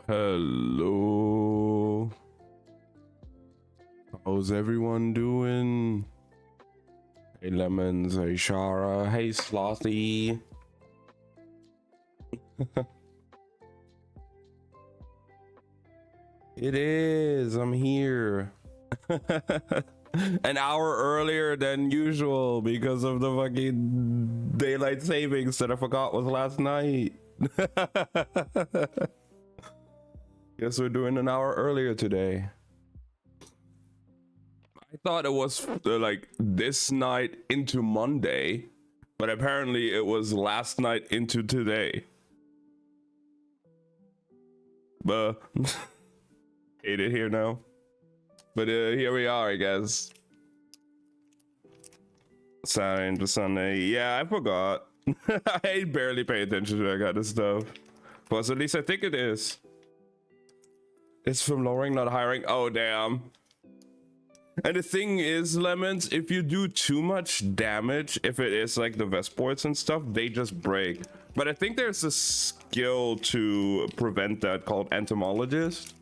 Hello. How's everyone doing? Hey Lemons, hey Shara, hey Slothy. It is, I'm here. An hour earlier than usual because of the fucking daylight savings that I forgot was last night. Guess we're doing an hour earlier today. I thought it was like this night into Monday, but apparently it was last night into today. But hate it here now. But here we are, I guess. Saturday into Sunday. Yeah, I forgot. I barely pay attention to that kind of stuff. But at least I think it is. It's from lowering, not hiring. Oh, damn. And the thing is, Lemons, if you do too much damage, if it is like the Vestports and stuff, they just break. But I think there's a skill to prevent that called Entomologist.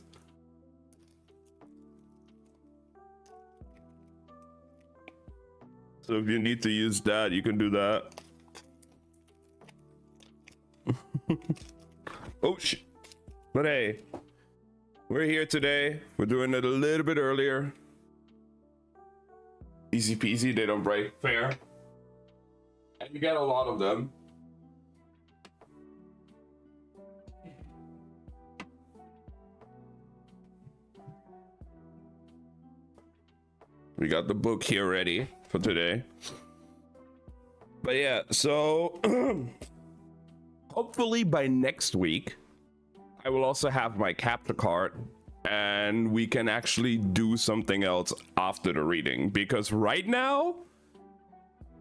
So if you need to use that, you can do that. Oh, but hey, we're here today. We're doing it a little bit earlier. Easy peasy, they don't break. Fair. And you get a lot of them. We got the book here ready for today. But yeah, so hopefully by next week, I will also have my capture card and we can actually do something else after the reading. Because right now,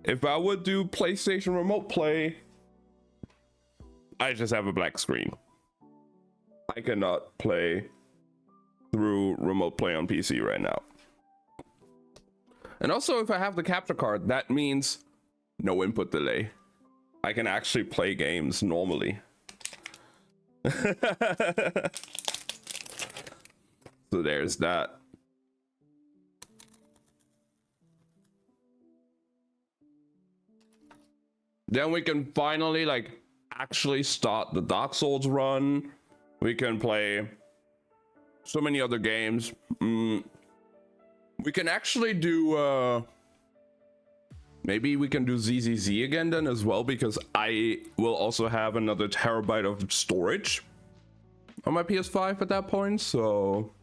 if I would do PlayStation Remote Play, I just have a black screen. I cannot play through Remote Play on PC right now. And also, if I have the capture card, that means no input delay. I can actually play games normally. So there's that. Then we can finally like actually start the Dark Souls run. We can play so many other games. We can actually do maybe we can do ZZZ again then as well, because I will also have another terabyte of storage on my PS5 at that point, so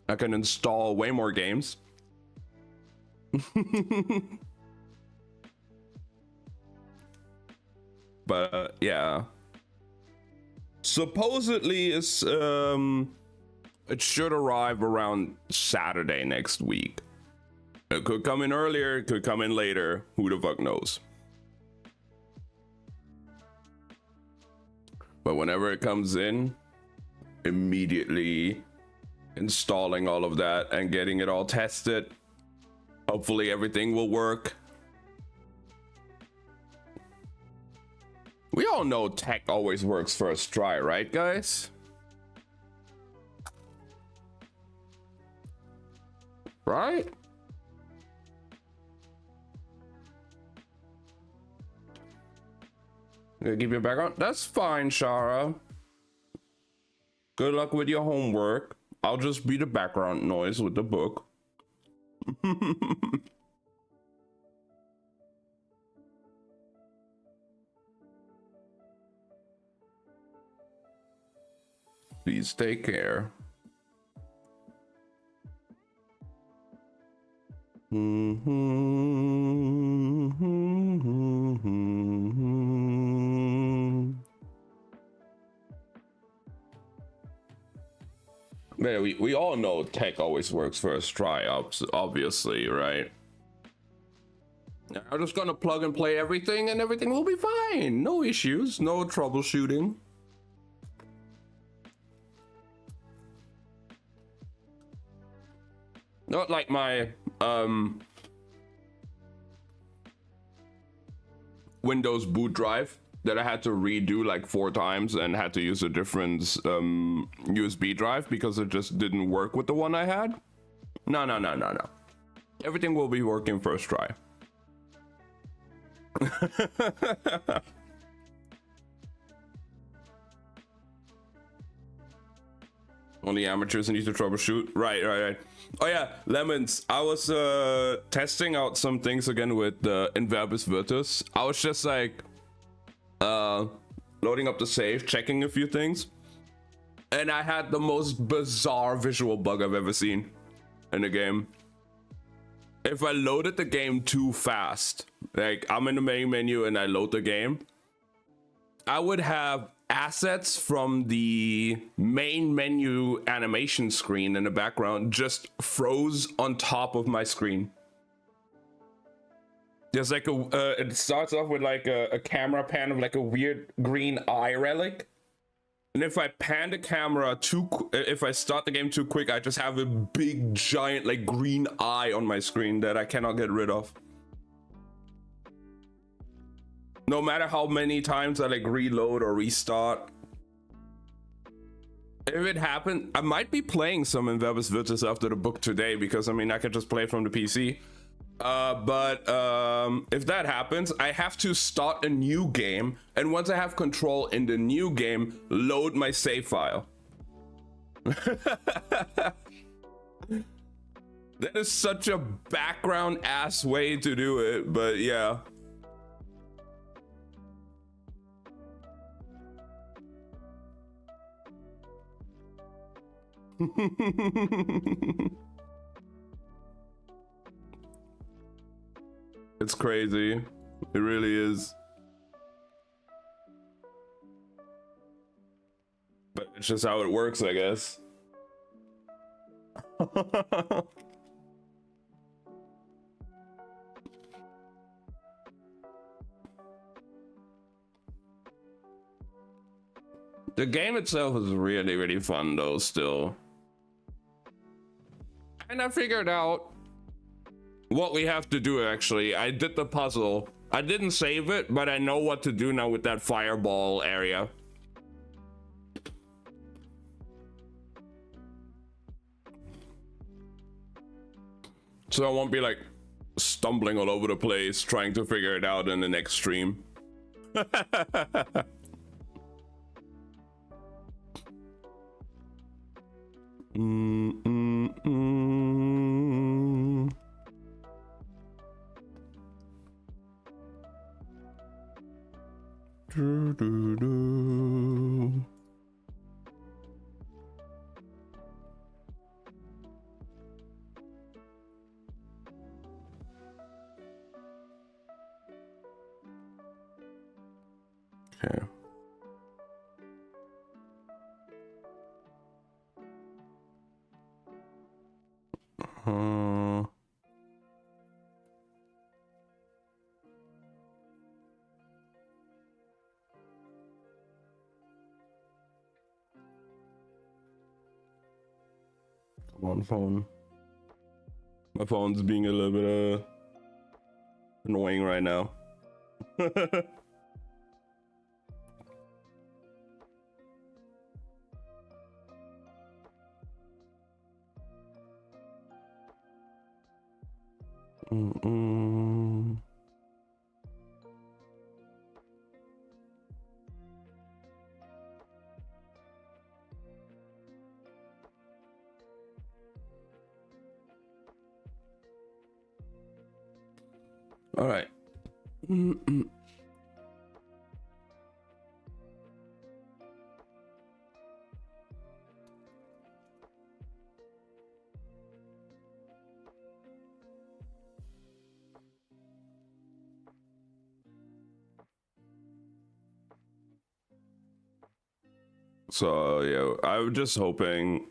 I can install way more games. But yeah, supposedly it's it should arrive around Saturday next week. It could come in earlier, it could come in later, who the fuck knows. But whenever it comes in, immediately installing all of that and getting it all tested. Hopefully everything will work. We all know tech always works first try, right guys? Right? Gonna give you a background? That's fine, Shara. Good luck with your homework. I'll just be the background noise with the book. Please take care. Man, we all know tech always works first try, obviously, right? I'm just gonna plug and play everything and everything will be fine. No issues, no troubleshooting. Not like my Windows boot drive. that I had to redo like 4 times and had to use a different USB drive because it just didn't work with the one I had. No. Everything will be working first try. Only amateurs need to troubleshoot. Right. Oh yeah, Lemons. I was testing out some things again with Inverbis Virtus. I was just like loading up the save, checking a few things, and I had the most bizarre visual bug I've ever seen in a game. If I loaded the game too fast, like I'm in the main menu and I load the game, I would have assets from the main menu animation screen in the background just froze on top of my screen. There's like it starts off with like a camera pan of like a weird green eye relic. And if I pan the camera if I start the game too quick, I just have a big giant like green eye on my screen that I cannot get rid of. No matter how many times I like reload or restart. If it happened, I might be playing some Inverbis Virtus after the book today because I mean I could just play from the PC. But if that happens, I have to start a new game, and once I have control in the new game, load my save file. That is such a background ass way to do it, but yeah. It's crazy. It really is. But it's just how it works, I guess. The game itself is really, really fun though, still. And I figured out what we have to do actually. I did the puzzle. I didn't save it, but I know what to do now with that fireball area. So I won't be like stumbling all over the place trying to figure it out in the next stream. Okay. Come on, phone. My phone's being a little bit annoying right now. All right. So yeah, I'm just hoping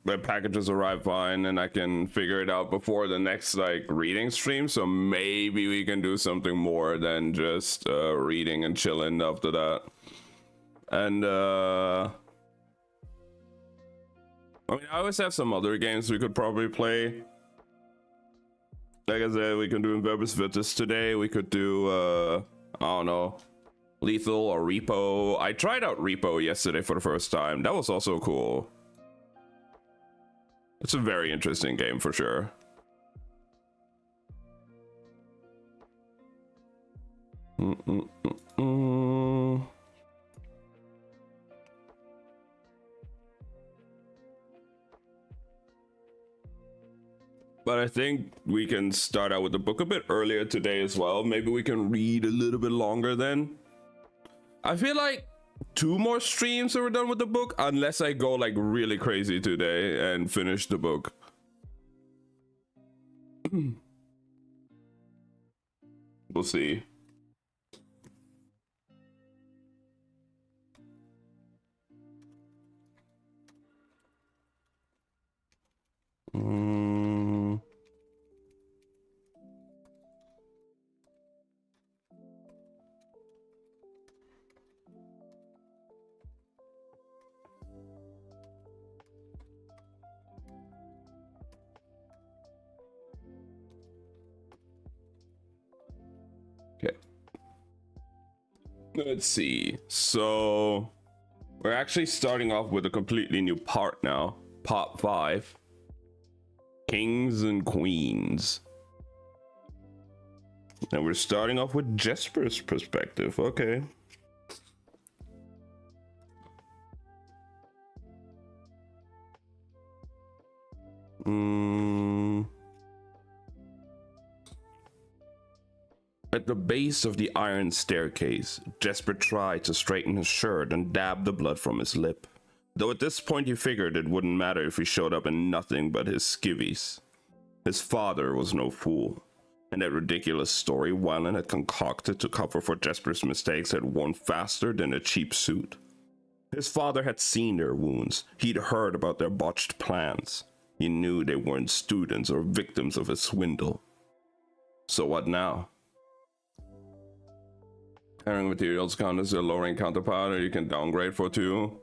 that packages arrive fine and I can figure it out before the next like reading stream. So maybe we can do something more than just reading and chilling after that. And I mean, I always have some other games we could probably play. Like I said, we can do Inverbis Virtus today. We could do I don't know, Lethal or Repo. I tried out Repo yesterday for the first time. That was also cool. It's a very interesting game for sure. But I think we can start out with the book a bit earlier today as well. Maybe we can read a little bit longer then. I feel like 2 more streams and we're done with the book, unless I go like really crazy today and finish the book. We'll see. Okay. Let's see. So we're actually starting off with a completely new part now. Part 5. Kings and Queens. And we're starting off with Jesper's perspective. Okay. At the base of the iron staircase, Jesper tried to straighten his shirt and dab the blood from his lip. Though at this point he figured it wouldn't matter if he showed up in nothing but his skivvies. His father was no fool, and that ridiculous story Wylan had concocted to cover for Jesper's mistakes had worn faster than a cheap suit. His father had seen their wounds, he'd heard about their botched plans. He knew they weren't students or victims of a swindle. So what now? Carrying materials count as a lowering counterpart, or you can downgrade for 2.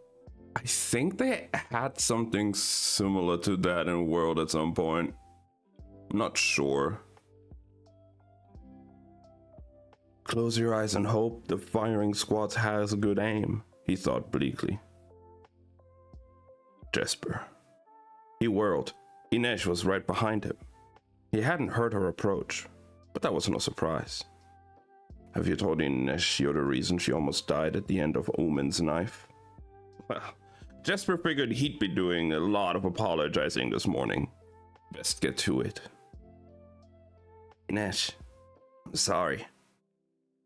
I think they had something similar to that in World at some point. I'm not sure. Close your eyes and hope the firing squad has a good aim, he thought bleakly. Jesper. He whirled. Inej was right behind him. He hadn't heard her approach, but that was no surprise. Have you told Inej you're the reason she almost died at the end of Omen's knife? Well, Jesper figured he'd be doing a lot of apologizing this morning. Best get to it. Inej, I'm sorry.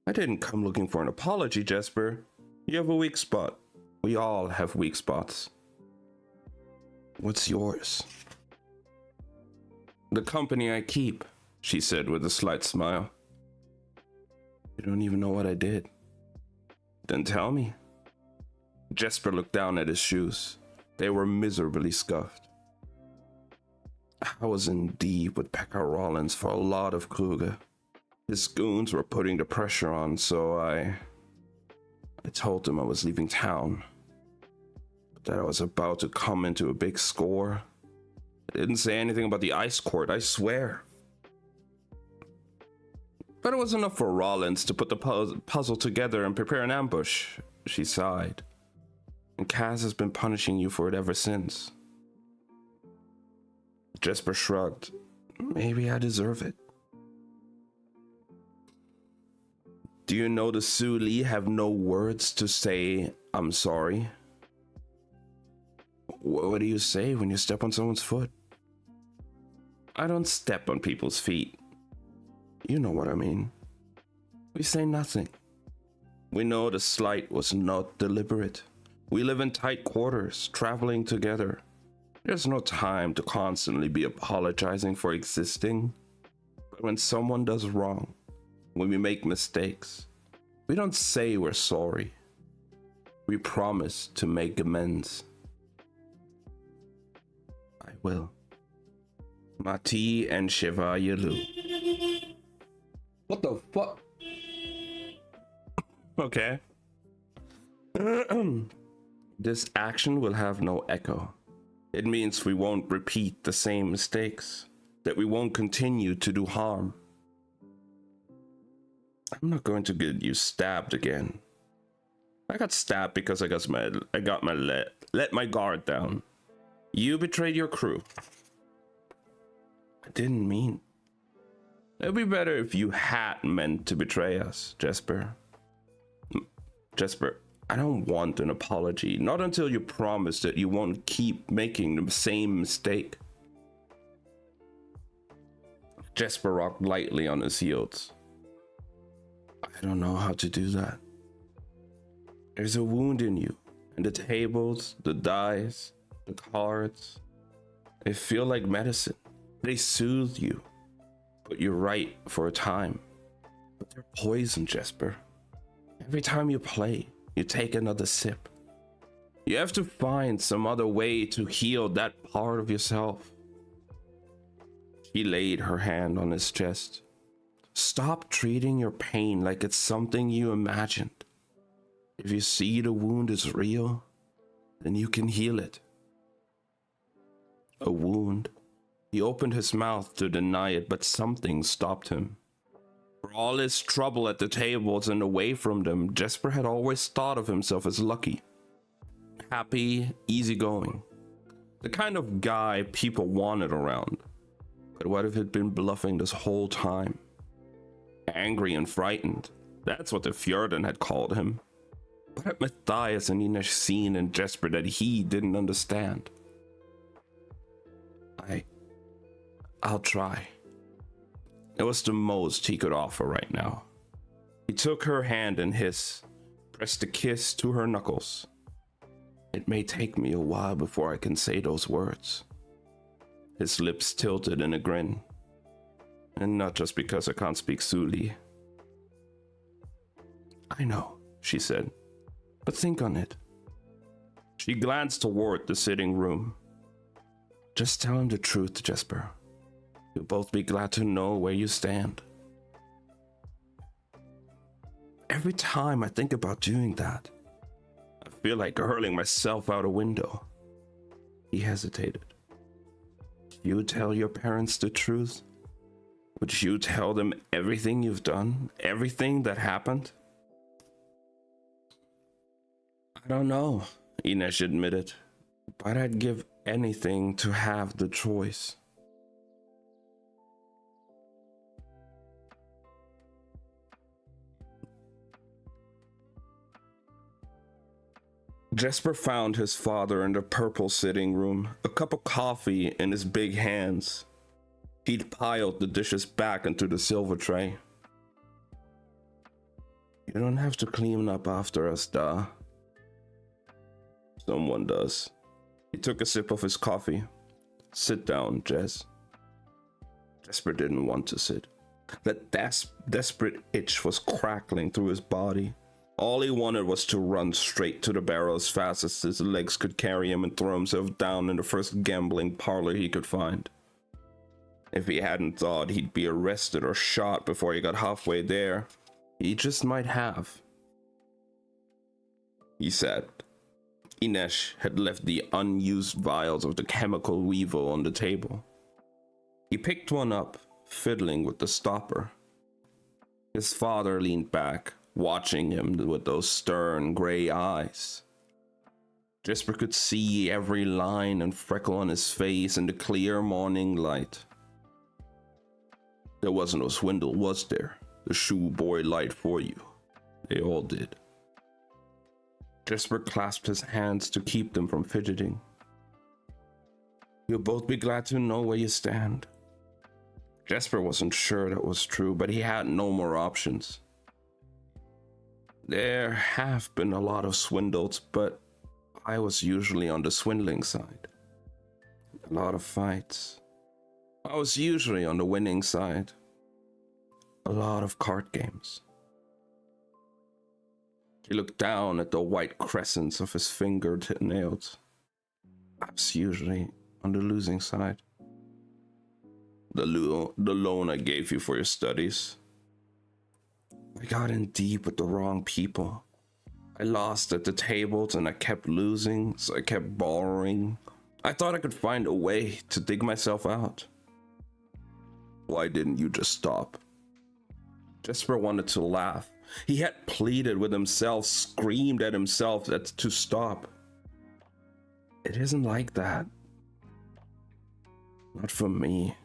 I didn't come looking for an apology, Jesper. You have a weak spot. We all have weak spots. What's yours? The company I keep, she said with a slight smile. You don't even know what I did. Then tell me. Jesper looked down at his shoes. They were miserably scuffed. I was in deep with Pekka Rollins for a lot of Kruger. His goons were putting the pressure on, so I told them I was leaving town. But that I was about to come into a big score. I didn't say anything about the ice court, I swear. But it was enough for Rollins to put the puzzle together and prepare an ambush, she sighed. And Kaz has been punishing you for it ever since. Jesper shrugged. Maybe I deserve it. Do you know the Su Li have no words to say, I'm sorry? What do you say when you step on someone's foot? I don't step on people's feet. You know what I mean. We say nothing. We know the slight was not deliberate. We live in tight quarters, traveling together. There's no time to constantly be apologizing for existing. But when someone does wrong, when we make mistakes, we don't say we're sorry. We promise to make amends. I will. Mati and Chevalier Lu. What the fuck? Okay. This action will have no echo. It means we won't repeat the same mistakes, that we won't continue to do harm. I'm not going to get you stabbed again, I got stabbed because let my guard down. You betrayed your crew. I didn't mean. It'd be better if you had meant to betray us, Jesper. Jesper, I don't want an apology. Not until you promise that you won't keep making the same mistake. Jesper rocked lightly on his heels. I don't know how to do that. There's a wound in you, and the tables, the dice, the cards, they feel like medicine. They soothe you, put you right for a time. But they're poison, Jesper. Every time you play, you take another sip. You have to find some other way to heal that part of yourself. She laid her hand on his chest. Stop treating your pain like it's something you imagined. If you see the wound is real, then you can heal it. A wound. He opened his mouth to deny it, but something stopped him. For all his trouble at the tables and away from them, Jesper had always thought of himself as lucky. Happy, easygoing. The kind of guy people wanted around. But what if he'd been bluffing this whole time? Angry and frightened. That's what the Fjorden had called him. What had Matthias and Ines seen in Jesper that he didn't understand? I'll try. It was the most he could offer right now. He took her hand in his, pressed a kiss to her knuckles. It may take me a while before I can say those words. His lips tilted in a grin. And not just because I can't speak Zuli. I know, she said, but think on it. She glanced toward the sitting room. Just tell him the truth, Jesper. You'll both be glad to know where you stand. Every time I think about doing that, I feel like hurling myself out a window. He hesitated. You tell your parents the truth? Would you tell them everything you've done? Everything that happened? I don't know, Ines admitted, but I'd give anything to have the choice. Jesper found his father in the purple sitting room, a cup of coffee in his big hands. He'd piled the dishes back into the silver tray. You don't have to clean up after us, Da. Someone does. He took a sip of his coffee. Sit down, Jess. Jesper didn't want to sit. That desperate itch was crackling through his body. All he wanted was to run straight to the barrel as fast as his legs could carry him and throw himself down in the first gambling parlor he could find. If he hadn't thought he'd be arrested or shot before he got halfway there, he just might have. He said. Ines had left the unused vials of the chemical weevil on the table. He picked one up, fiddling with the stopper. His father leaned back, watching him with those stern gray eyes. Jesper could see every line and freckle on his face in the clear morning light. There wasn't no swindle, was there? The shoe boy lied for you. They all did. Jesper clasped his hands to keep them from fidgeting. You'll both be glad to know where you stand. Jesper wasn't sure that was true, but he had no more options. There have been a lot of swindles, but I was usually on the swindling side. A lot of fights. I was usually on the winning side. A lot of card games. He looked down at the white crescents of his fingered nails. I was usually on the losing side. The loan I gave you for your studies. I got in deep with the wrong people. I lost at the tables and I kept losing, so I kept borrowing. I thought I could find a way to dig myself out. Why didn't you just stop? Jesper wanted to laugh. He had pleaded with himself, screamed at himself to stop. It isn't like that. Not for me.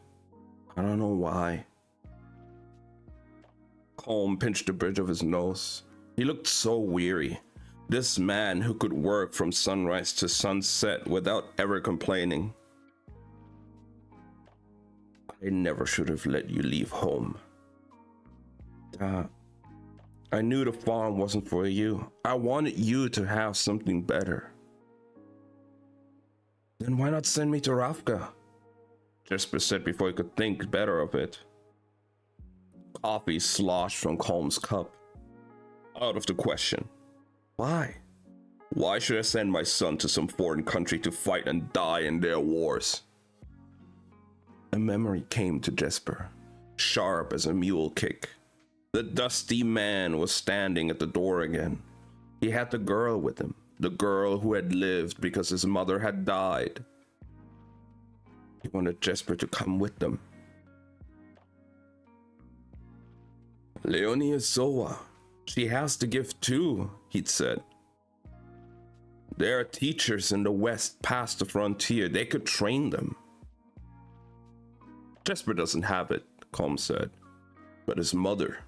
I don't know why. Colm pinched the bridge of his nose. He looked so weary. This man who could work from sunrise to sunset without ever complaining. I never should have let you leave home. I knew the farm wasn't for you. I wanted you to have something better. Then why not send me to Ravka? Jesper said before he could think better of it. Coffee sloshed from Colm's cup. Out of the question. Why? Why should I send my son to some foreign country to fight and die in their wars? A memory came to Jesper, sharp as a mule kick. The dusty man was standing at the door again. He had the girl with him, the girl who had lived because his mother had died. He wanted Jesper to come with them. Leonie is Zoa. She has the gift too, he'd said. There are teachers in the west past the frontier. They could train them. Jesper doesn't have it, Colm said. But his mother.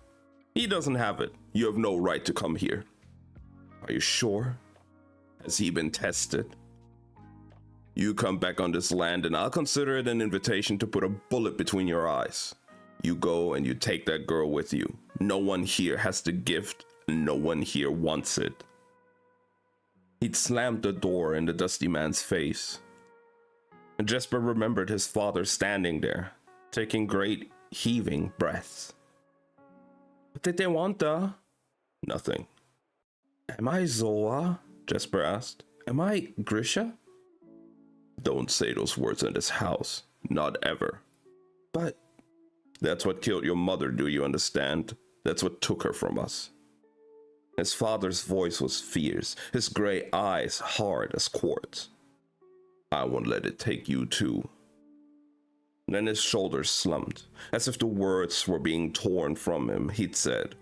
He doesn't have it. You have no right to come here. Are you sure? Has he been tested? You come back on this land and I'll consider it an invitation to put a bullet between your eyes. You go and you take that girl with you. No one here has the gift, and no one here wants it. He'd slammed the door in the dusty man's face. And Jesper remembered his father standing there, taking great heaving breaths. What did they want, Nothing. Am I Zoa? Jesper asked. Am I Grisha? Don't say those words in this house. Not ever. But that's what killed your mother, do you understand? That's what took her from us. His father's voice was fierce, his gray eyes hard as quartz. I won't let it take you too. Then his shoulders slumped, as if the words were being torn from him. He'd said,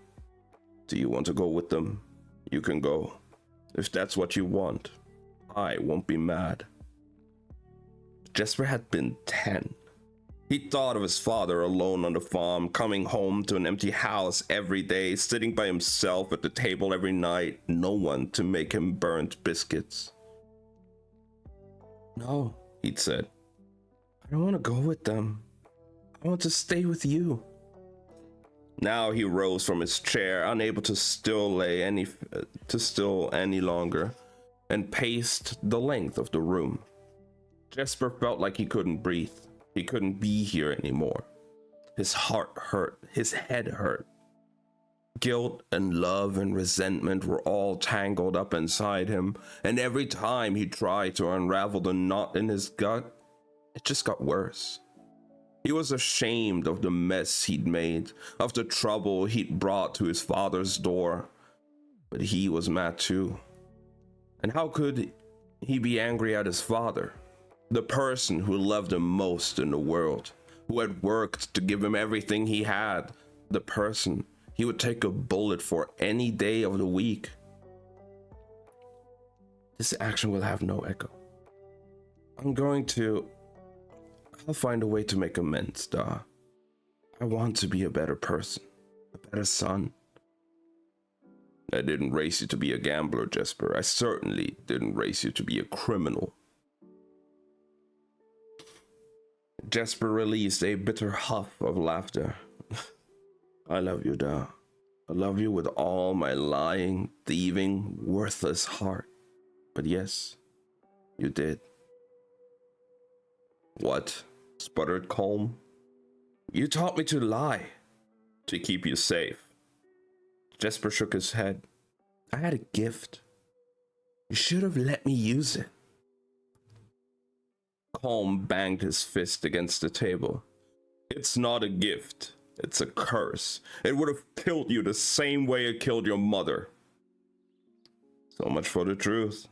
Do you want to go with them? You can go. If that's what you want, I won't be mad. Jesper had been 10. He thought of his father alone on the farm, coming home to an empty house every day, sitting by himself at the table every night, no one to make him burnt biscuits. No, he'd said. I don't want to go with them. I want to stay with you. Now he rose from his chair, unable to still any longer, and paced the length of the room. Jesper felt like he couldn't breathe. He couldn't be here anymore. His heart hurt. His head hurt. Guilt and love and resentment were all tangled up inside him, and every time he tried to unravel the knot in his gut, it just got worse. He was ashamed of the mess he'd made, of the trouble he'd brought to his father's door. But he was mad too. And how could he be angry at his father? The person who loved him most in the world, who had worked to give him everything he had, the person he would take a bullet for any day of the week. This action will have no echo. I'll find a way to make amends, Da. I want to be a better person, a better son. I didn't raise you to be a gambler, Jesper. I certainly didn't raise you to be a criminal. Jesper released a bitter huff of laughter. I love you, Da. I love you with all my lying, thieving, worthless heart. But yes, you did. What? Sputtered Colm. You taught me to lie. To keep you safe. Jesper shook his head. I had a gift. You should have let me use it. Colm banged his fist against the table. It's not a gift. It's a curse. It would have killed you the same way it killed your mother. So much for the truth.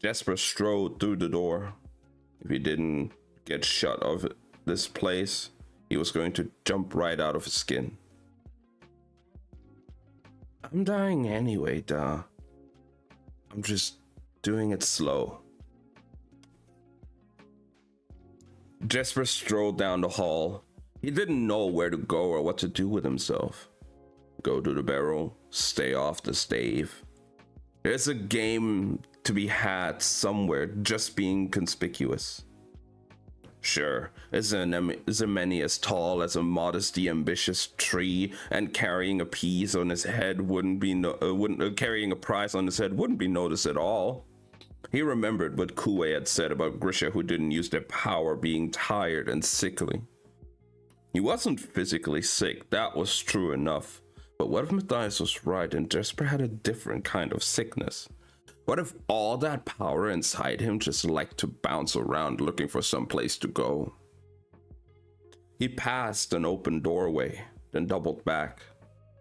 Jesper strode through the door. If he didn't get shut of this place, he was going to jump right out of his skin. I'm dying anyway, duh. I'm just doing it slow. Jesper strolled down the hall. He didn't know where to go or what to do with himself. Go to the barrel, stay off the stave. There's a game to be had somewhere, just being conspicuous. Sure, isn't many as tall as a modesty ambitious tree, and carrying a piece on his head carrying a prize on his head wouldn't be noticed at all. He remembered what Kue had said about Grisha who didn't use their power being tired and sickly. He wasn't physically sick, that was true enough. But what if Matthias was right and Jesper had a different kind of sickness? What if all that power inside him just liked to bounce around looking for some place to go? He passed an open doorway, then doubled back.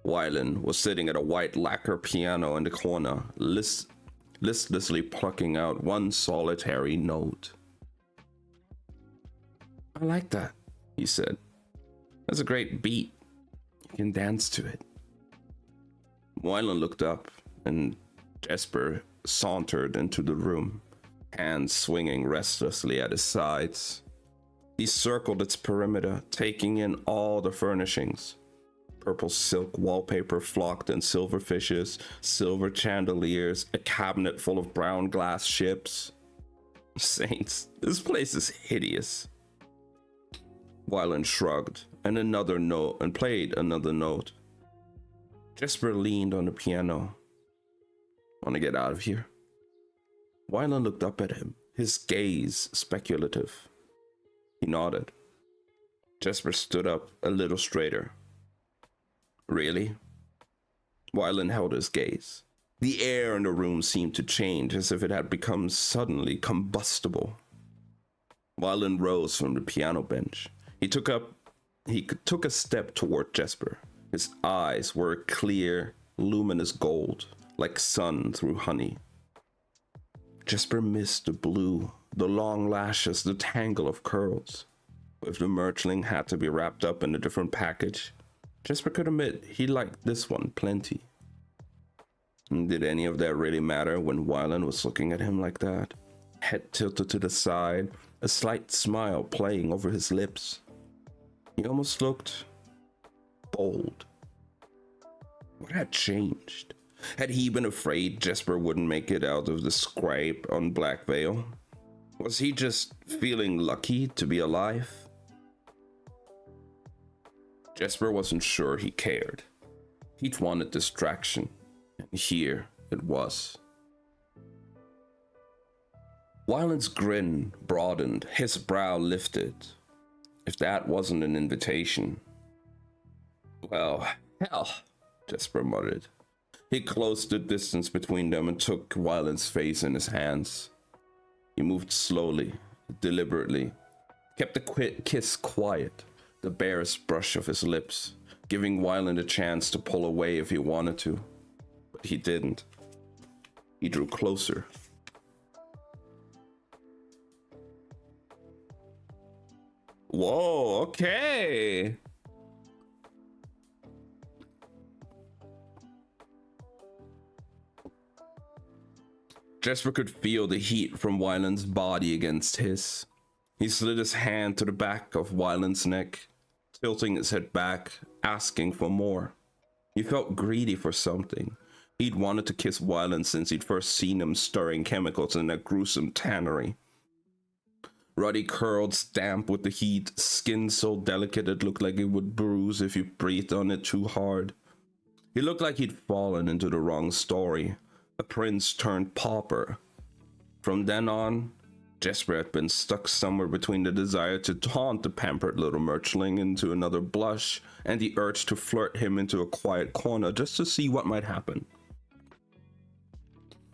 Wylan was sitting at a white lacquer piano in the corner, listlessly plucking out one solitary note. I like that, he said. That's a great beat. You can dance to it. Wylan looked up, and Jesper sauntered into the room, hands swinging restlessly at his sides. He circled its perimeter, taking in all the furnishings. Purple silk wallpaper flocked in silverfishes, silver chandeliers, a cabinet full of brown glass ships. Saints, this place is hideous. Wylan shrugged, and played another note. Jesper leaned on the piano. Want to get out of here? Wylan looked up at him, his gaze speculative. He nodded. Jesper stood up a little straighter. Really? Wylan held his gaze. The air in the room seemed to change, as if it had become suddenly combustible. Wylan rose from the piano bench. He took a step toward Jesper. His eyes were clear, luminous gold, like sun through honey. Jesper missed the blue, the long lashes, the tangle of curls. If the merchling had to be wrapped up in a different package, Jesper could admit he liked this one plenty. And did any of that really matter when Wylan was looking at him like that? Head tilted to the side, a slight smile playing over his lips. He almost looked bold. What had changed? Had he been afraid Jesper wouldn't make it out of the scrape on Black Veil? Was he just feeling lucky to be alive? Jesper wasn't sure he cared. He'd wanted distraction, and here it was. Wylan's grin broadened, his brow lifted. If that wasn't an invitation. Well, hell, Jesper muttered. He closed the distance between them and took Wylan's face in his hands. He moved slowly, deliberately, kept the kiss quiet, the barest brush of his lips, giving Wylan a chance to pull away if he wanted to. But he didn't. He drew closer. Whoa, okay. Jesper could feel the heat from Wylan's body against his. He slid his hand to the back of Wylan's neck, tilting his head back, asking for more. He felt greedy for something. He'd wanted to kiss Wylan since he'd first seen him stirring chemicals in that gruesome tannery. Ruddy curls damp with the heat, skin so delicate it looked like it would bruise if you breathed on it too hard. He looked like he'd fallen into the wrong story. A prince turned pauper. From then on, Jesper had been stuck somewhere between the desire to taunt the pampered little merchling into another blush and the urge to flirt him into a quiet corner just to see what might happen.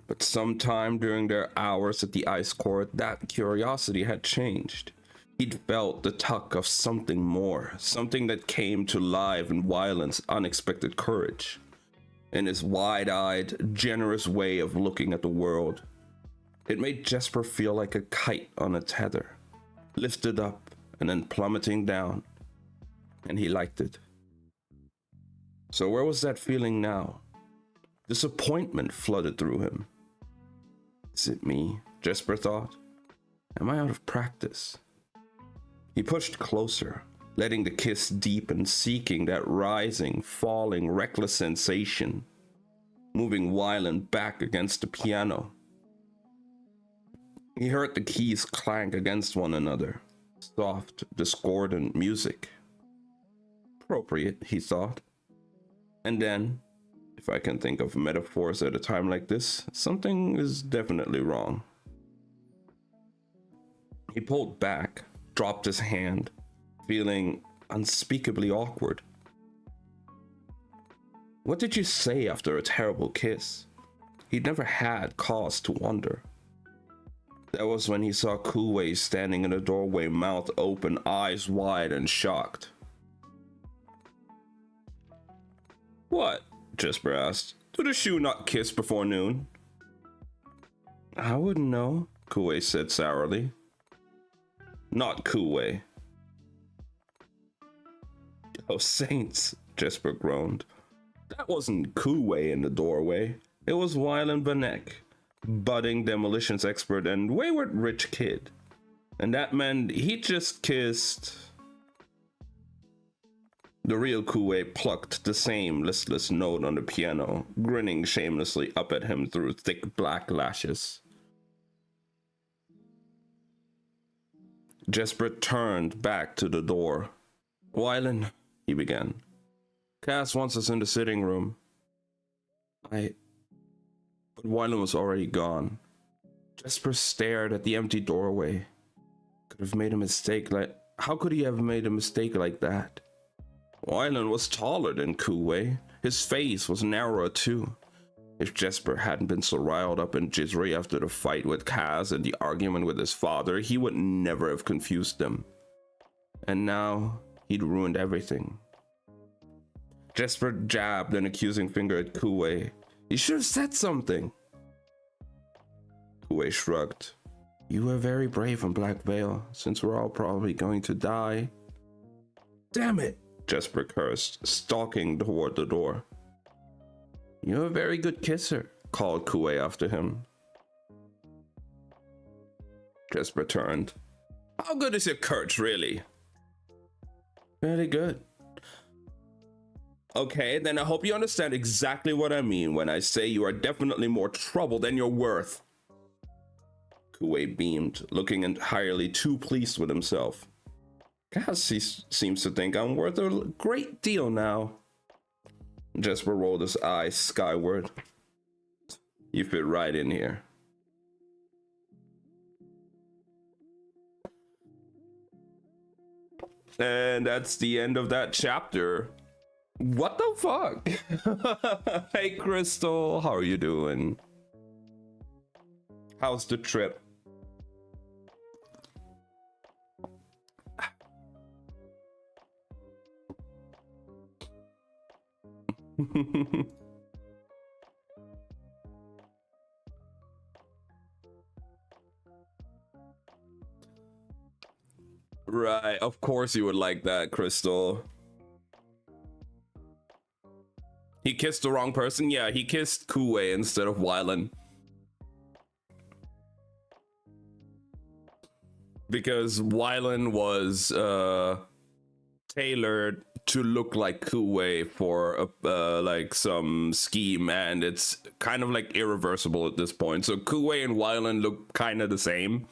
But sometime during their hours at the ice court, that curiosity had changed. He'd felt the tug of something more, something that came to life in Wylan's unexpected courage, in his wide-eyed, generous way of looking at the world. It made Jesper feel like a kite on a tether, lifted up and then plummeting down, and he liked it. So where was that feeling now? Disappointment flooded through him. Is it me? Jesper thought. Am I out of practice? He pushed closer, letting the kiss deepen, seeking that rising, falling, reckless sensation, moving Wylan back against the piano. He heard the keys clank against one another, soft, discordant music. Appropriate, he thought. And then, if I can think of metaphors at a time like this, something is definitely wrong. He pulled back, dropped his hand, feeling unspeakably awkward. What did you say after a terrible kiss? He'd never had cause to wonder. That was when he saw Kuwei standing in the doorway, mouth open, eyes wide and shocked. What? Jesper asked. Do the shoe not kiss before noon? I wouldn't know, Kuwei said sourly. Not Kuwei. Oh, saints, Jesper groaned. That wasn't Kuwei in the doorway. It was Wylan Vanek, budding demolitions expert and wayward rich kid. And that meant he just kissed... The real Kuwei plucked the same listless note on the piano, grinning shamelessly up at him through thick black lashes. Jesper turned back to the door. Wylan, he began. Cass wants us in the sitting room. But Wylan was already gone. Jesper stared at the empty doorway. Could have made a mistake like... How could he have made a mistake like that? Wylan was taller than Kuwei. His face was narrower too. If Jesper hadn't been so riled up and jittery after the fight with Kaz and the argument with his father, he would never have confused them. And now, he'd ruined everything. Jesper jabbed an accusing finger at Kuwei. You should have said something. Kuwei shrugged. You were very brave on Black Veil, since we're all probably going to die. Damn it, Jesper cursed, stalking toward the door. You're a very good kisser, called Kuwei after him. Jesper turned. How good is your courage, really? Very good. Okay, then I hope you understand exactly what I mean when I say you are definitely more trouble than you're worth. Kuwei beamed, looking entirely too pleased with himself. Cass seems to think I'm worth a great deal now. Jesper rolled his eyes skyward. You fit right in here. And that's the end of that chapter. What the fuck? Hey Crystal, how are you doing? How's the trip? Right, of course you would like that, Crystal. He kissed the wrong person? Yeah, he kissed Kuwei instead of Wylan. Because Wylan was tailored to look like Kuwei for like some scheme, and it's kind of like irreversible at this point. So Kuwei and Wylan look kind of the same,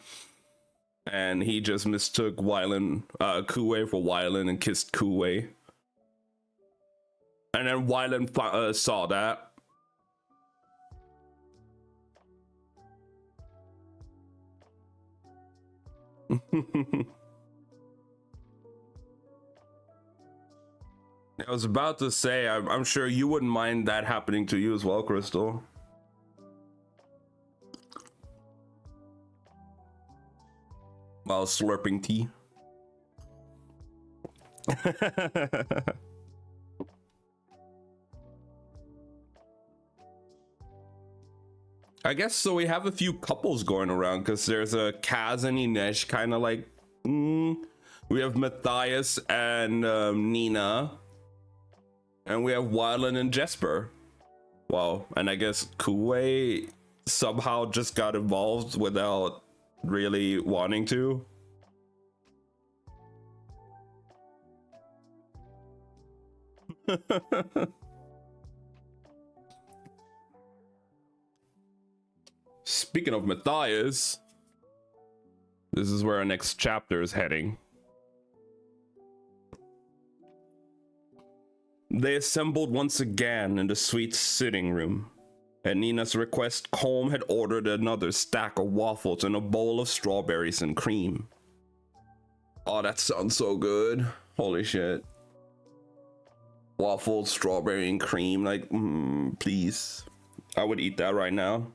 and he just mistook Kuwei for Wylan and kissed Kuwei. And then Wylan saw that. I was about to say, I'm sure you wouldn't mind that happening to you as well, Crystal. While slurping tea. I guess so. We have a few couples going around because there's a Kaz and Inesh kind of like. We have Matthias and Nina. And we have Wylan and Jesper. Wow, and I guess Kuwei somehow just got involved without really wanting to. Speaking of Matthias, this is where our next chapter is heading. They assembled once again in the suite's sitting room. At Nina's request, Colm had ordered another stack of waffles and a bowl of strawberries and cream. Oh, that sounds so good. Holy shit. Waffles, strawberry, and cream, like, please. I would eat that right now.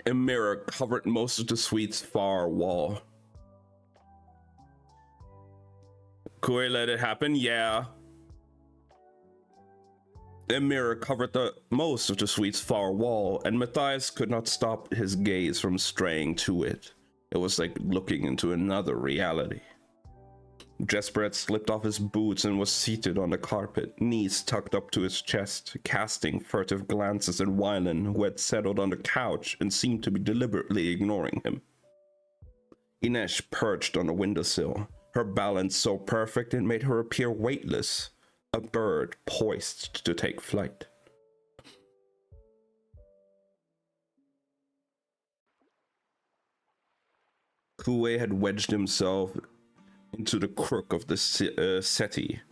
A mirror covered most of the suite's far wall. Kuwei let it happen? Yeah. A mirror covered most of the suite's far wall, and Matthias could not stop his gaze from straying to it. It was like looking into another reality. Jesper had slipped off his boots and was seated on the carpet, knees tucked up to his chest, casting furtive glances at Wylan, who had settled on the couch and seemed to be deliberately ignoring him. Inesh perched on the windowsill, her balance so perfect it made her appear weightless, a bird poised to take flight. Kuwei had wedged himself into the crook of the settee,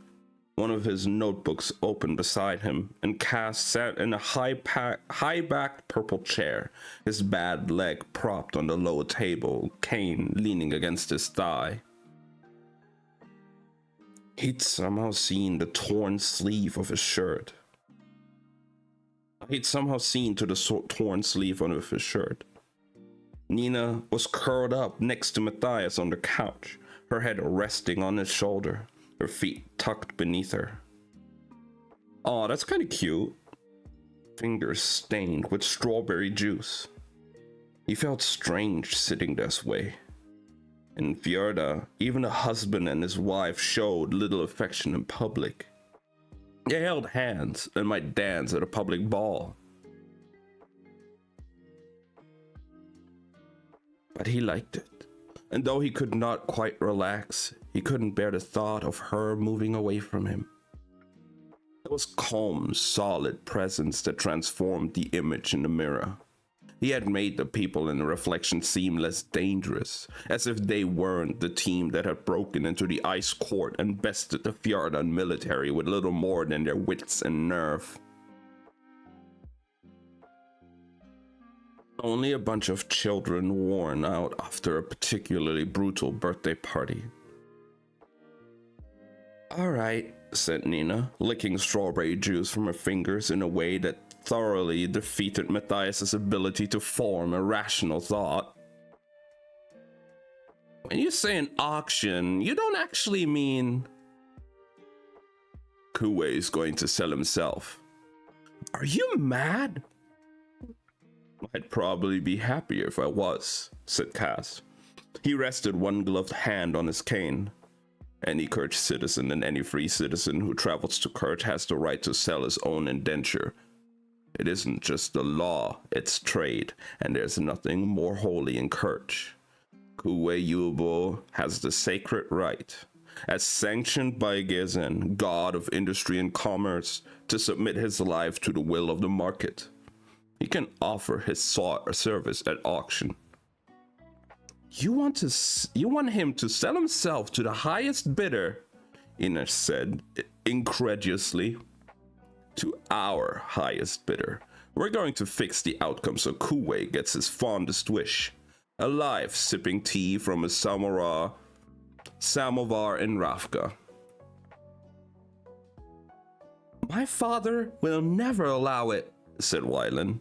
one of his notebooks open beside him, and Cass sat in a high-backed purple chair, his bad leg propped on the low table, cane leaning against his thigh. He'd somehow seen the torn sleeve of his shirt. Torn sleeve of his shirt. Nina was curled up next to Matthias on the couch, her head resting on his shoulder, her feet tucked beneath her. Aw, that's kind of cute. Fingers stained with strawberry juice. He felt strange sitting this way. In Fjorda, even a husband and his wife showed little affection in public. They held hands and might dance at a public ball. But he liked it. And though he could not quite relax, he couldn't bear the thought of her moving away from him. It was Colm's solid presence that transformed the image in the mirror. He had made the people in the reflection seem less dangerous, as if they weren't the team that had broken into the ice court and bested the Fjardan military with little more than their wits and nerve. Only a bunch of children worn out after a particularly brutal birthday party. All right, said Nina, licking strawberry juice from her fingers in a way that thoroughly defeated Matthias's ability to form a rational thought. When you say an auction, you don't actually mean... Kuwei's going to sell himself. Are you mad? I'd probably be happier if I was, said Cass. He rested one gloved hand on his cane. Any Kerch citizen and any free citizen who travels to Kerch has the right to sell his own indenture. It isn't just the law, it's trade, and there's nothing more holy in Kerch. Kuwei Yubo has the sacred right, as sanctioned by Gezen, god of industry and commerce, to submit his life to the will of the market. He can offer his service at auction. You want him to sell himself to the highest bidder, Inesh said incredulously. To our highest bidder. We're going to fix the outcome so Kuwei gets his fondest wish. Alive, sipping tea from a samovar in Ravka. My father will never allow it, said Wylan.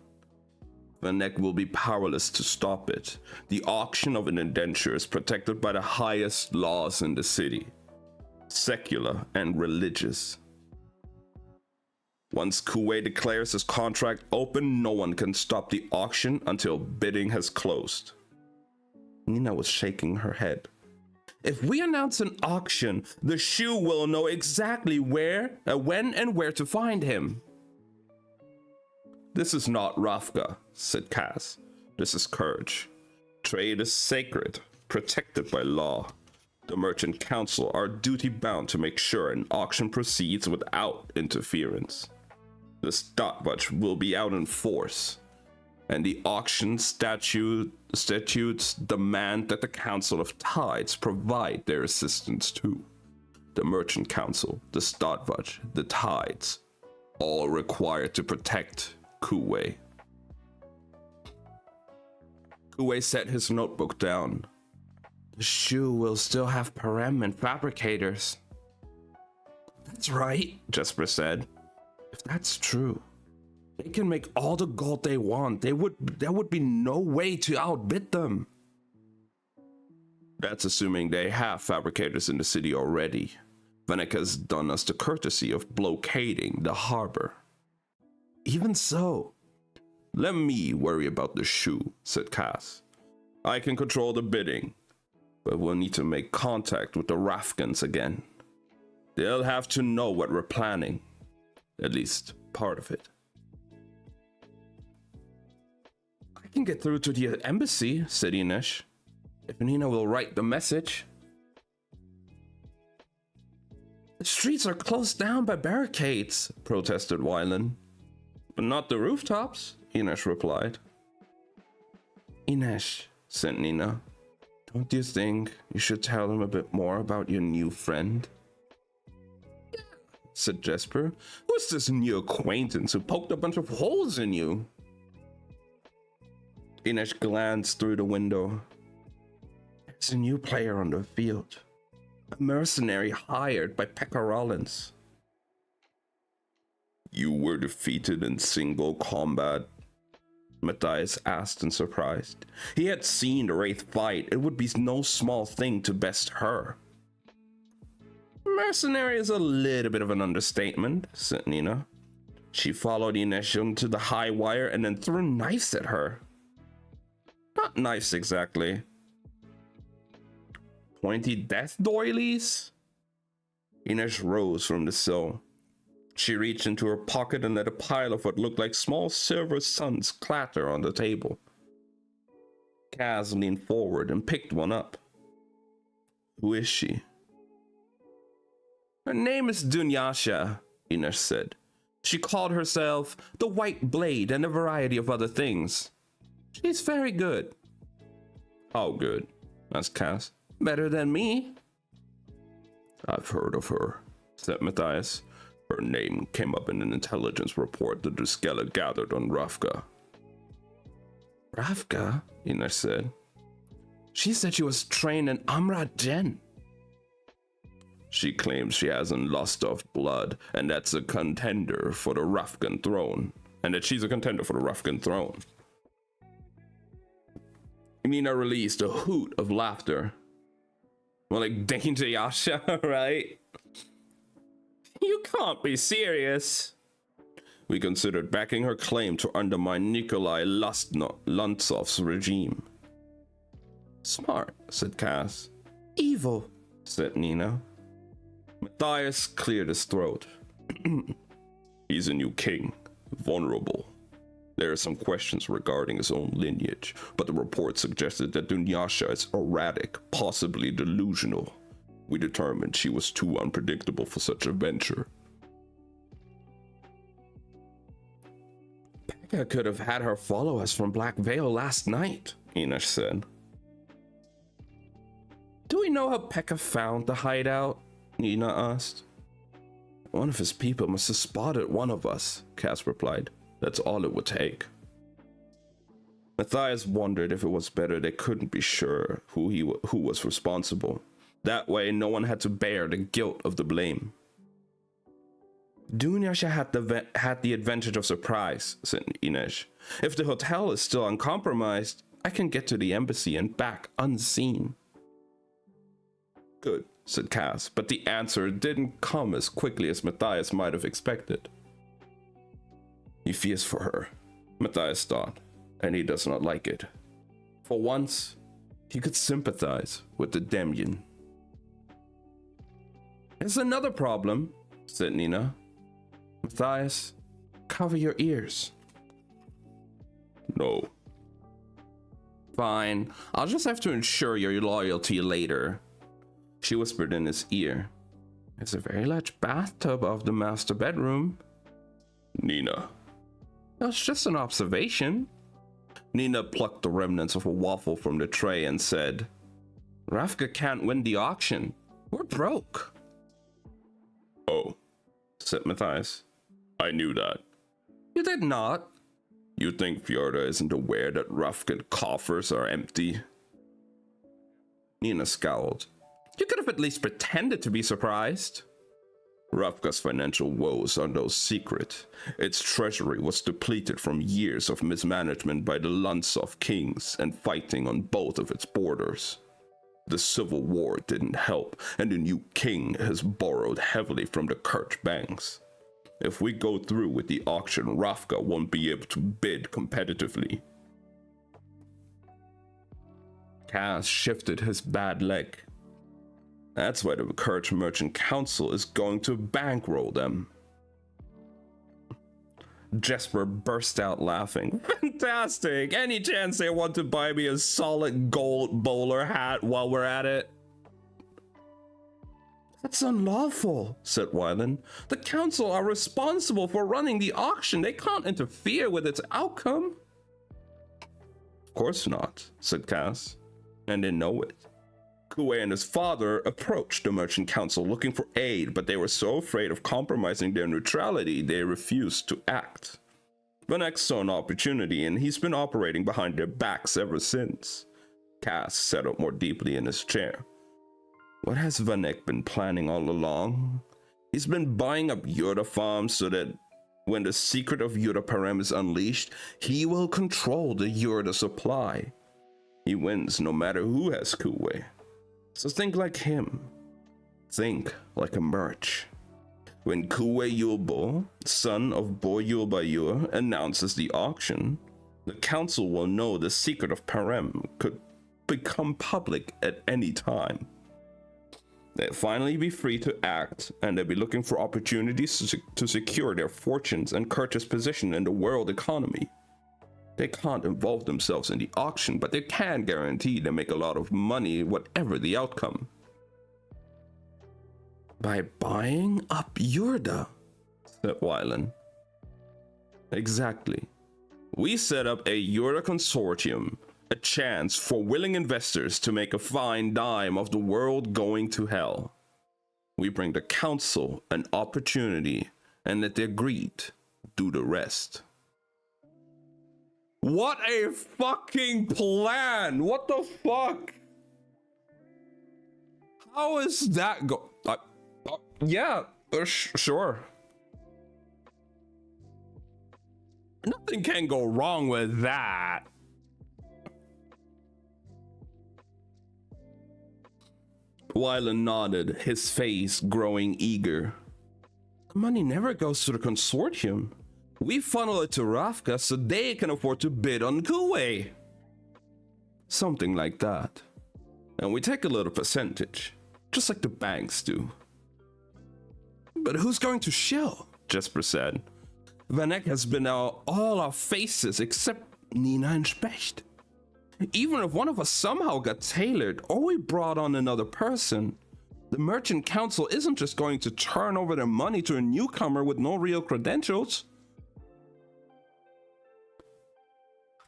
Vanek will be powerless to stop it. The auction of an indenture is protected by the highest laws in the city, secular and religious. Once Kuwei declares his contract open, no one can stop the auction until bidding has closed. Nina was shaking her head. If we announce an auction, the Shu will know exactly where, when, and where to find him. This is not Rafka, said Kaz. This is Courage. Trade is sacred, protected by law. The Merchant Council are duty-bound to make sure an auction proceeds without interference. The stopwatch will be out in force, and the auction statutes demand that the Council of Tides provide their assistance too. The Merchant Council, the stopwatch, the Tides, all required to protect Kuwei. Kuwei set his notebook down. The Shu will still have Parem and fabricators. That's right, Jesper said. If that's true, they can make all the gold they want. There would be no way to outbid them. That's assuming they have fabricators in the city already. Venika's done us the courtesy of blockading the harbor. Even so, let me worry about the Shu, said Kaz. I can control the bidding, but we'll need to make contact with the Rafgans again. They'll have to know what we're planning. At least part of it. I can get through to the embassy, said Inesh. If Nina will write the message. The streets are closed down by barricades, protested Wylan. But not the rooftops, Inesh replied. Inesh, said Nina. Don't you think you should tell them a bit more about your new friend? Said Jesper. Who's this new acquaintance who poked a bunch of holes in you? Inesh glanced through the window. There's a new player on the field. A mercenary hired by Pekka Rollins. You were defeated in single combat? Matthias asked in surprise. He had seen the Wraith fight. It would be no small thing to best her. Mercenary is a little bit of an understatement, said Nina. She followed Inesh into the high wire and then threw knives at her. Not knives exactly. Pointy death doilies? Inesh rose from the sill. She reached into her pocket and let a pile of what looked like small silver suns clatter on the table. Kaz leaned forward and picked one up. Who is she? Her name is Dunyasha, Inesh said. She called herself the White Blade and a variety of other things. She's very good. How good? Asked Kaz. Better than me. I've heard of her, said Matthias. Her name came up in an intelligence report that Drskella gathered on Rafka. Rafka? Inesh said. She said she was trained in Amrat Djen. She claims she hasn't lost off blood, and that's a contender for the Rafgan throne. And that she's a contender for the Rafgan throne. Nina released a hoot of laughter. Well, like Danger Yasha, right? You can't be serious. We considered backing her claim to undermine Nikolai Lantsov's regime. Smart, said Kaz. Evil, said Nina. Matthias cleared his throat. He's a new king, vulnerable. There are some questions regarding his own lineage, but the report suggested that Dunyasha is erratic, possibly delusional. We determined she was too unpredictable for such a venture. Pekka could have had her follow us from Black Veil last night, Inesh said. Do we know how Pekka found the hideout? Nina asked. One of his people must have spotted one of us, Kaz replied. That's all it would take. Matthias wondered if it was better they couldn't be sure who was responsible. That way, no one had to bear the guilt of the blame. Dunyasha had the advantage of surprise, said Inesh. If the hotel is still uncompromised, I can get to the embassy and back unseen. Good, said Kaz, but the answer didn't come as quickly as Matthias might have expected. He fears for her, Matthias thought, and he does not like it. For once, he could sympathize with the Demyan. There's another problem, said Nina. Matthias, cover your ears. No. Fine, I'll just have to ensure your loyalty later. She whispered in his ear. There's a very large bathtub of the master bedroom. Nina. That's just an observation. Nina plucked the remnants of a waffle from the tray and said, Ravka can't win the auction. We're broke. Oh, said Matthias. I knew that. You did not. You think Fjorda isn't aware that Ravka coffers are empty? Nina scowled. You could have at least pretended to be surprised. Ravka's financial woes are no secret. Its treasury was depleted from years of mismanagement by the Lunsov kings and fighting on both of its borders. The civil war didn't help, and the new king has borrowed heavily from the Kerch banks. If we go through with the auction, Ravka won't be able to bid competitively. Kaz shifted his bad leg. That's why the Kerch Merchant Council is going to bankroll them. Jesper burst out laughing. Fantastic! Any chance they want to buy me a solid gold bowler hat while we're at it? That's unlawful, said Wylan. The council are responsible for running the auction. They can't interfere with its outcome. Of course not, said Kaz. And they know it. Kuwei and his father approached the Merchant Council looking for aid, but they were so afraid of compromising their neutrality, they refused to act. Vanek saw an opportunity, and he's been operating behind their backs ever since. Cass settled more deeply in his chair. What has Vanek been planning all along? He's been buying up Yurda farms so that when the secret of Yurda Parem is unleashed, he will control the Yurda supply. He wins no matter who has Kuwei. So think like him. Think like a merch. When Kuwei Yulbo, son of Bo Yulbayur, announces the auction, the council will know the secret of Parem could become public at any time. They'll finally be free to act, and they'll be looking for opportunities to secure their fortunes and Kerch's position in the world economy. They can't involve themselves in the auction, but they can guarantee they make a lot of money whatever the outcome. By buying up Yurda, said Wylan. Exactly. We set up a Yurda consortium, a chance for willing investors to make a fine dime of the world going to hell. We bring the council an opportunity and let their greed do the rest. What a fucking plan! What the fuck? How is that go? Yeah, sure. Nothing can go wrong with that. Wylan nodded, his face growing eager. The money never goes to the consortium. We funnel it to Ravka so they can afford to bid on Kuwei. Something like that. And we take a little percentage, just like the banks do. But who's going to shill? Jesper said. Vanek has been all our faces except Nina and Specht. Even if one of us somehow got tailored or we brought on another person, the Merchant Council isn't just going to turn over their money to a newcomer with no real credentials.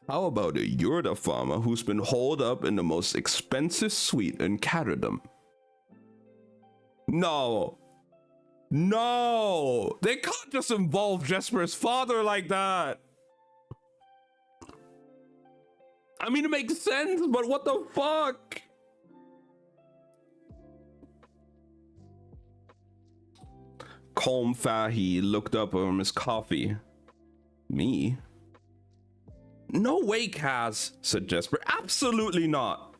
How about a Yurda farmer who's been holed up in the most expensive suite in Caradum? No, they can't just involve Jesper's father like that. I mean, it makes sense, but what the fuck? Colm Fahy looked up from his coffee. Me? No way, Kaz, said Jesper. Absolutely not.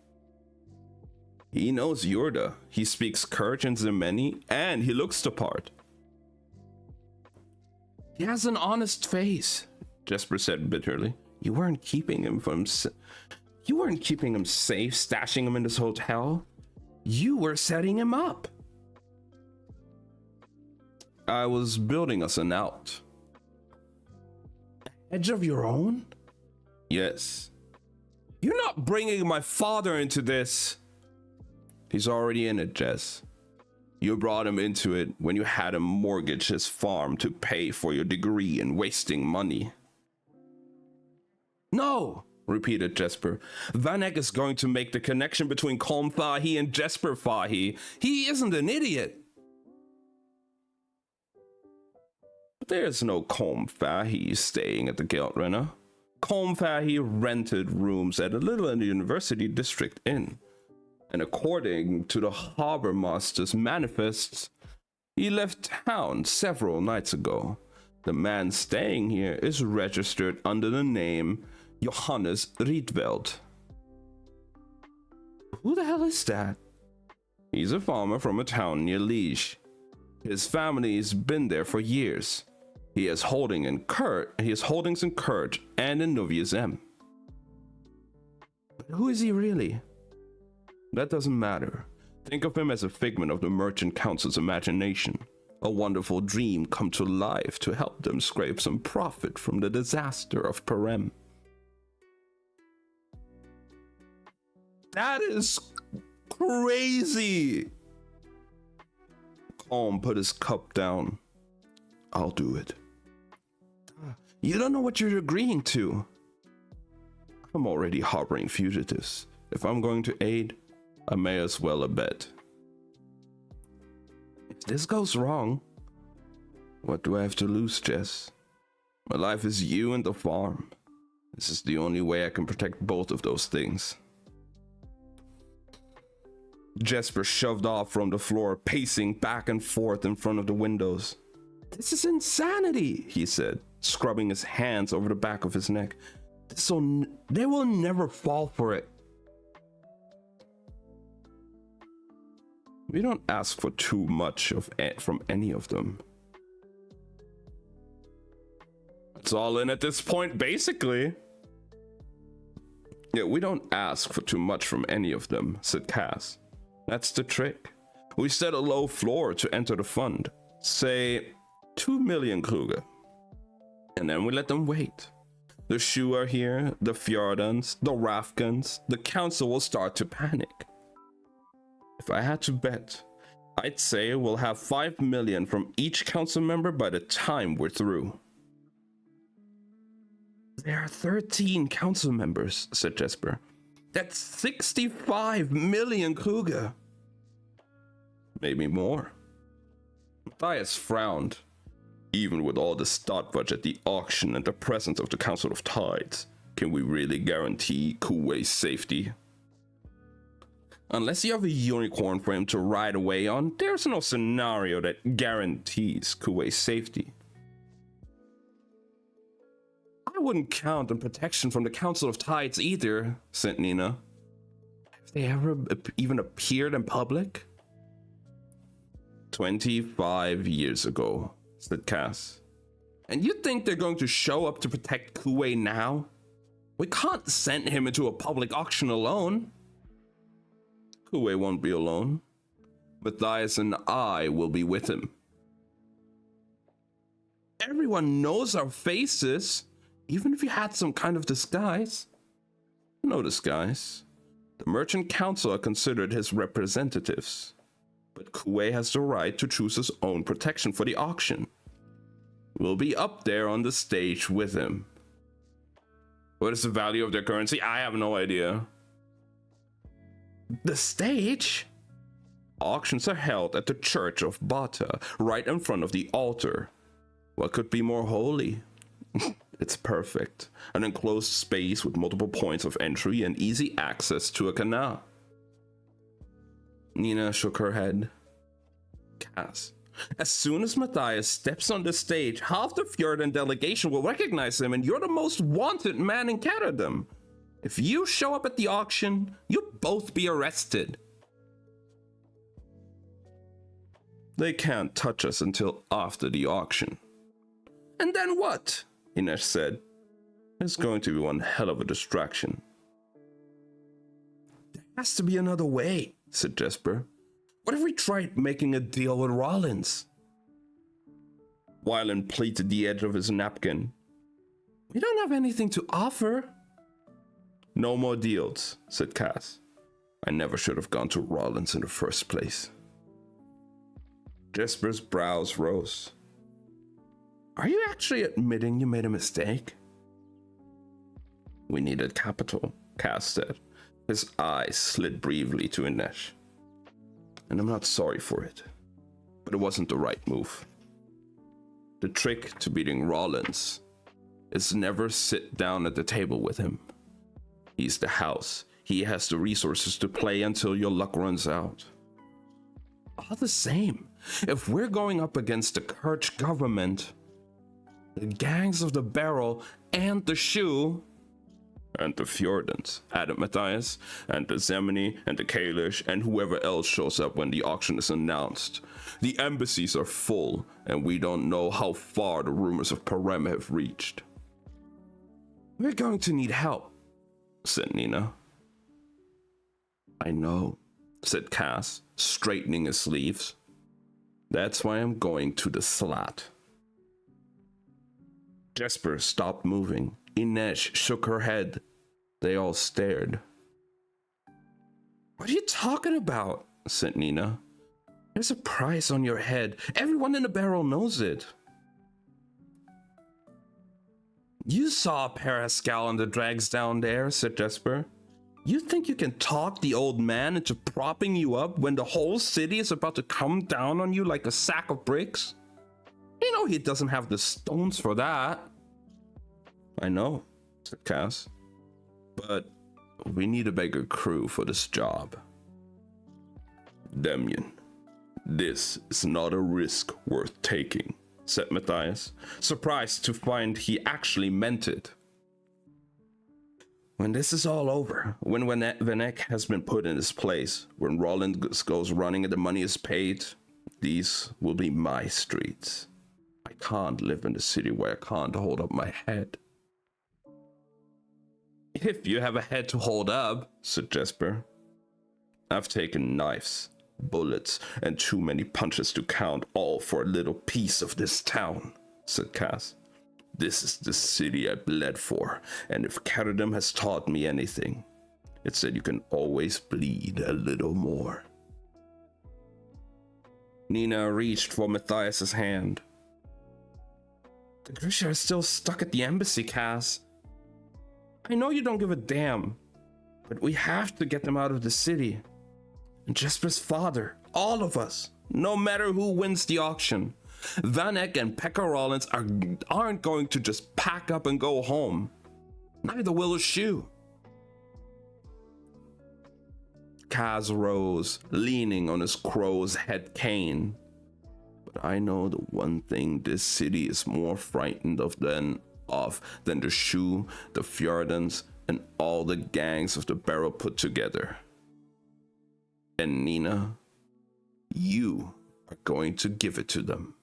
He knows Yurda. He speaks Kerch and Zemeni, and he looks the part. He has an honest face, Jesper said bitterly. You weren't keeping him safe, stashing him in this hotel. You were setting him up. I was building us an out. Edge of your own? Yes. You're not bringing my father into this. He's already in it, Jess. You brought him into it when you had him mortgage his farm to pay for your degree and wasting money. No, repeated Jesper. Van Eck is going to make the connection between Colm Fahey and Jesper Fahey. He isn't an idiot. But there's no Colm Fahey staying at the Geltrinna. Colm Fahey rented rooms at a little University District Inn. And according to the Harbor Master's manifests, he left town several nights ago. The man staying here is registered under the name Johannes Rietveld. Who the hell is that? He's a farmer from a town near Liege. His family's been there for years. He has holdings in Kurt and in Novius M. But who is he really? That doesn't matter. Think of him as a figment of the Merchant Council's imagination. A wonderful dream come to life to help them scrape some profit from the disaster of Perem. That is crazy! Colm put his cup down. I'll do it. You don't know what you're agreeing to. I'm already harboring fugitives. If I'm going to aid, I may as well abet. If this goes wrong, what do I have to lose, Jess? My life is you and the farm. This is the only way I can protect both of those things. Jesper shoved off from the floor, pacing back and forth in front of the windows. This is insanity, he said, scrubbing his hands over the back of his neck. They will never fall for it. We don't ask for too much from any of them. It's all in at this point, basically. Yeah, we don't ask for too much from any of them, said Cass. That's the trick. We set a low floor to enter the fund. Say 2 million Kruger. And then we let them wait. The Shu are here, the Fjordans, the Rafgans. The council will start to panic. If I had to bet, I'd say we'll have 5 million from each council member by the time we're through. There are 13 council members, said Jesper. That's 65 million Kruger. Maybe more. Matthias frowned. Even with all the Stadtwatch at the auction and the presence of the Council of Tides, can we really guarantee Kuwei's safety? Unless you have a unicorn for him to ride away on, there's no scenario that guarantees Kuwei's safety. I wouldn't count on protection from the Council of Tides either, said Nina. Have they ever even appeared in public? 25 years ago, said Cass. And you think they're going to show up to protect Kuwei now? We can't send him into a public auction alone. Kuwei won't be alone. Matthias and I will be with him. Everyone knows our faces, even if you had some kind of disguise. No disguise. The Merchant Council are considered his representatives. But Kuwei has the right to choose his own protection for the auction. We'll be up there on the stage with him. What is the value of their currency? I have no idea. The stage? Auctions are held at the Church of Bata, right in front of the altar. What could be more holy? It's perfect. An enclosed space with multiple points of entry and easy access to a canal. Nina shook her head. Cass, as soon as Matthias steps on the stage, half the Fjordan delegation will recognize him, and you're the most wanted man in Catterdam. If you show up at the auction, you'll both be arrested. They can't touch us until after the auction. And then what? Ines said. It's going to be one hell of a distraction. There has to be another way, said Jesper. What if we tried making a deal with Rollins? Wyland pleated the edge of his napkin. We don't have anything to offer. No more deals, said Cass. I never should have gone to Rollins in the first place. Jesper's brows rose. Are you actually admitting you made a mistake? We needed capital, Cass said. His eyes slid briefly to Inesh. And I'm not sorry for it, but it wasn't the right move. The trick to beating Rollins is never sit down at the table with him. He's the house. He has the resources to play until your luck runs out. All the same, if we're going up against the Kirch government, the gangs of the Barrel and the Shoe, and the Fjordans, added Matthias, and the Zemini and the Kalish, and whoever else shows up when the auction is announced. The embassies are full, and we don't know how far the rumors of Parem have reached. We're going to need help, said Nina. I know, said Cass, straightening his sleeves. That's why I'm going to the Slat. Jesper stopped moving. Inesh shook her head. They all stared. What are you talking about? Said Nina. There's a price on your head. Everyone in the Barrel knows it. You saw Parascal and the drags down there, said Jesper. You think you can talk the old man into propping you up when the whole city is about to come down on you like a sack of bricks? You know he doesn't have the stones for that. I know, said Cass. But we need a bigger crew for this job. Demian, this is not a risk worth taking, said Matthias, surprised to find he actually meant it. When this is all over, when Vanek has been put in his place, when Rollins goes running and the money is paid, these will be my streets. I can't live in a city where I can't hold up my head. If you have a head to hold up, said Jesper. I've taken knives, bullets, and too many punches to count, all for a little piece of this town, said Cass. This is the city I bled for, and if Caradum has taught me anything, it's that you can always bleed a little more. Nina reached for Matthias's hand. The Grisha are still stuck at the embassy, Cass. I know you don't give a damn, but we have to get them out of the city. And Jesper's father, all of us, no matter who wins the auction, Vanek and Pekka Rollins aren't going to just pack up and go home. Neither will a shoe. Kaz rose, leaning on his crow's head cane. But I know the one thing this city is more frightened of than the Shoe, the Fjordans, and all the gangs of the Barrel put together. And Nina, you are going to give it to them.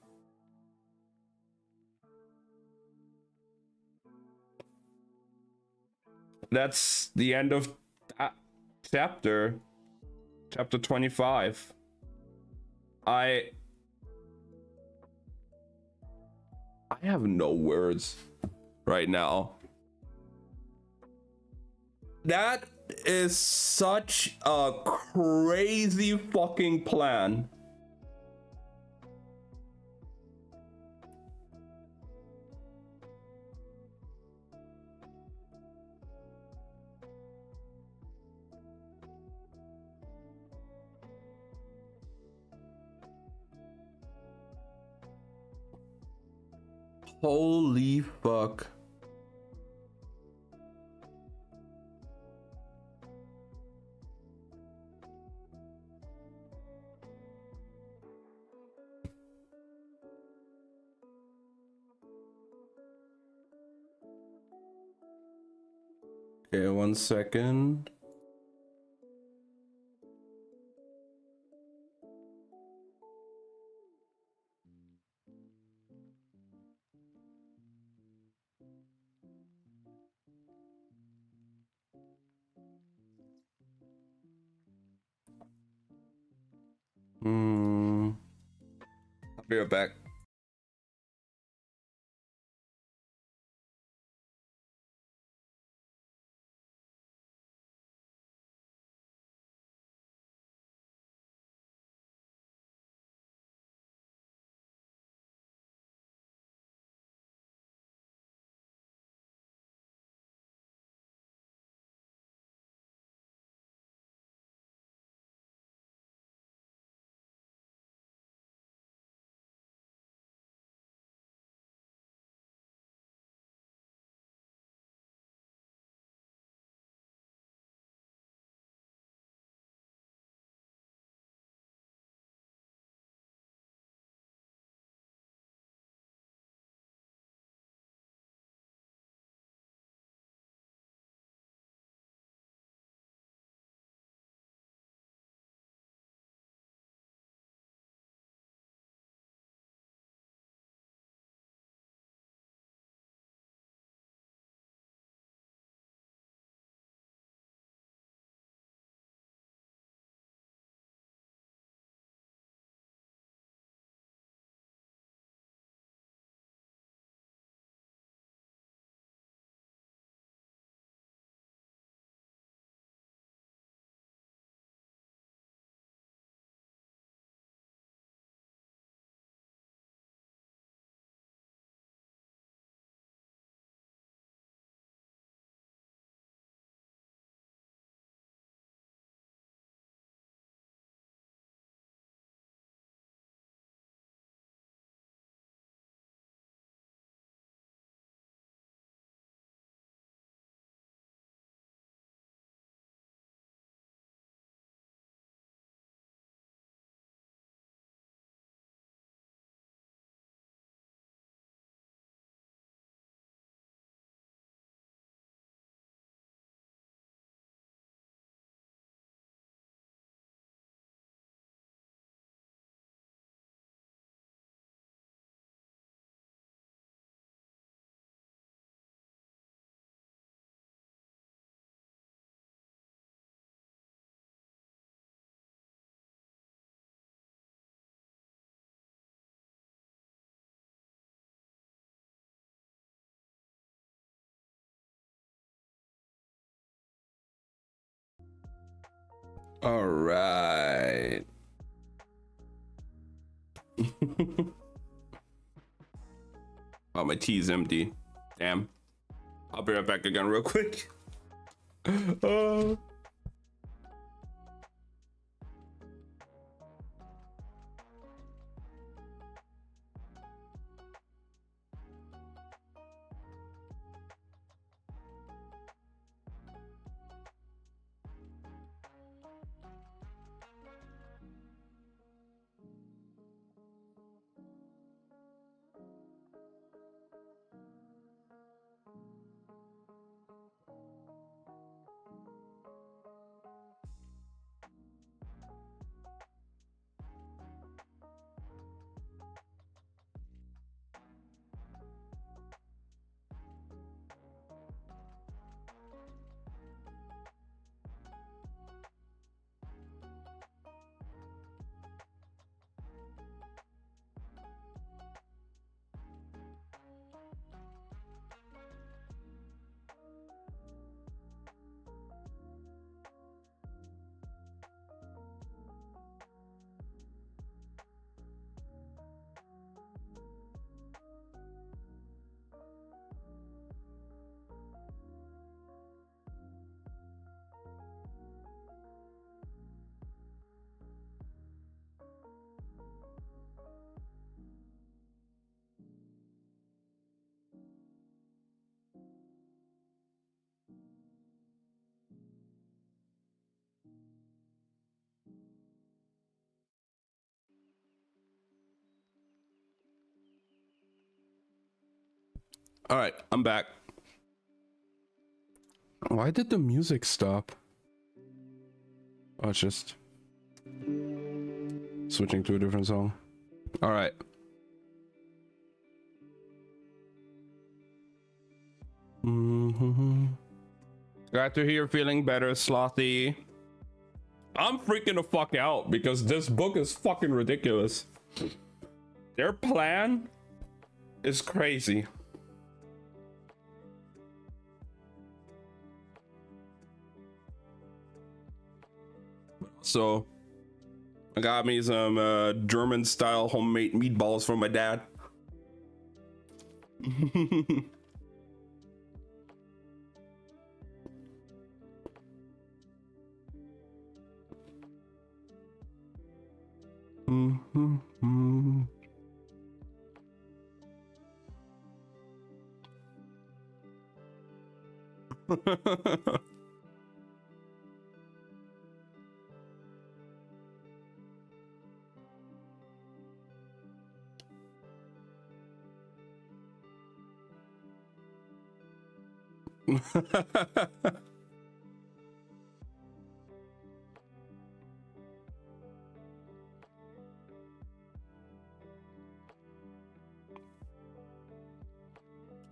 That's the end of that chapter 25. I have no words right now. That is such a crazy fucking plan. Holy fuck. Okay, 1 second. I'll be right back. All right. Oh, my tea's empty. Damn. I'll be right back again real quick. uh... All right, I'm back. Why did the music stop? Oh, it's just switching to a different song. All right. Glad to hear you're feeling better, Slothy. I'm freaking the fuck out because this book is fucking ridiculous. Their plan is crazy. So I got me some German style homemade meatballs from my dad.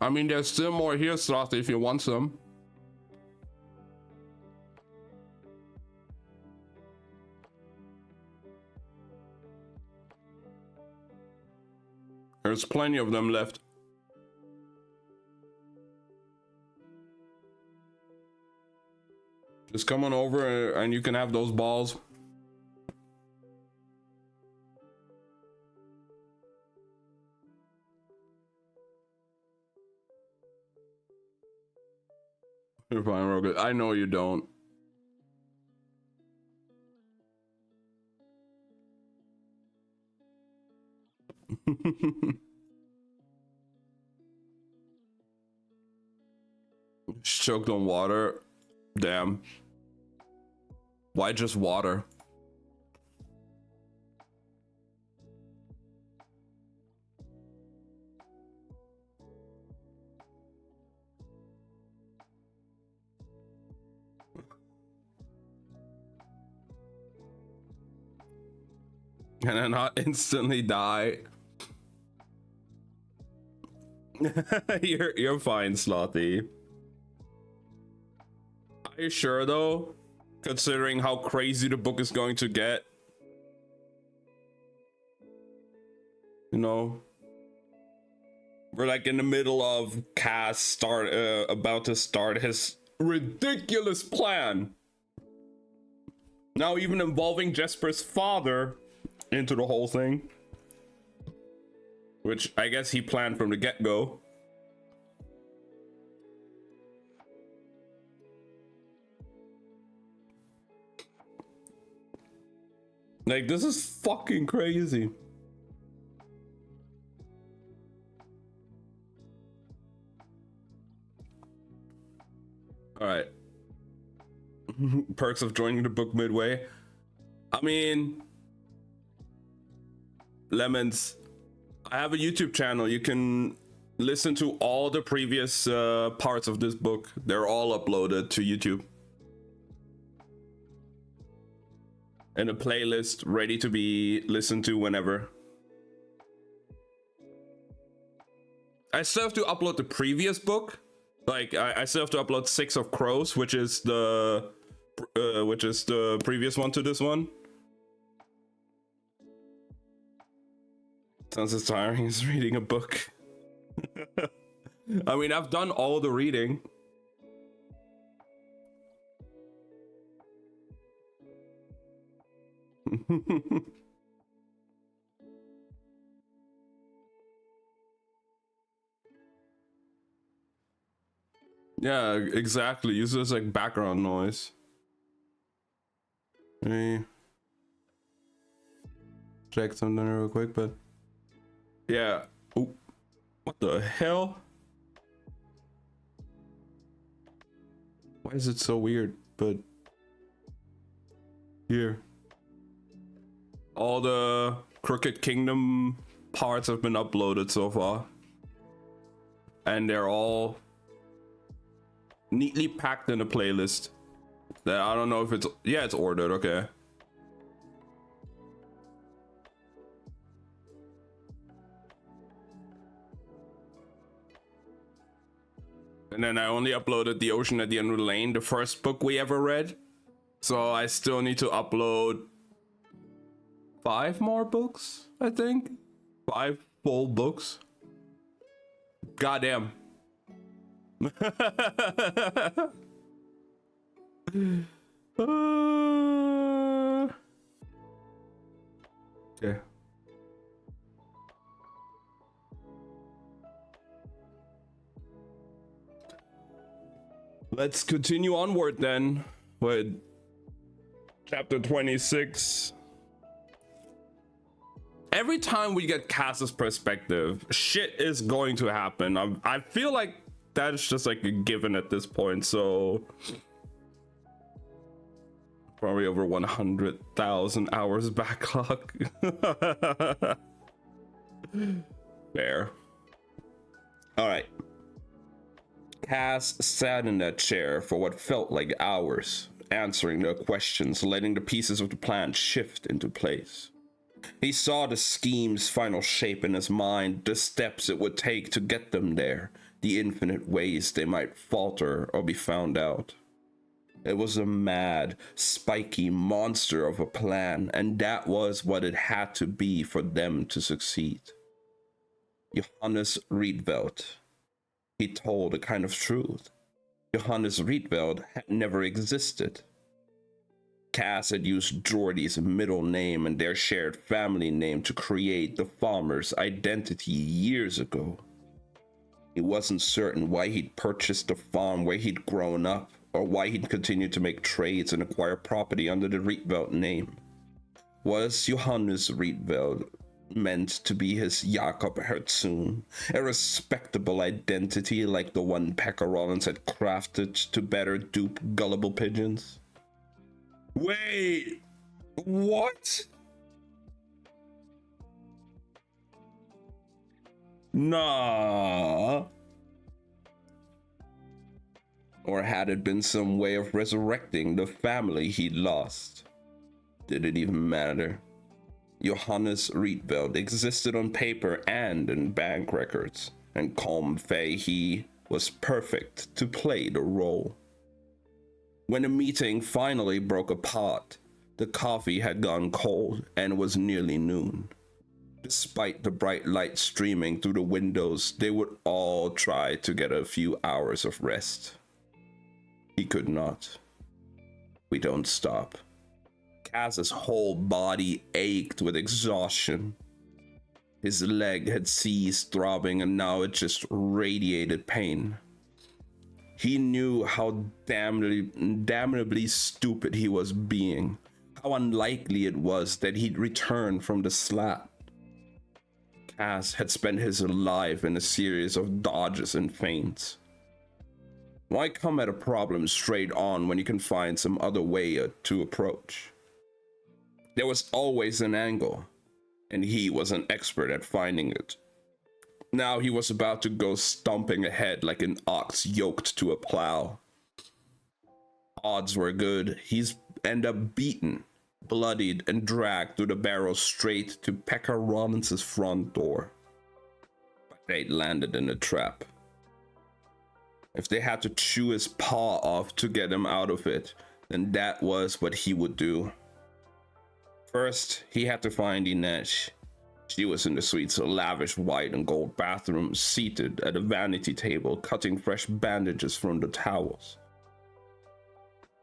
I mean, there's still more here, Slothy, if you want some. There's plenty of them left. Just come on over and you can have those balls. You're fine, Rogan. I know you don't. Choked on water. Damn. Why just water? Can I not instantly die? You're fine, Slothy. Are you sure though? Considering how crazy the book is going to get. You know? We're like in the middle of Cass about to start his ridiculous plan. Now even involving Jesper's father into the whole thing, which I guess he planned from the get-go. Like, this is fucking crazy. All right. Perks of joining the book midway. I mean, Lemons, I have a YouTube channel. You can listen to all the previous parts of this book. They're all uploaded to YouTube in a playlist ready to be listened to whenever. I still have to upload the previous book. Like, I still have to upload Six of Crows, which is the previous one to this one. Sounds as tiring as reading a book. I mean, I've done all the reading. Yeah, exactly. Use this like background noise. Let me check something real quick, but yeah. Ooh, what the hell? Why is it so weird? But here, all the Crooked Kingdom parts have been uploaded so far, and they're all neatly packed in a playlist that I don't know if it's, yeah, it's ordered. Okay. And then I only uploaded The Ocean at the End of the Lane, the first book we ever read. So I still need to upload 5 more books, I think. 5 full books. Goddamn. Yeah. Let's continue onward then with chapter 26. Every time we get Cass's perspective, shit is going to happen. I feel like that's just like a given at this point, so probably over 100,000 hours backlog. Fair. All right. Cass sat in that chair for what felt like hours, answering their questions, letting the pieces of the plan shift into place. He saw the scheme's final shape in his mind, the steps it would take to get them there, the infinite ways they might falter or be found out. It was a mad, spiky monster of a plan, and that was what it had to be for them to succeed. Johannes Rietveld. He told a kind of truth. Johannes Rietveld had never existed. Cass had used Jordy's middle name and their shared family name to create the farmer's identity years ago. He wasn't certain why he'd purchased the farm where he'd grown up, or why he'd continued to make trades and acquire property under the Rietveld name. Was Johannes Rietveld meant to be his Jakob Hertzun, a respectable identity like the one Pekka Rollins had crafted to better dupe gullible pigeons? Wait, what? Nah. Or had it been some way of resurrecting the family he'd lost? Did it even matter? Johannes Rietveld existed on paper and in bank records, and Colm Fahey was perfect to play the role. When the meeting finally broke apart, the coffee had gone cold and it was nearly noon. Despite the bright light streaming through the windows, they would all try to get a few hours of rest. He could not. We don't stop. Kaz's whole body ached with exhaustion. His leg had ceased throbbing and now it just radiated pain. He knew how damnably stupid he was being, how unlikely it was that he'd return from the slat. Kaz had spent his life in a series of dodges and feints. Why come at a problem straight on when you can find some other way to approach? There was always an angle, and he was an expert at finding it. Now he was about to go stomping ahead like an ox yoked to a plow. Odds were good. He's end up beaten, bloodied, and dragged through the barrel straight to Pekka Rollins's front door. But they'd landed in a trap. If they had to chew his paw off to get him out of it, then that was what he would do. First, he had to find Inej. She was in the suite's lavish white and gold bathroom, seated at a vanity table, cutting fresh bandages from the towels.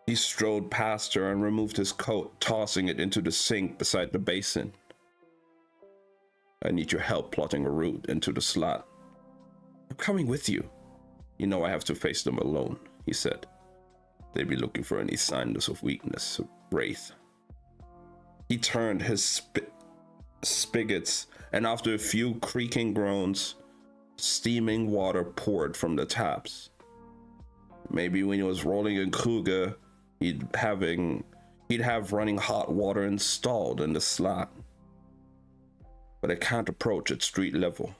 He strode past her and removed his coat, tossing it into the sink beside the basin. I need your help plotting a route into the slot. I'm coming with you. You know I have to face them alone, he said. They'd be looking for any signs of weakness, Wraith. He turned his spigots, and after a few creaking groans, steaming water poured from the taps. Maybe when he was rolling in Kruger, he'd have running hot water installed in the slot. But I can't approach at street level.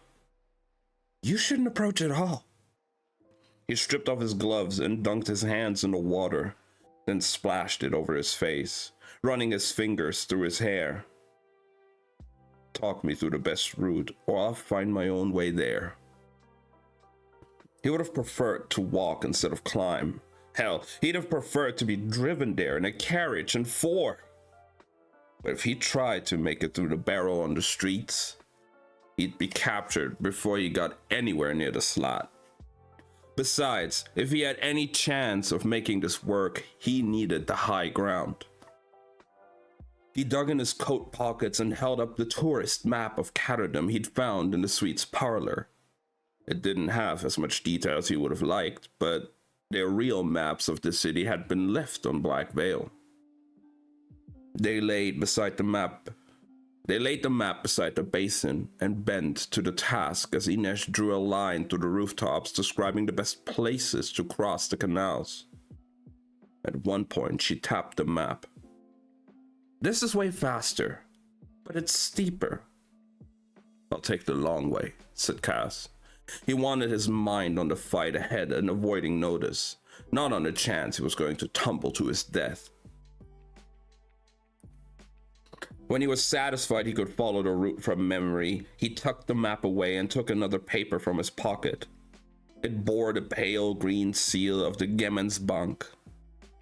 You shouldn't approach at all. He stripped off his gloves and dunked his hands in the water, then splashed it over his face, running his fingers through his hair. Talk me through the best route, or I'll find my own way there. He would have preferred to walk instead of climb. Hell, he'd have preferred to be driven there in a carriage and four. But if he tried to make it through the barrel on the streets, he'd be captured before he got anywhere near the slot. Besides, if he had any chance of making this work, he needed the high ground. He dug in his coat pockets and held up the tourist map of Catterdom he'd found in the suite's parlor. It didn't have as much detail as he would have liked, but their real maps of the city had been left on Black Veil. They laid the map beside the basin and bent to the task as Inej drew a line through the rooftops describing the best places to cross the canals. At one point, she tapped the map. This is way faster, but it's steeper. I'll take the long way, said Kaz. He wanted his mind on the fight ahead and avoiding notice, not on the chance he was going to tumble to his death. When he was satisfied he could follow the route from memory, he tucked the map away and took another paper from his pocket. It bore the pale green seal of the Gemensbank,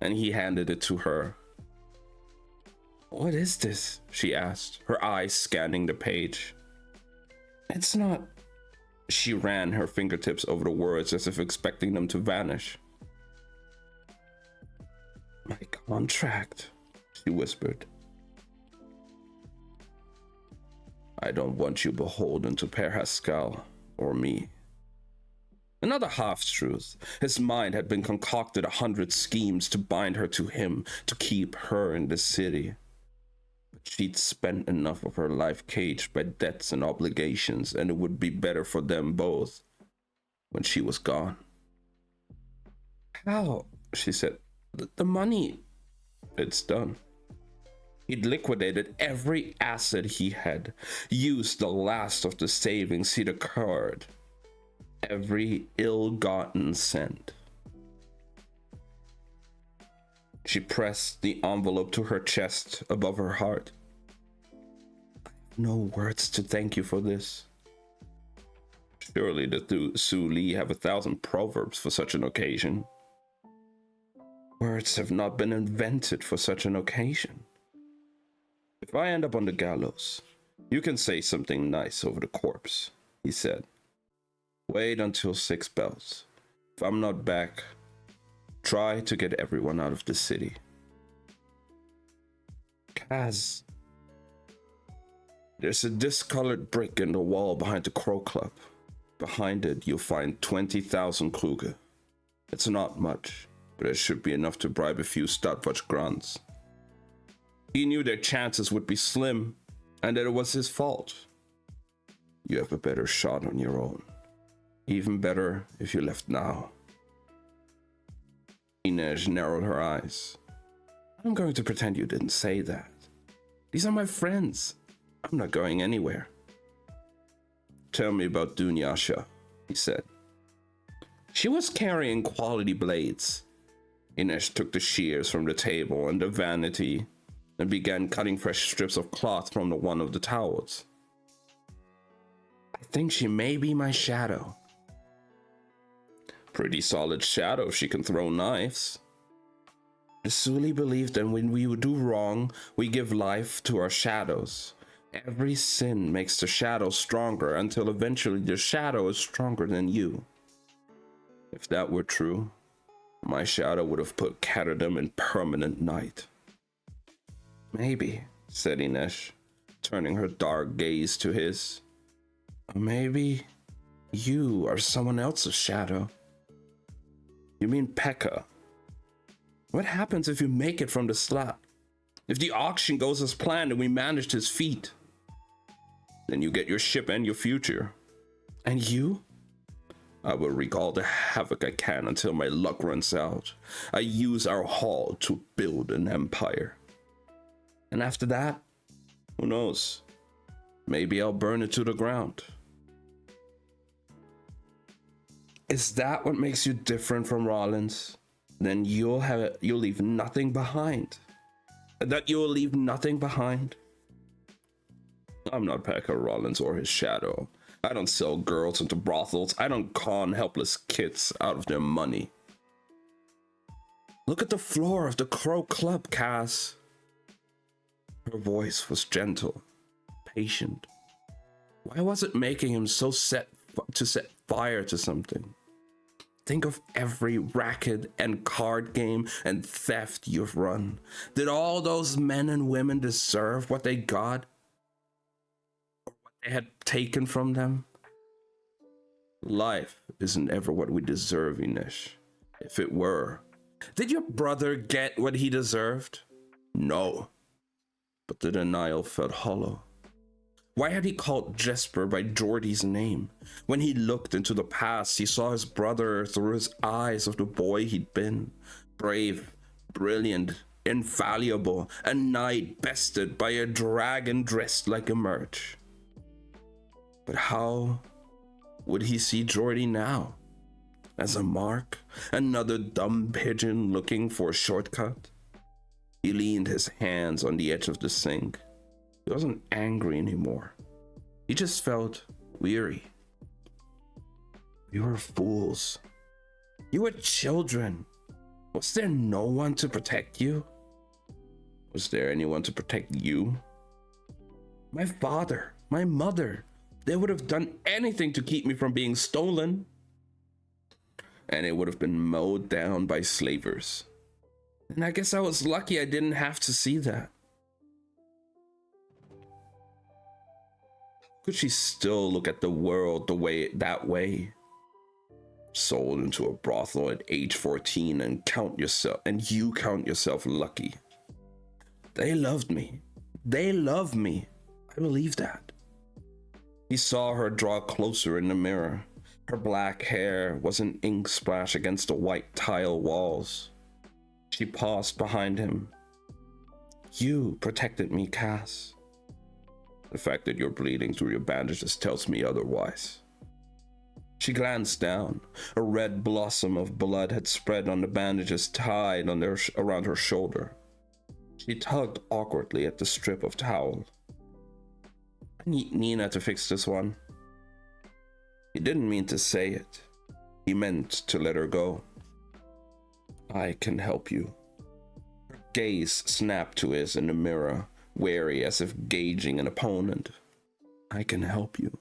and he handed it to her. What is this? She asked, her eyes scanning the page. It's not... She ran her fingertips over the words as if expecting them to vanish. My contract, she whispered. I don't want you beholden to Père Haskell or me. Another half-truth. His mind had been concocted 100 schemes to bind her to him, to keep her in the city. But she'd spent enough of her life caged by debts and obligations, and it would be better for them both when she was gone. How? She said. The money... It's done. He'd liquidated every asset he had, used the last of the savings he'd accrued, every ill-gotten cent. She pressed the envelope to her chest above her heart. I have no words to thank you for this. Surely the Su Li have 1,000 proverbs for such an occasion. Words have not been invented for such an occasion. If I end up on the gallows, you can say something nice over the corpse, he said. Wait until 6 bells. If I'm not back, try to get everyone out of the city. Kaz, there's a discolored brick in the wall behind the Crow Club. Behind it, you'll find 20,000 Kluge. It's not much, but it should be enough to bribe a few Stadtwatch grunts. He knew their chances would be slim, and that it was his fault. You have a better shot on your own. Even better if you left now. Inej narrowed her eyes. I'm going to pretend you didn't say that. These are my friends. I'm not going anywhere. Tell me about Dunyasha, he said. She was carrying quality blades. Inej took the shears from the table and the vanity and began cutting fresh strips of cloth from one of the towels. I think she may be my shadow. Pretty solid shadow if she can throw knives. The Suli believed that when we do wrong, we give life to our shadows. Every sin makes the shadow stronger until eventually the shadow is stronger than you. If that were true, my shadow would have put Catadum in permanent night. Maybe, said Inej, turning her dark gaze to his. Or maybe you are someone else's shadow. You mean Pekka? What happens if you make it from the slab? If the auction goes as planned and we managed his feat? Then you get your ship and your future. And you? I will wreak all the havoc I can until my luck runs out. I use our hall to build an empire. And after that, who knows? Maybe I'll burn it to the ground. Is that what makes you different from Rollins? Then you'll leave nothing behind. That you'll leave nothing behind? I'm not Pekka Rollins or his shadow. I don't sell girls into brothels. I don't con helpless kids out of their money. Look at the floor of the Crow Club, Cass. Her voice was gentle, patient. Why was it making him so set fire to something? Think of every racket and card game and theft you've run. Did all those men and women deserve what they got? Or what they had taken from them? Life isn't ever what we deserve, Inej. If it were. Did your brother get what he deserved? No. But the denial felt hollow. Why had he called Jesper by Geordie's name? When he looked into the past, he saw his brother through his eyes of the boy he'd been. Brave, brilliant, invaluable, a knight bested by a dragon dressed like a merch. But how would he see Geordie now? As a mark? Another dumb pigeon looking for a shortcut? He leaned his hands on the edge of the sink. He wasn't angry anymore. He just felt weary. You were fools. You were children. Was there no one to protect you? Was there anyone to protect you? My father, my mother, they would have done anything to keep me from being stolen. And it would have been mowed down by slavers. And I guess I was lucky I didn't have to see that. Could she still look at the world that way? Sold into a brothel at age 14 and you count yourself lucky. They loved me. They love me. I believe that. He saw her draw closer in the mirror. Her black hair was an ink splash against the white tile walls. She paused behind him. You protected me, Cass. The fact that you're bleeding through your bandages tells me otherwise. She glanced down. A red blossom of blood had spread on the bandages tied around her shoulder. She tugged awkwardly at the strip of towel. I need Nina to fix this one. He didn't mean to say it. He meant to let her go. I can help you. Her gaze snapped to his in the mirror, wary as if gauging an opponent. I can help you.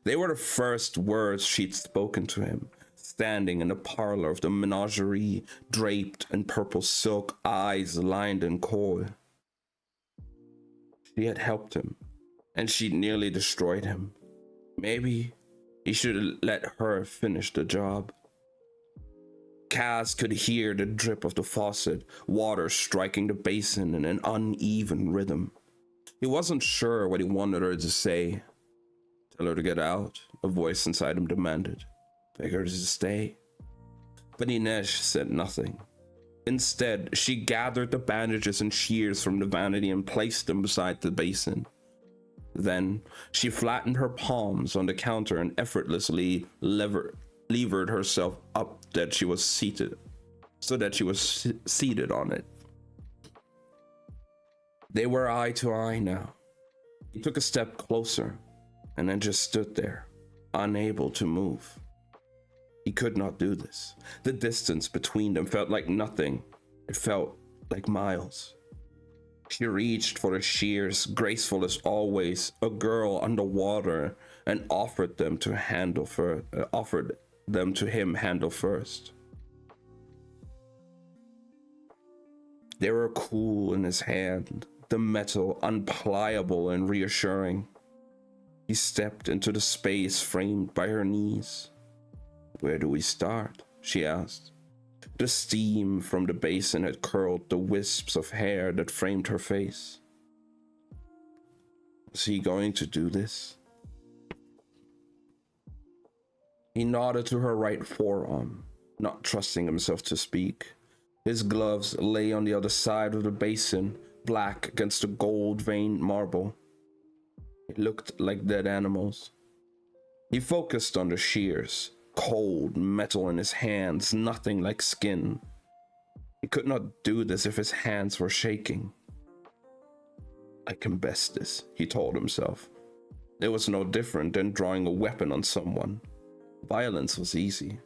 They were the first words she'd spoken to him, standing in the parlor of the menagerie, draped in purple silk, eyes lined in kohl. She had helped him, and she'd nearly destroyed him. Maybe he should have let her finish the job. Kaz could hear the drip of the faucet, water striking the basin in an uneven rhythm. He wasn't sure what he wanted her to say. Tell her to get out, a voice inside him demanded. Beg her to stay. But Inej said nothing. Instead, she gathered the bandages and shears from the vanity and placed them beside the basin. Then, she flattened her palms on the counter and effortlessly levered herself up so that she was seated on it. They were eye to eye now. He took a step closer and then just stood there, unable to move. He could not do this. The distance between them felt like nothing. It felt like miles. She reached for the shears, graceful as always, a girl underwater, and offered them to him handle first. They were cool in his hand, the metal unpliable and reassuring. He stepped into the space framed by her knees. Where do we start? She asked. The steam from the basin had curled the wisps of hair that framed her face. Was he going to do this? He nodded to her right forearm, not trusting himself to speak. His gloves lay on the other side of the basin, black against the gold-veined marble. It looked like dead animals. He focused on the shears. Cold metal in his hands, nothing like skin. He could not do this if his hands were shaking. I can best this, he told himself. It was no different than drawing a weapon on someone. Violence was easy.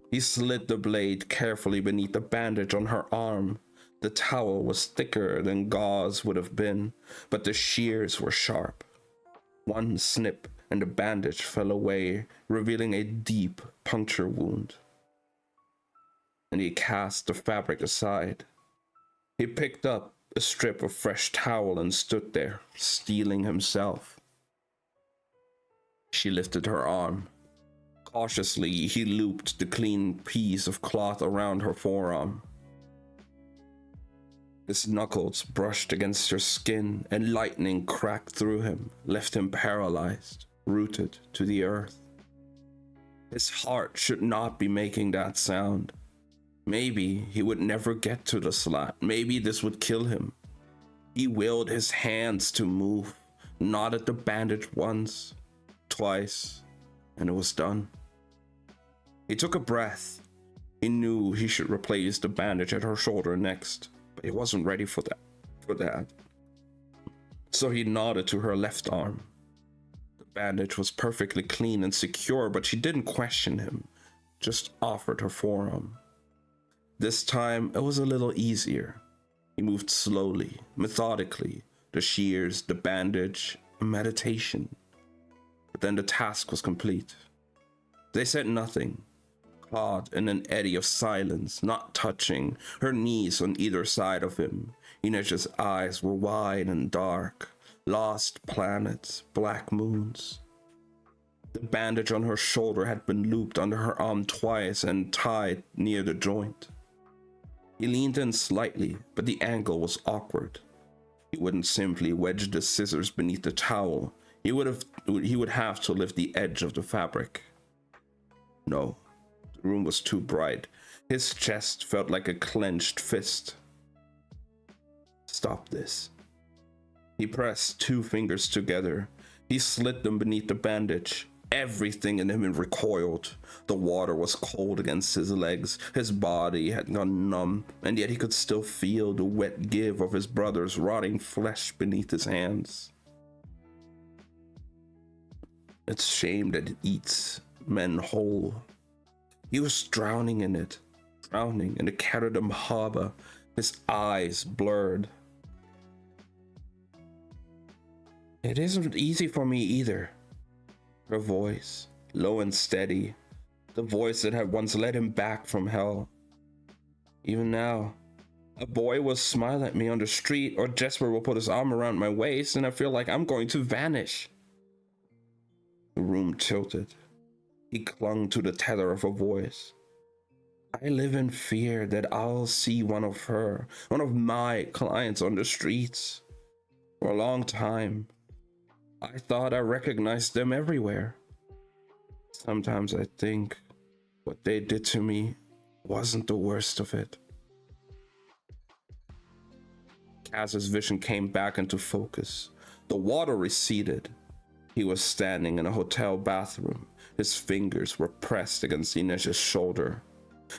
He slid the blade carefully beneath the bandage on her arm. The towel was thicker than gauze would have been, but the shears were sharp. One snip and the bandage fell away, revealing a deep puncture wound. And he cast the fabric aside. He picked up a strip of fresh towel and stood there, steeling himself. She lifted her arm. Cautiously, he looped the clean piece of cloth around her forearm. His knuckles brushed against her skin, and lightning cracked through him, left him paralyzed, rooted to the earth. His heart should not be making that sound. Maybe he would never get to the slot. Maybe this would kill him. He willed his hands to move, knotted the bandage once, twice, and it was done. He took a breath. He knew he should replace the bandage at her shoulder next, but he wasn't ready for that. So he nodded to her left arm. The bandage was perfectly clean and secure, but she didn't question him, just offered her forearm. This time, it was a little easier. He moved slowly, methodically, the shears, the bandage, a meditation. But then the task was complete. They said nothing, caught in an eddy of silence, not touching, her knees on either side of him. Inej's eyes were wide and dark, lost planets, black moons. The bandage on her shoulder had been looped under her arm twice and tied near the joint. He leaned in slightly, but the angle was awkward. He wouldn't simply wedge the scissors beneath the towel. He would have to lift the edge of the fabric. No, the room was too bright. His chest felt like a clenched fist. Stop this. He pressed two fingers together. He slid them beneath the bandage. Everything in him recoiled. The water was cold against his legs. His body had gone numb, and yet he could still feel the wet give of his brother's rotting flesh beneath his hands. It's shame that it eats men whole. He was drowning in it, drowning in the Caradum harbor, his eyes blurred. It isn't easy for me either. Her voice, low and steady, the voice that had once led him back from hell. Even now, A boy will smile at me on the street, or Jesper will put his arm around my waist, and I feel like I'm going to vanish. The room tilted. He clung to the tether of a voice. I live in fear that I'll see one of my clients on the streets. For a long time, I thought I recognized them everywhere. Sometimes I think what they did to me wasn't the worst of it. Kaz's vision came back into focus. The water receded. He was standing in a hotel bathroom. His fingers were pressed against Inesh's shoulder.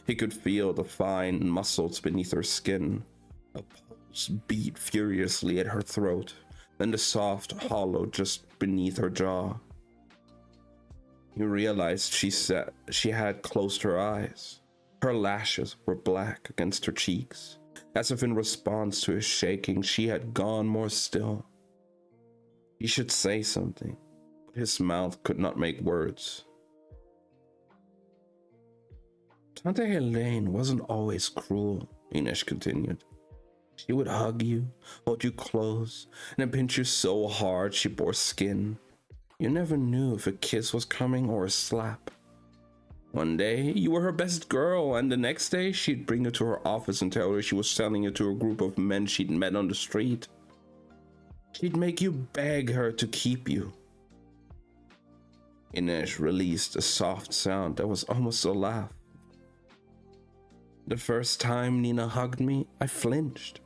He could feel the fine muscles beneath her skin. A pulse beat furiously at her throat, then the soft hollow just beneath her jaw. He realized she had closed her eyes. Her lashes were black against her cheeks. As if in response to his shaking, she had gone more still. He should say something, but his mouth could not make words. Tante Helene wasn't always cruel, Inesh continued. She would hug you, hold you close, and then pinch you so hard she bore skin. You never knew if a kiss was coming or a slap. One day, you were her best girl, and the next day, she'd bring you to her office and tell her she was selling you to a group of men she'd met on the street. She'd make you beg her to keep you. Inesh released a soft sound that was almost a laugh. The first time Nina hugged me, I flinched.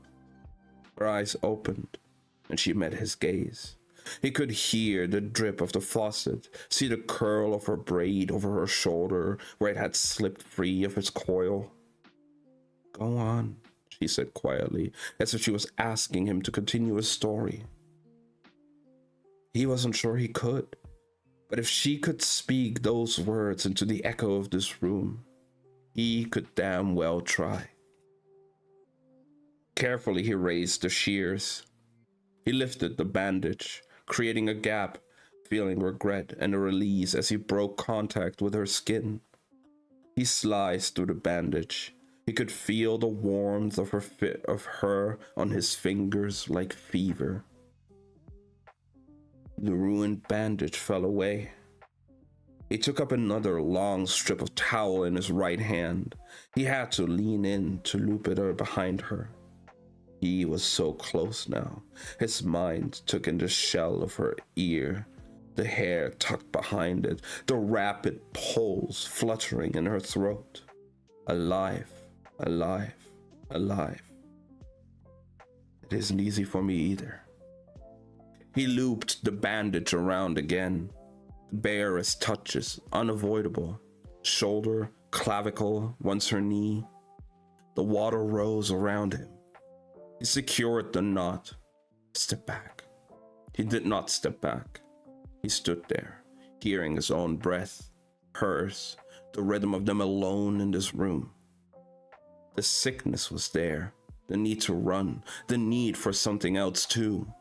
Her eyes opened, and she met his gaze. He could hear the drip of the faucet, see the curl of her braid over her shoulder where it had slipped free of its coil. Go on, she said quietly, as if she was asking him to continue his story. He wasn't sure he could, but if she could speak those words into the echo of this room, he could damn well try. Carefully, he raised the shears. He lifted the bandage, creating a gap, feeling regret and a release as he broke contact with her skin. He sliced through the bandage. He could feel the warmth of her on his fingers like fever. The ruined bandage fell away. He took up another long strip of towel in his right hand. He had to lean in to loop it behind her. He was so close now. His mind took in the shell of her ear, the hair tucked behind it, the rapid pulse fluttering in her throat. Alive, alive, alive. It isn't easy for me either. He looped the bandage around again. Barest touches, unavoidable. Shoulder, clavicle, once her knee. The water rose around him. He secured the knot. Step back. He did not step back. He stood there, hearing his own breath, hers, the rhythm of them alone in this room. The sickness was there, the need to run, the need for something else too.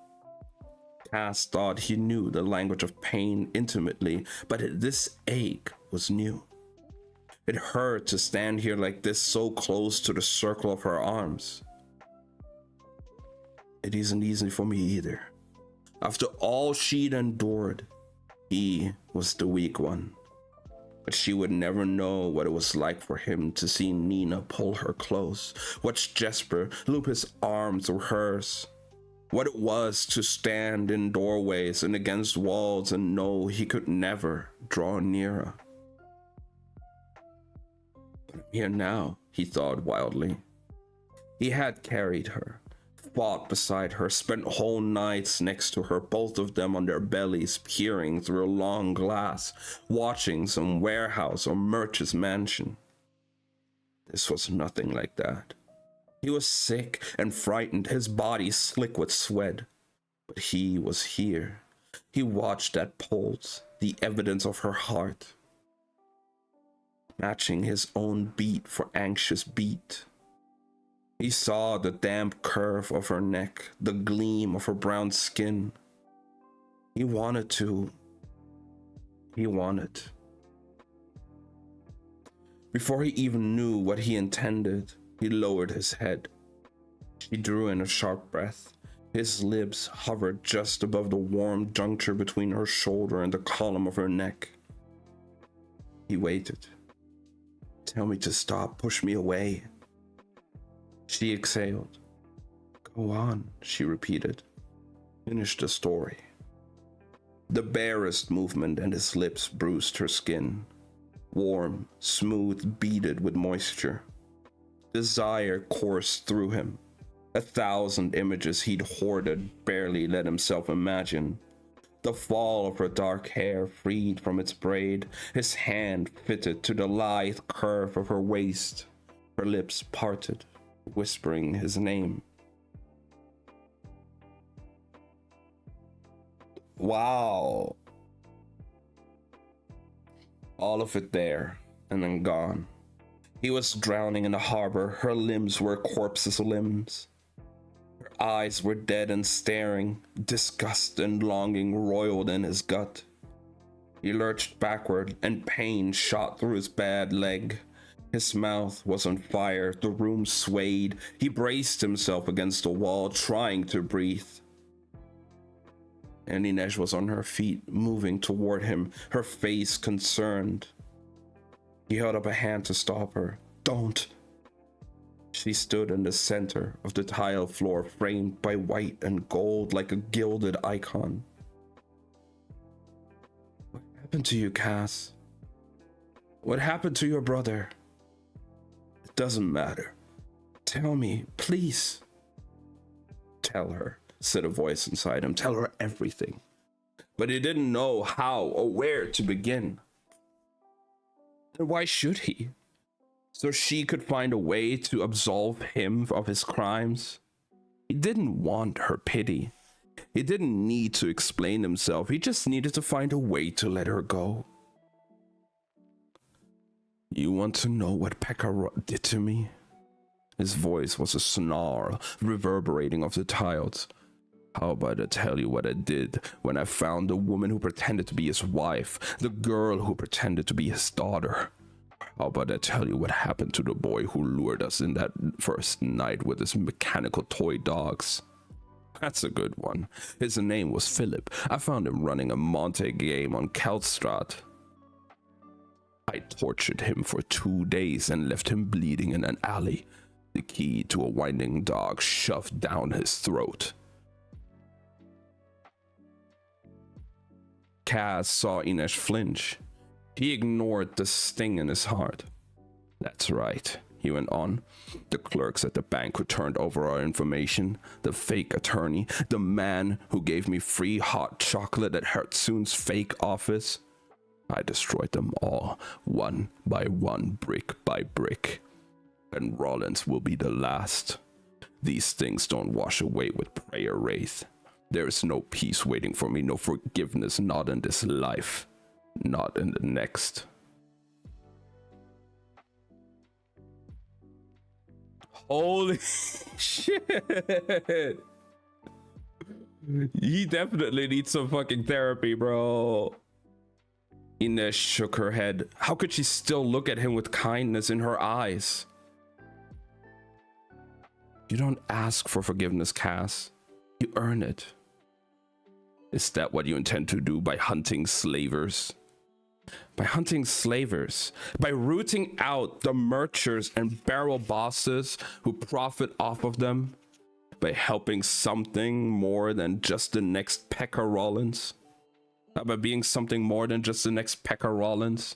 Cass thought he knew the language of pain intimately, but this ache was new. It hurt to stand here like this, so close to the circle of her arms. It isn't easy for me either. After all she'd endured, he was the weak one. But she would never know what it was like for him to see Nina pull her close, watch Jesper loop his arm through hers, what it was to stand in doorways and against walls and know he could never draw nearer. But I'm here now, he thought wildly. He had carried her, fought beside her, spent whole nights next to her, both of them on their bellies, peering through a long glass, watching some warehouse or merchant's mansion. This was nothing like that. He was sick and frightened, his body slick with sweat. But he was here. He watched that pulse, the evidence of her heart, matching his own beat for anxious beat. He saw the damp curve of her neck, the gleam of her brown skin. He wanted. Before he even knew what he intended, he lowered his head. He drew in a sharp breath. His lips hovered just above the warm juncture between her shoulder and the column of her neck. He waited. Tell me to stop, push me away. She exhaled. Go on, she repeated. Finish the story. The barest movement and his lips bruised her skin. Warm, smooth, beaded with moisture. Desire coursed through him. 1,000 images he'd hoarded barely let himself imagine. The fall of her dark hair freed from its braid, his hand fitted to the lithe curve of her waist. Her lips parted, whispering his name. Wow. All of it there, and then gone. He was drowning in the harbor. Her limbs were corpses' limbs. Her eyes were dead and staring. Disgust and longing roiled in his gut. He lurched backward, and pain shot through his bad leg. His mouth was on fire. The room swayed. He braced himself against the wall, trying to breathe. And Inej was on her feet, moving toward him, her face concerned. He held up a hand to stop her. Don't! She stood in the center of the tile floor, framed by white and gold like a gilded icon. What happened to you, Cass? What happened to your brother? It doesn't matter. Tell me, please. Tell her, said a voice inside him. Tell her everything. But he didn't know how or where to begin. And why should he? So she could find a way to absolve him of his crimes? He didn't want her pity. He didn't need to explain himself. He just needed to find a way to let her go. You want to know what Pekka did to me? His voice was a snarl, reverberating off the tiles. How about I tell you what I did when I found the woman who pretended to be his wife, the girl who pretended to be his daughter? How about I tell you what happened to the boy who lured us in that first night with his mechanical toy dogs? That's a good one. His name was Philip. I found him running a Monte game on Keltstraat. I tortured him for 2 days and left him bleeding in an alley, the key to a winding dog shoved down his throat. Cass saw Inej flinch. He ignored the sting in his heart. That's right, he went on. The clerks at the bank who turned over our information, the fake attorney, the man who gave me free hot chocolate at Hertsoon's fake office. I destroyed them all, one by one, brick by brick. And Rollins will be the last. These things don't wash away with prayer, Wraith. There is no peace waiting for me, no forgiveness, not in this life, not in the next. Holy shit! He definitely needs some fucking therapy, bro. Inej shook her head. How could she still look at him with kindness in her eyes? You don't ask for forgiveness, Cass. You earn it. Is that what you intend to do by hunting slavers? By hunting slavers? By rooting out the merchants and barrel bosses who profit off of them? By helping something more than just the next Pekka Rollins? By being something more than just the next Pekka Rollins?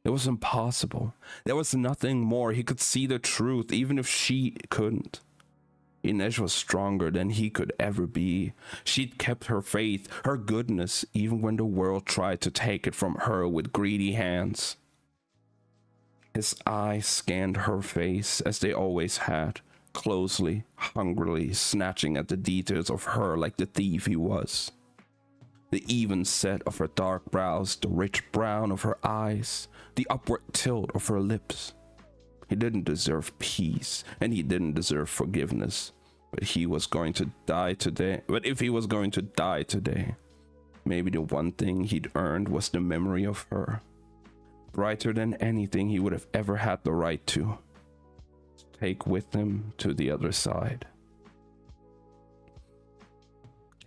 It was impossible. There was nothing more. He could see the truth, even if she couldn't. Inej was stronger than he could ever be. She'd kept her faith, her goodness, even when the world tried to take it from her with greedy hands. His eyes scanned her face, as they always had, closely, hungrily, snatching at the details of her like the thief he was. The even set of her dark brows, the rich brown of her eyes, the upward tilt of her lips. He didn't deserve peace, and he didn't deserve forgiveness. But he was going to die today. But if he was going to die today, maybe the one thing he'd earned was the memory of her. Brighter than anything he would have ever had the right to. take with him to the other side.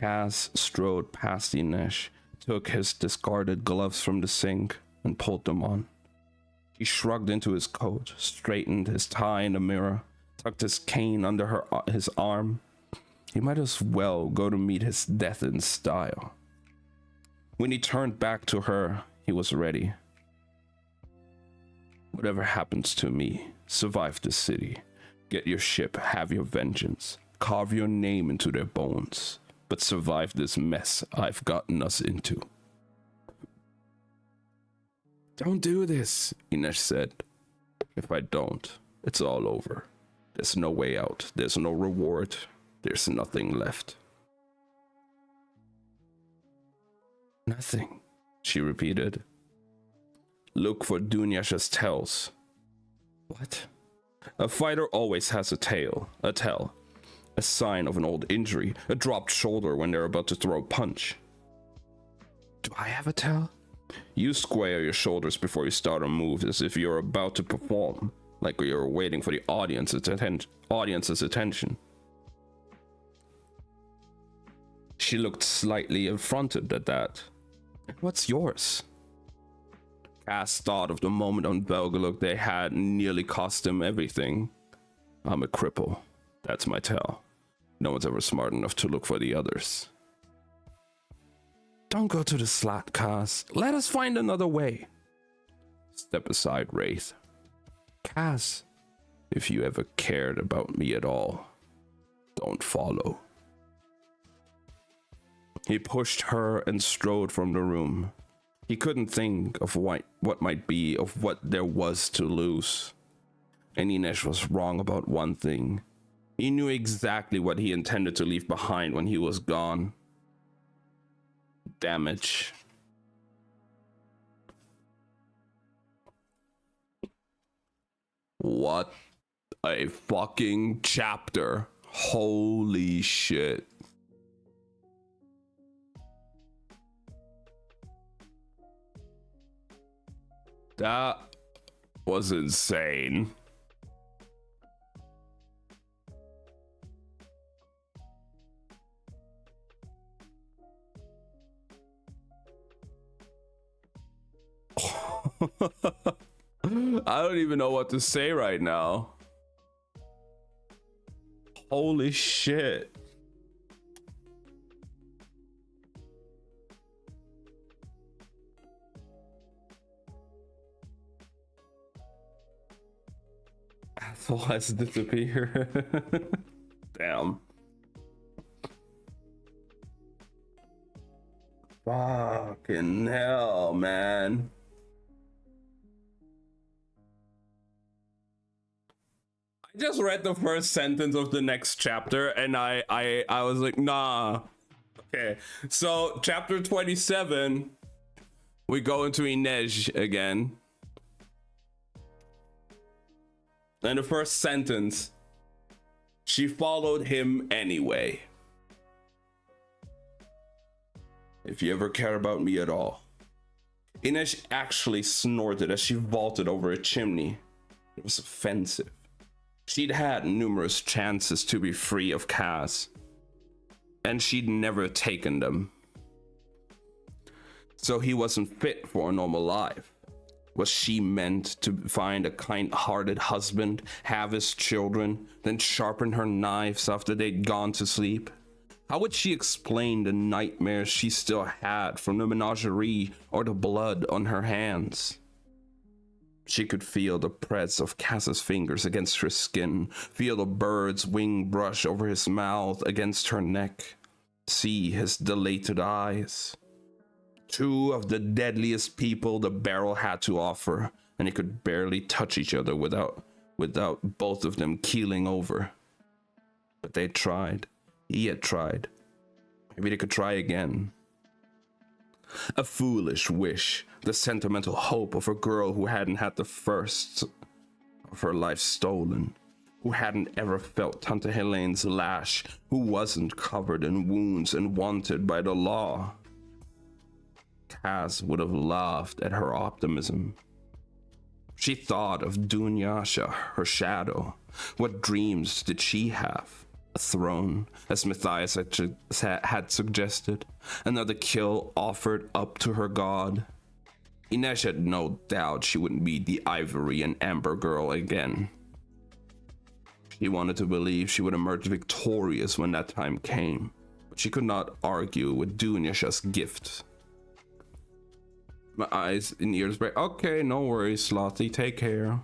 Kaz strode past Inesh, took his discarded gloves from the sink, and pulled them on. He shrugged into his coat, straightened his tie in the mirror, tucked his cane under his arm. He might as well go to meet his death in style. When he turned back to her, he was ready. Whatever happens to me, survive the city. Get your ship, have your vengeance. Carve your name into their bones. But survive this mess I've gotten us into. Don't do this, Inesh said. If I don't, it's all over. There's no way out. There's no reward. There's nothing left. Nothing, she repeated. Look for Dunyasha's tails. What? A fighter always has a tail, a tell. A sign of an old injury, a dropped shoulder when they're about to throw a punch. Do I have a tell? You square your shoulders before you start a move as if you're about to perform, like you're waiting for the audience's attention. She looked slightly affronted at that. What's yours? Cass thought of the moment on Belgaluk they had nearly cost him everything. I'm a cripple. That's my tell. No one's ever smart enough to look for the others. Don't go to the slat, Cass. Let us find another way. Step aside, Wraith. Cass, if you ever cared about me at all, don't follow. He pushed her and strode from the room. He couldn't think of what might be of what there was to lose. And Inesh was wrong about one thing. He knew exactly what he intended to leave behind when he was gone. Damage. What a fucking chapter. Holy shit. That was insane. I don't even know what to say right now. Holy shit. Asshole has disappeared. Damn. Fucking hell, man. I just read the first sentence of the next chapter and I was like, nah. Okay, so chapter 27, we go into Inej again. And the first sentence, she followed him anyway. If you ever care about me at all. Inej actually snorted as she vaulted over a chimney. It was offensive. She'd had numerous chances to be free of Kaz, and she'd never taken them. So he wasn't fit for a normal life. Was she meant to find a kind-hearted husband, have his children, then sharpen her knives after they'd gone to sleep? How would she explain the nightmares she still had from the menagerie or the blood on her hands? She could feel the press of Kaz's fingers against her skin, feel the bird's wing brush over his mouth against her neck, see his dilated eyes. Two of the deadliest people the barrel had to offer, and they could barely touch each other without both of them keeling over. But they tried. He had tried. Maybe they could try again. A foolish wish, the sentimental hope of a girl who hadn't had the first of her life stolen, who hadn't ever felt Tante Helene's lash, who wasn't covered in wounds and wanted by the law. Kaz would have laughed at her optimism. She thought of Dunyasha, her shadow. What dreams did she have? A throne, as Matthias had suggested. Another kill offered up to her god. Inej had no doubt she wouldn't be the ivory and amber girl again. She wanted to believe she would emerge victorious when that time came, but she could not argue with Dunyasha's gift. My eyes and ears break. Okay, no worries, Slothy, take care.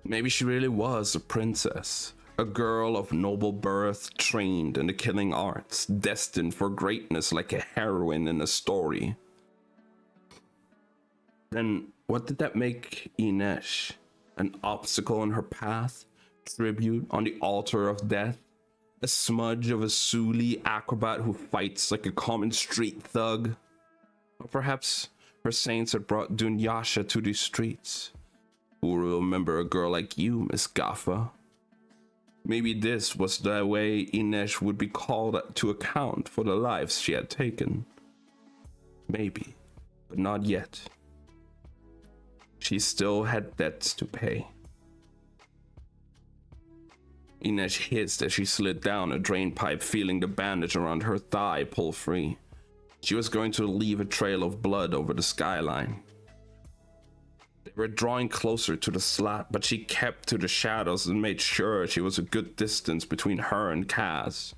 Maybe she really was a princess, a girl of noble birth, trained in the killing arts, destined for greatness like a heroine in a story. Then what did that make Inej? An obstacle in her path? Tribute on the altar of death? A smudge of a Suli acrobat who fights like a common street thug? Or perhaps her saints had brought Dunyasha to these streets. Who will remember a girl like you, Miss Gaffa? Maybe this was the way Inej would be called to account for the lives she had taken. Maybe, but not yet. She still had debts to pay. Inej hissed as she slid down a drain pipe, feeling the bandage around her thigh pull free. She was going to leave a trail of blood over the skyline. They were drawing closer to the slot, but she kept to the shadows and made sure she was a good distance between her and Kaz.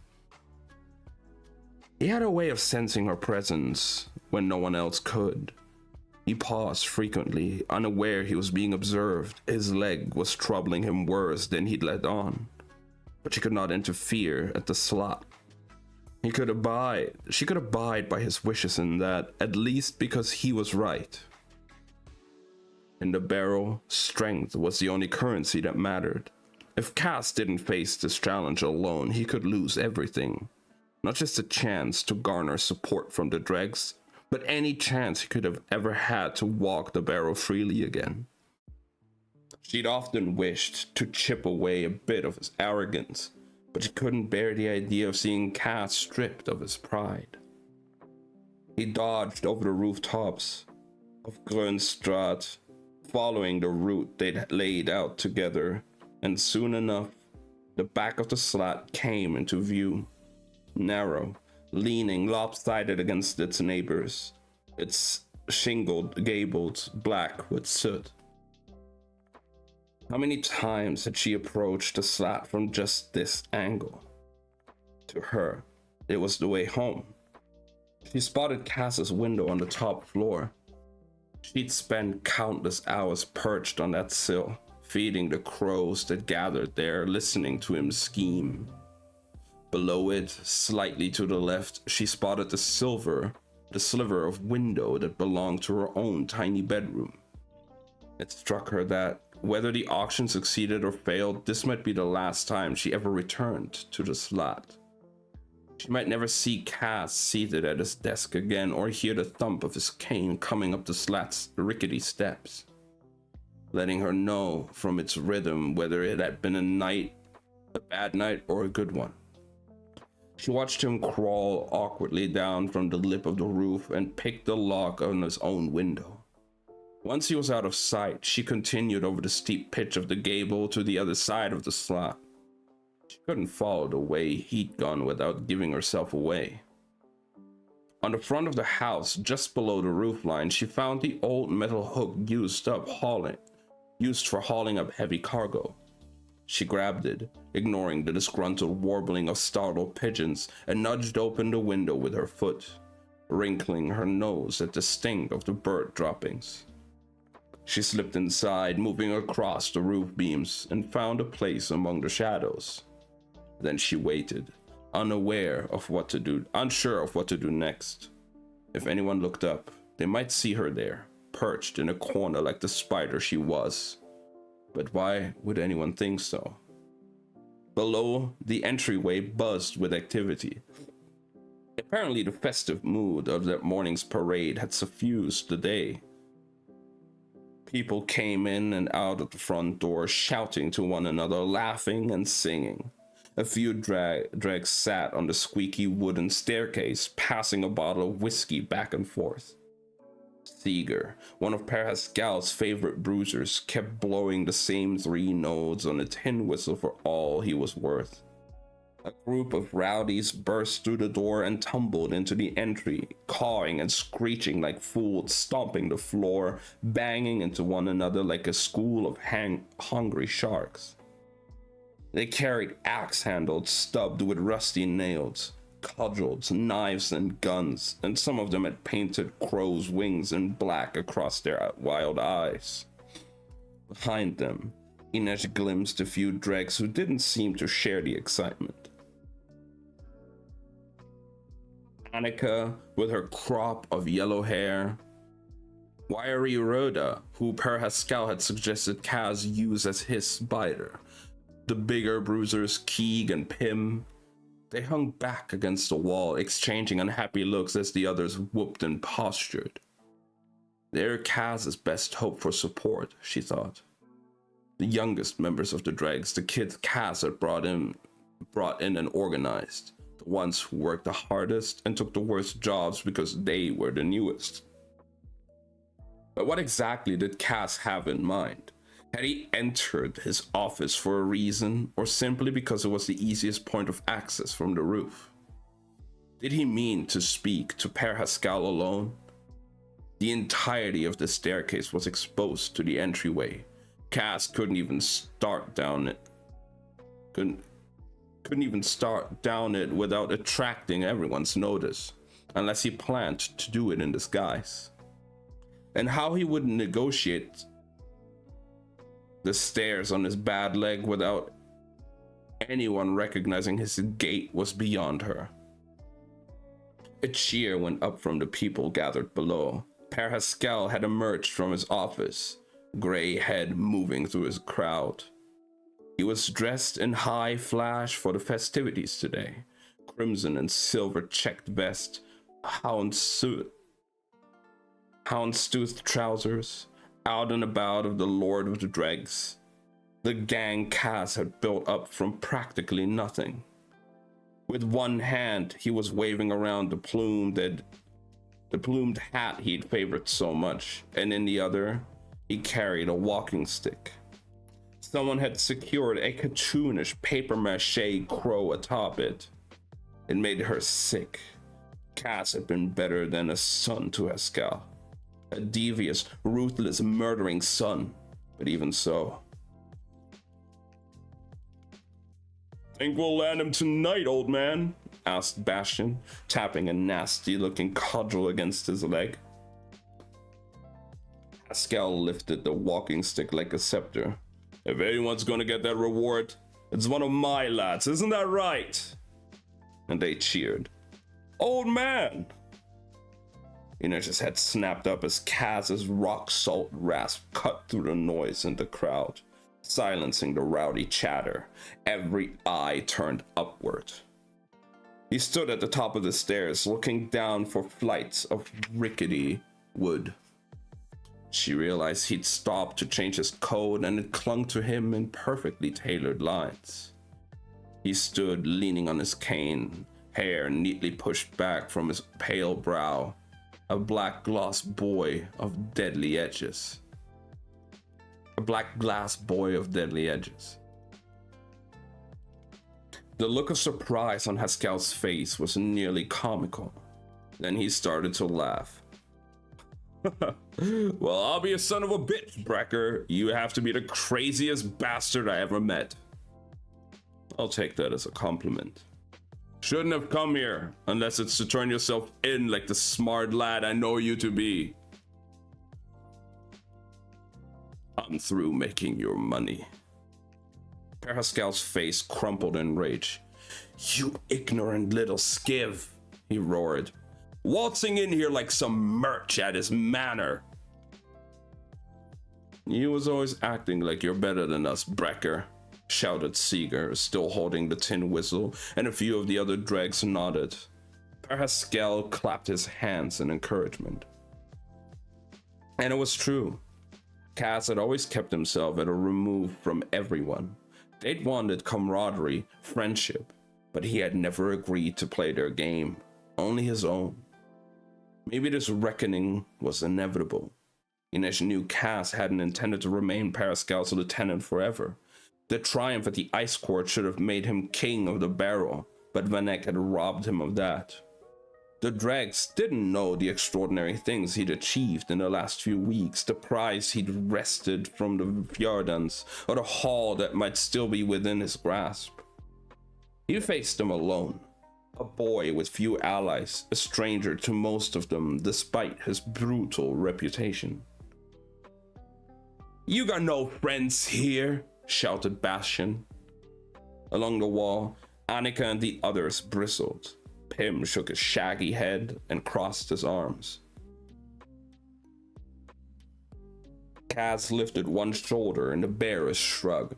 He had a way of sensing her presence when no one else could. He paused frequently, unaware he was being observed. His leg was troubling him worse than he'd let on, but she could not interfere at the slot. She could abide by his wishes in that, at least because he was right. In the barrel, strength was the only currency that mattered. If Cass didn't face this challenge alone, he could lose everything. Not just a chance to garner support from the dregs, but any chance he could have ever had to walk the barrel freely again. She'd often wished to chip away a bit of his arrogance, but she couldn't bear the idea of seeing Cass stripped of his pride. He dodged over the rooftops of Grönstraat, following the route they'd laid out together, and soon enough, the back of the slot came into view. Narrow, leaning lopsided against its neighbors, its shingled gables black with soot. How many times had she approached the slot from just this angle? To her, it was the way home. She spotted Cass's window on the top floor. She'd spent countless hours perched on that sill, feeding the crows that gathered there, listening to him scheme. Below it, slightly to the left, she spotted the sliver of window that belonged to her own tiny bedroom. It struck her that, whether the auction succeeded or failed, this might be the last time she ever returned to the slot. She might never see Cass seated at his desk again, or hear the thump of his cane coming up the slot's rickety steps, letting her know from its rhythm whether it had been a bad night, or a good one. She watched him crawl awkwardly down from the lip of the roof and pick the lock on his own window. Once he was out of sight, she continued over the steep pitch of the gable to the other side of the slot. She couldn't follow the way he'd gone without giving herself away. On the front of the house, just below the roofline, she found the old metal hook used for hauling up heavy cargo. She grabbed it, ignoring the disgruntled warbling of startled pigeons, and nudged open the window with her foot, wrinkling her nose at the stink of the bird droppings. She slipped inside, moving across the roof beams, and found a place among the shadows. Then she waited, unsure of what to do next. If anyone looked up, they might see her there, perched in a corner like the spider she was. But why would anyone think so? Below, the entryway buzzed with activity. Apparently, the festive mood of that morning's parade had suffused the day. People came in and out of the front door, shouting to one another, laughing and singing. A few dregs sat on the squeaky wooden staircase, passing a bottle of whiskey back and forth. Seeger, one of Pascal's favorite bruisers, kept blowing the same 3 notes on a tin whistle for all he was worth. A group of rowdies burst through the door and tumbled into the entry, cawing and screeching like fools, stomping the floor, banging into one another like a school of hungry sharks. They carried axe handles stubbed with rusty nails, cudgels, knives, and guns, and some of them had painted crow's wings in black across their wild eyes. Behind them, Inej glimpsed a few dregs who didn't seem to share the excitement. Annika, with her crop of yellow hair, wiry Rhoda, who Per Haskell had suggested Kaz use as his spider, the bigger bruisers Keeg and Pym. They hung back against the wall, exchanging unhappy looks as the others whooped and postured. They're Kaz's best hope for support, she thought. The youngest members of the dregs, the kids Kaz had brought in and organized, the ones who worked the hardest and took the worst jobs because they were the newest. But what exactly did Kaz have in mind? Had he entered his office for a reason, or simply because it was the easiest point of access from the roof? Did he mean to speak to Per Haskell alone? The entirety of the staircase was exposed to the entryway. Kaz couldn't even start down it. Couldn't even start down it without attracting everyone's notice, unless he planned to do it in disguise. And how he would negotiate the stairs on his bad leg without anyone recognizing his gait was beyond her. A cheer went up from the people gathered below. Per Haskell had emerged from his office, gray head moving through his crowd. He was dressed in high flash for the festivities today. Crimson and silver checked vest, houndstooth trousers, out and about of the Lord of the Dregs. The gang Kaz had built up from practically nothing. With one hand, he was waving around the plumed hat he'd favored so much, and in the other, he carried a walking stick. Someone had secured a cartoonish papier-mâché crow atop it. It made her sick. Kaz had been better than a son to Haskell. A devious, ruthless, murdering son, but even so. "Think we'll land him tonight, old man?" asked Bastion, tapping a nasty-looking cudgel against his leg. Haskell lifted the walking stick like a scepter. "If anyone's gonna get that reward, it's one of my lads, isn't that right?" And they cheered. "Old man!" Inej's head snapped up as Kaz's rock-salt rasp cut through the noise in the crowd, silencing the rowdy chatter. Every eye turned upward. He stood at the top of the stairs, looking down for flights of rickety wood. She realized he'd stopped to change his coat, and it clung to him in perfectly tailored lines. He stood leaning on his cane, hair neatly pushed back from his pale brow, a black glass boy of deadly edges. A black glass boy of deadly edges. The look of surprise on Haskell's face was nearly comical. Then he started to laugh. "Well, I'll be a son of a bitch, Brecker. You have to be the craziest bastard I ever met." "I'll take that as a compliment." "Shouldn't have come here, unless it's to turn yourself in like the smart lad I know you to be." "I'm through making your money." Per Haskell's face crumpled in rage. "You ignorant little skiv," he roared, "waltzing in here like some merch at his manor." "You was always acting like you're better than us, Brecker," shouted Seeger, still holding the tin whistle, and a few of the other dregs nodded. Per Haskell clapped his hands in encouragement. And it was true. Kaz had always kept himself at a remove from everyone. They'd wanted camaraderie, friendship, but he had never agreed to play their game, only his own. Maybe this reckoning was inevitable. Inesh knew Cass hadn't intended to remain Parascal's lieutenant forever. The triumph at the Ice Court should have made him king of the barrel, but Vanek had robbed him of that. The dregs didn't know the extraordinary things he'd achieved in the last few weeks, the prize he'd wrested from the Fjordans, or the haul that might still be within his grasp. He faced them alone, a boy with few allies, a stranger to most of them despite his brutal reputation. "You got no friends here," shouted Bastion. Along the wall, Annika and the others bristled. Pym shook his shaggy head and crossed his arms. Cass lifted one shoulder in the barest shrug.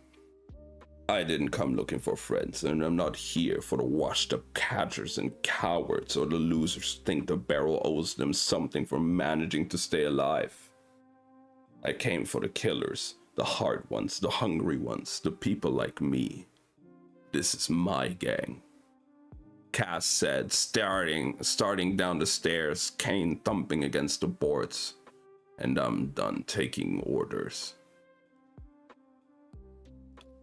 "I didn't come looking for friends, and I'm not here for the washed-up cadgers and cowards or the losers who think the barrel owes them something for managing to stay alive. I came for the killers, the hard ones, the hungry ones, the people like me. This is my gang," Cass said, starting down the stairs, cane thumping against the boards. "And I'm done taking orders."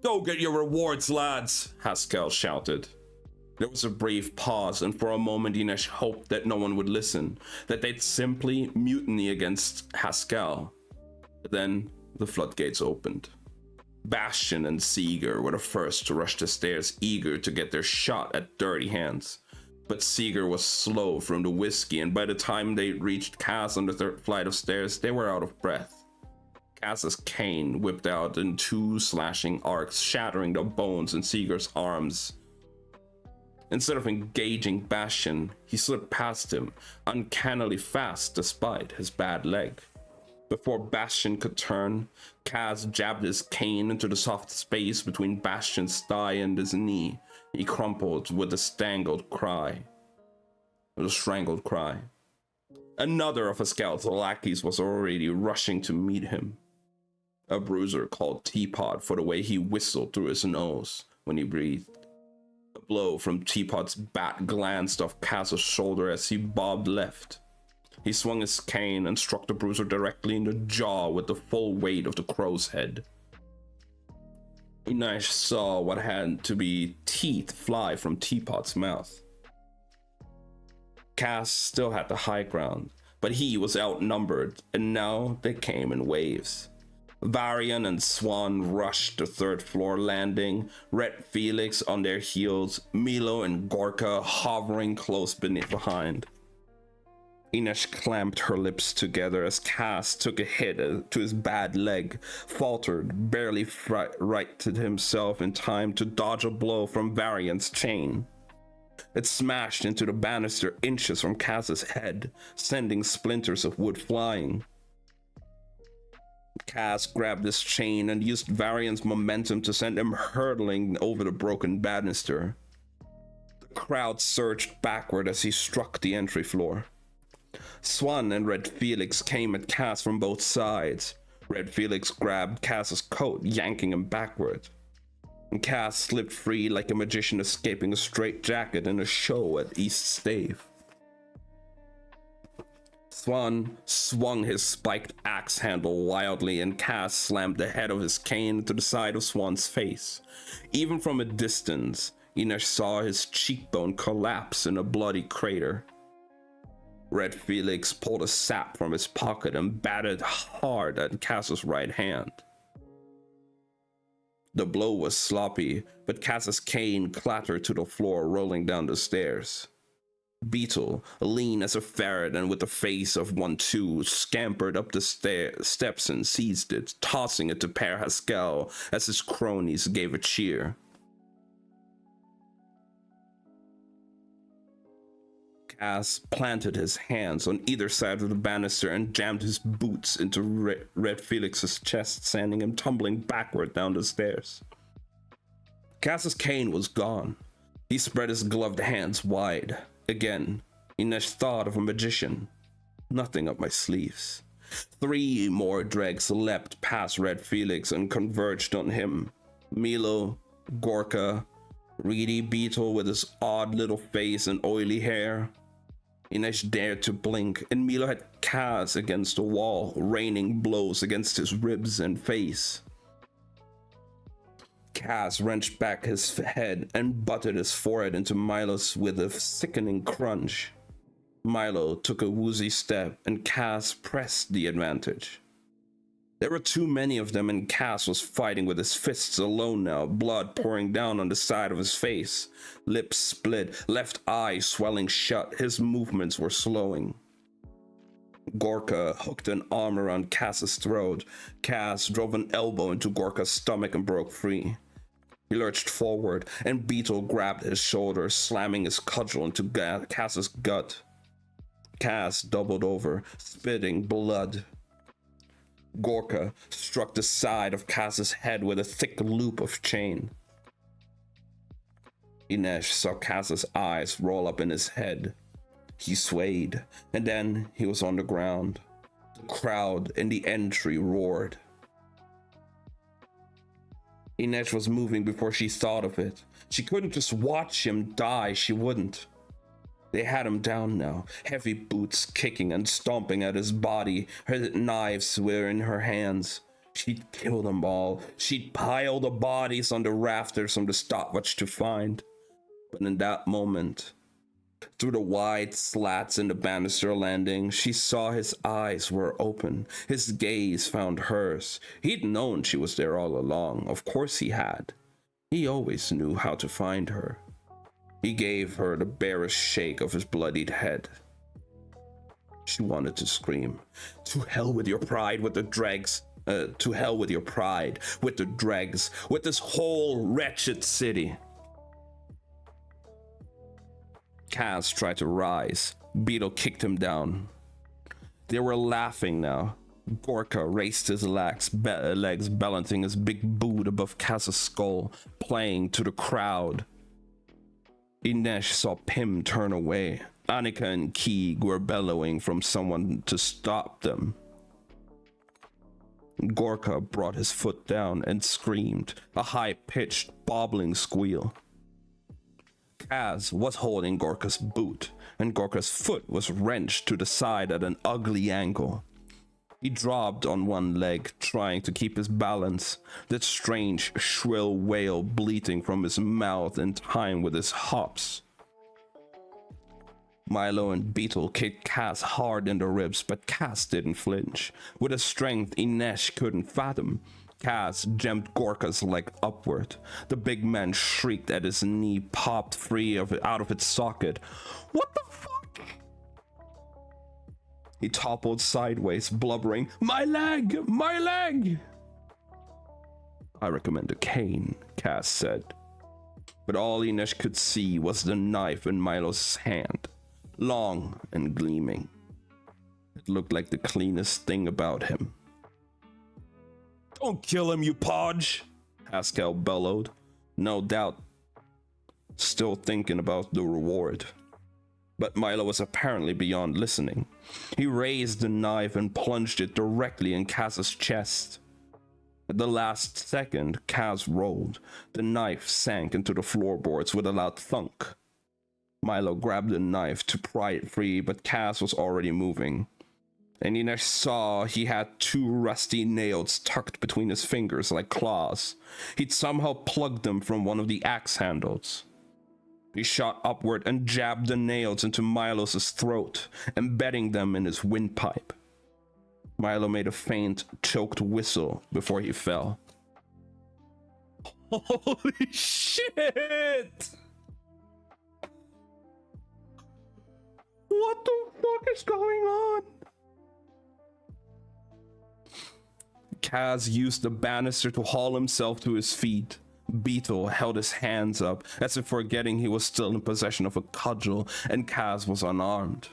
"Go get your rewards, lads," Haskell shouted. There was a brief pause, and for a moment Inesh hoped that no one would listen, that they'd simply mutiny against Haskell. But then the floodgates opened. Bastion and Seeger were the first to rush the stairs, eager to get their shot at Dirty Hands. But Seeger was slow from the whiskey, and by the time they reached Cass on the third flight of stairs, they were out of breath. Cass's cane whipped out in two slashing arcs, shattering the bones in Seeger's arms. Instead of engaging Bastion, he slipped past him, uncannily fast despite his bad leg. Before Bastion could turn, Cass jabbed his cane into the soft space between Bastion's thigh and his knee. He crumpled with a strangled cry. Another of Haskell's lackeys was already rushing to meet him. A bruiser called Teapot for the way he whistled through his nose when he breathed. A blow from Teapot's bat glanced off Cass's shoulder as he bobbed left. He swung his cane and struck the bruiser directly in the jaw with the full weight of the crow's head. Inesh saw what had to be teeth fly from Teapot's mouth. Cass still had the high ground, but he was outnumbered, and now they came in waves. Varian and Swan rushed the third floor landing, Red Felix on their heels, Milo and Gorka hovering close behind. Inesh clamped her lips together as Cass took a hit to his bad leg, faltered, barely righted himself in time to dodge a blow from Varian's chain. It smashed into the banister inches from Cass's head, sending splinters of wood flying. Cass grabbed his chain and used Varian's momentum to send him hurtling over the broken banister. The crowd surged backward as he struck the entry floor. Swan and Red Felix came at Cass from both sides. Red Felix grabbed Cass's coat, yanking him backward. And Cass slipped free like a magician escaping a straitjacket in a show at East Stave. Swan swung his spiked axe handle wildly, and Cass slammed the head of his cane into the side of Swan's face. Even from a distance, Inesh saw his cheekbone collapse in a bloody crater. Red Felix pulled a sap from his pocket and batted hard at Cass's right hand. The blow was sloppy, but Cass's cane clattered to the floor, rolling down the stairs. Beetle, lean as a ferret and with the face of one too, scampered up the steps and seized it, tossing it to Père Haskell as his cronies gave a cheer. Cass planted his hands on either side of the banister and jammed his boots into Red Felix's chest, sending him tumbling backward down the stairs. Cass's cane was gone. He spread his gloved hands wide. Again, Inesh thought of a magician. Nothing up my sleeves. 3 more dregs leapt past Red Felix and converged on him. Milo, Gorka, Reedy Beetle with his odd little face and oily hair. Inesh dared to blink, and Milo had Kaz against the wall, raining blows against his ribs and face. Kaz wrenched back his head and butted his forehead into Milo's with a sickening crunch. Milo took a woozy step, and Kaz pressed the advantage. There were too many of them, and Kaz was fighting with his fists alone now, blood pouring down on the side of his face. Lips split, left eye swelling shut, his movements were slowing. Gorka hooked an arm around Kaz's throat. Kaz drove an elbow into Gorka's stomach and broke free. He lurched forward, and Beetle grabbed his shoulder, slamming his cudgel into Kaz's gut. Kaz doubled over, spitting blood. Gorka struck the side of Kaz's head with a thick loop of chain. Inesh saw Kaz's eyes roll up in his head. He swayed, and then he was on the ground. The crowd in the entry roared. Inesh was moving before she thought of it. She couldn't just watch him die, she wouldn't. They had him down now, heavy boots kicking and stomping at his body. Her knives were in her hands. She'd kill them all. She'd pile the bodies on the rafters from the stopwatch to find. But in that moment, through the wide slats in the banister landing, she saw his eyes were open. His gaze found hers. He'd known she was there all along. Of course he had. He always knew how to find her. He gave her the barest shake of his bloodied head. She wanted to scream. To hell with your pride, with the dregs. To hell with your pride, with the dregs, with this whole wretched city. Kaz tried to rise. Beetle kicked him down. They were laughing now. Gorka raised his legs balancing his big boot above Kaz's skull, playing to the crowd. Inesh saw Pim turn away. Annika and Keeg were bellowing from someone to stop them. Gorka brought his foot down and screamed, a high-pitched, bobbling squeal. Kaz was holding Gorka's boot, and Gorka's foot was wrenched to the side at an ugly angle. He dropped on one leg, trying to keep his balance, that strange, shrill wail bleating from his mouth in time with his hops. Milo and Beetle kicked Kaz hard in the ribs, but Kaz didn't flinch. With a strength Inesh couldn't fathom, Kaz jammed Gorka's leg upward. The big man shrieked as his knee popped free out of its socket. What the fuck? He toppled sideways, blubbering, "My leg! My leg!" "I recommend a cane," Kaz said. But all Inesh could see was the knife in Milo's hand, long and gleaming. It looked like the cleanest thing about him. "Don't kill him, you podge!" Haskell bellowed, no doubt still thinking about the reward. But Milo was apparently beyond listening. He raised the knife and plunged it directly in Kaz's chest. At the last second, Kaz rolled. The knife sank into the floorboards with a loud thunk. Milo grabbed the knife to pry it free, but Kaz was already moving. And Inesh saw he had two rusty nails tucked between his fingers like claws. He'd somehow plugged them from one of the axe handles. He shot upward and jabbed the nails into Milos' throat, embedding them in his windpipe. Milo made a faint, choked whistle before he fell. Holy shit! What the fuck is going on? Kaz used the banister to haul himself to his feet. Beetle held his hands up, as if forgetting he was still in possession of a cudgel, and Kaz was unarmed.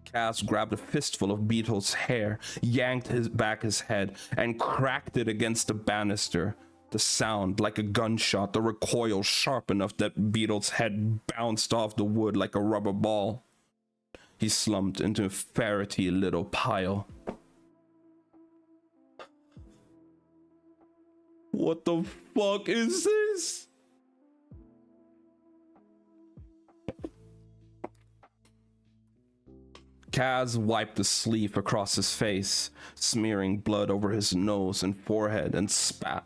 Kaz grabbed a fistful of Beetle's hair, yanked his head, and cracked it against the banister. The sound, like a gunshot, the recoil sharp enough that Beetle's head bounced off the wood like a rubber ball. He slumped into a ferrety little pile. What the fuck is this? Kaz wiped the sleeve across his face, smearing blood over his nose and forehead, and spat.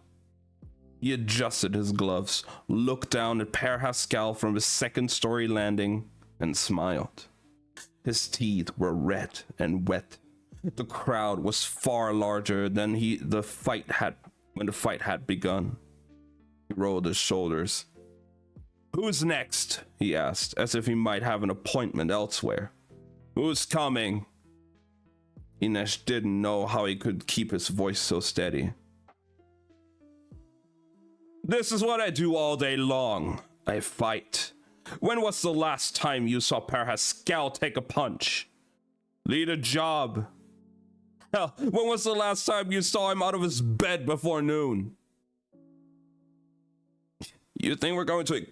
He adjusted his gloves, looked down at Per Haskell from his second-story landing, and smiled. His teeth were red and wet. The crowd was far larger than when the fight had begun. He rolled his shoulders. "Who's next?" he asked, as if he might have an appointment elsewhere. "Who's coming?" Inesh didn't know how he could keep his voice so steady. "This is what I do all day long. I fight. When was the last time you saw Per Haskell take a punch? Lead a job. Hell, when was the last time you saw him out of his bed before noon? You think we're going to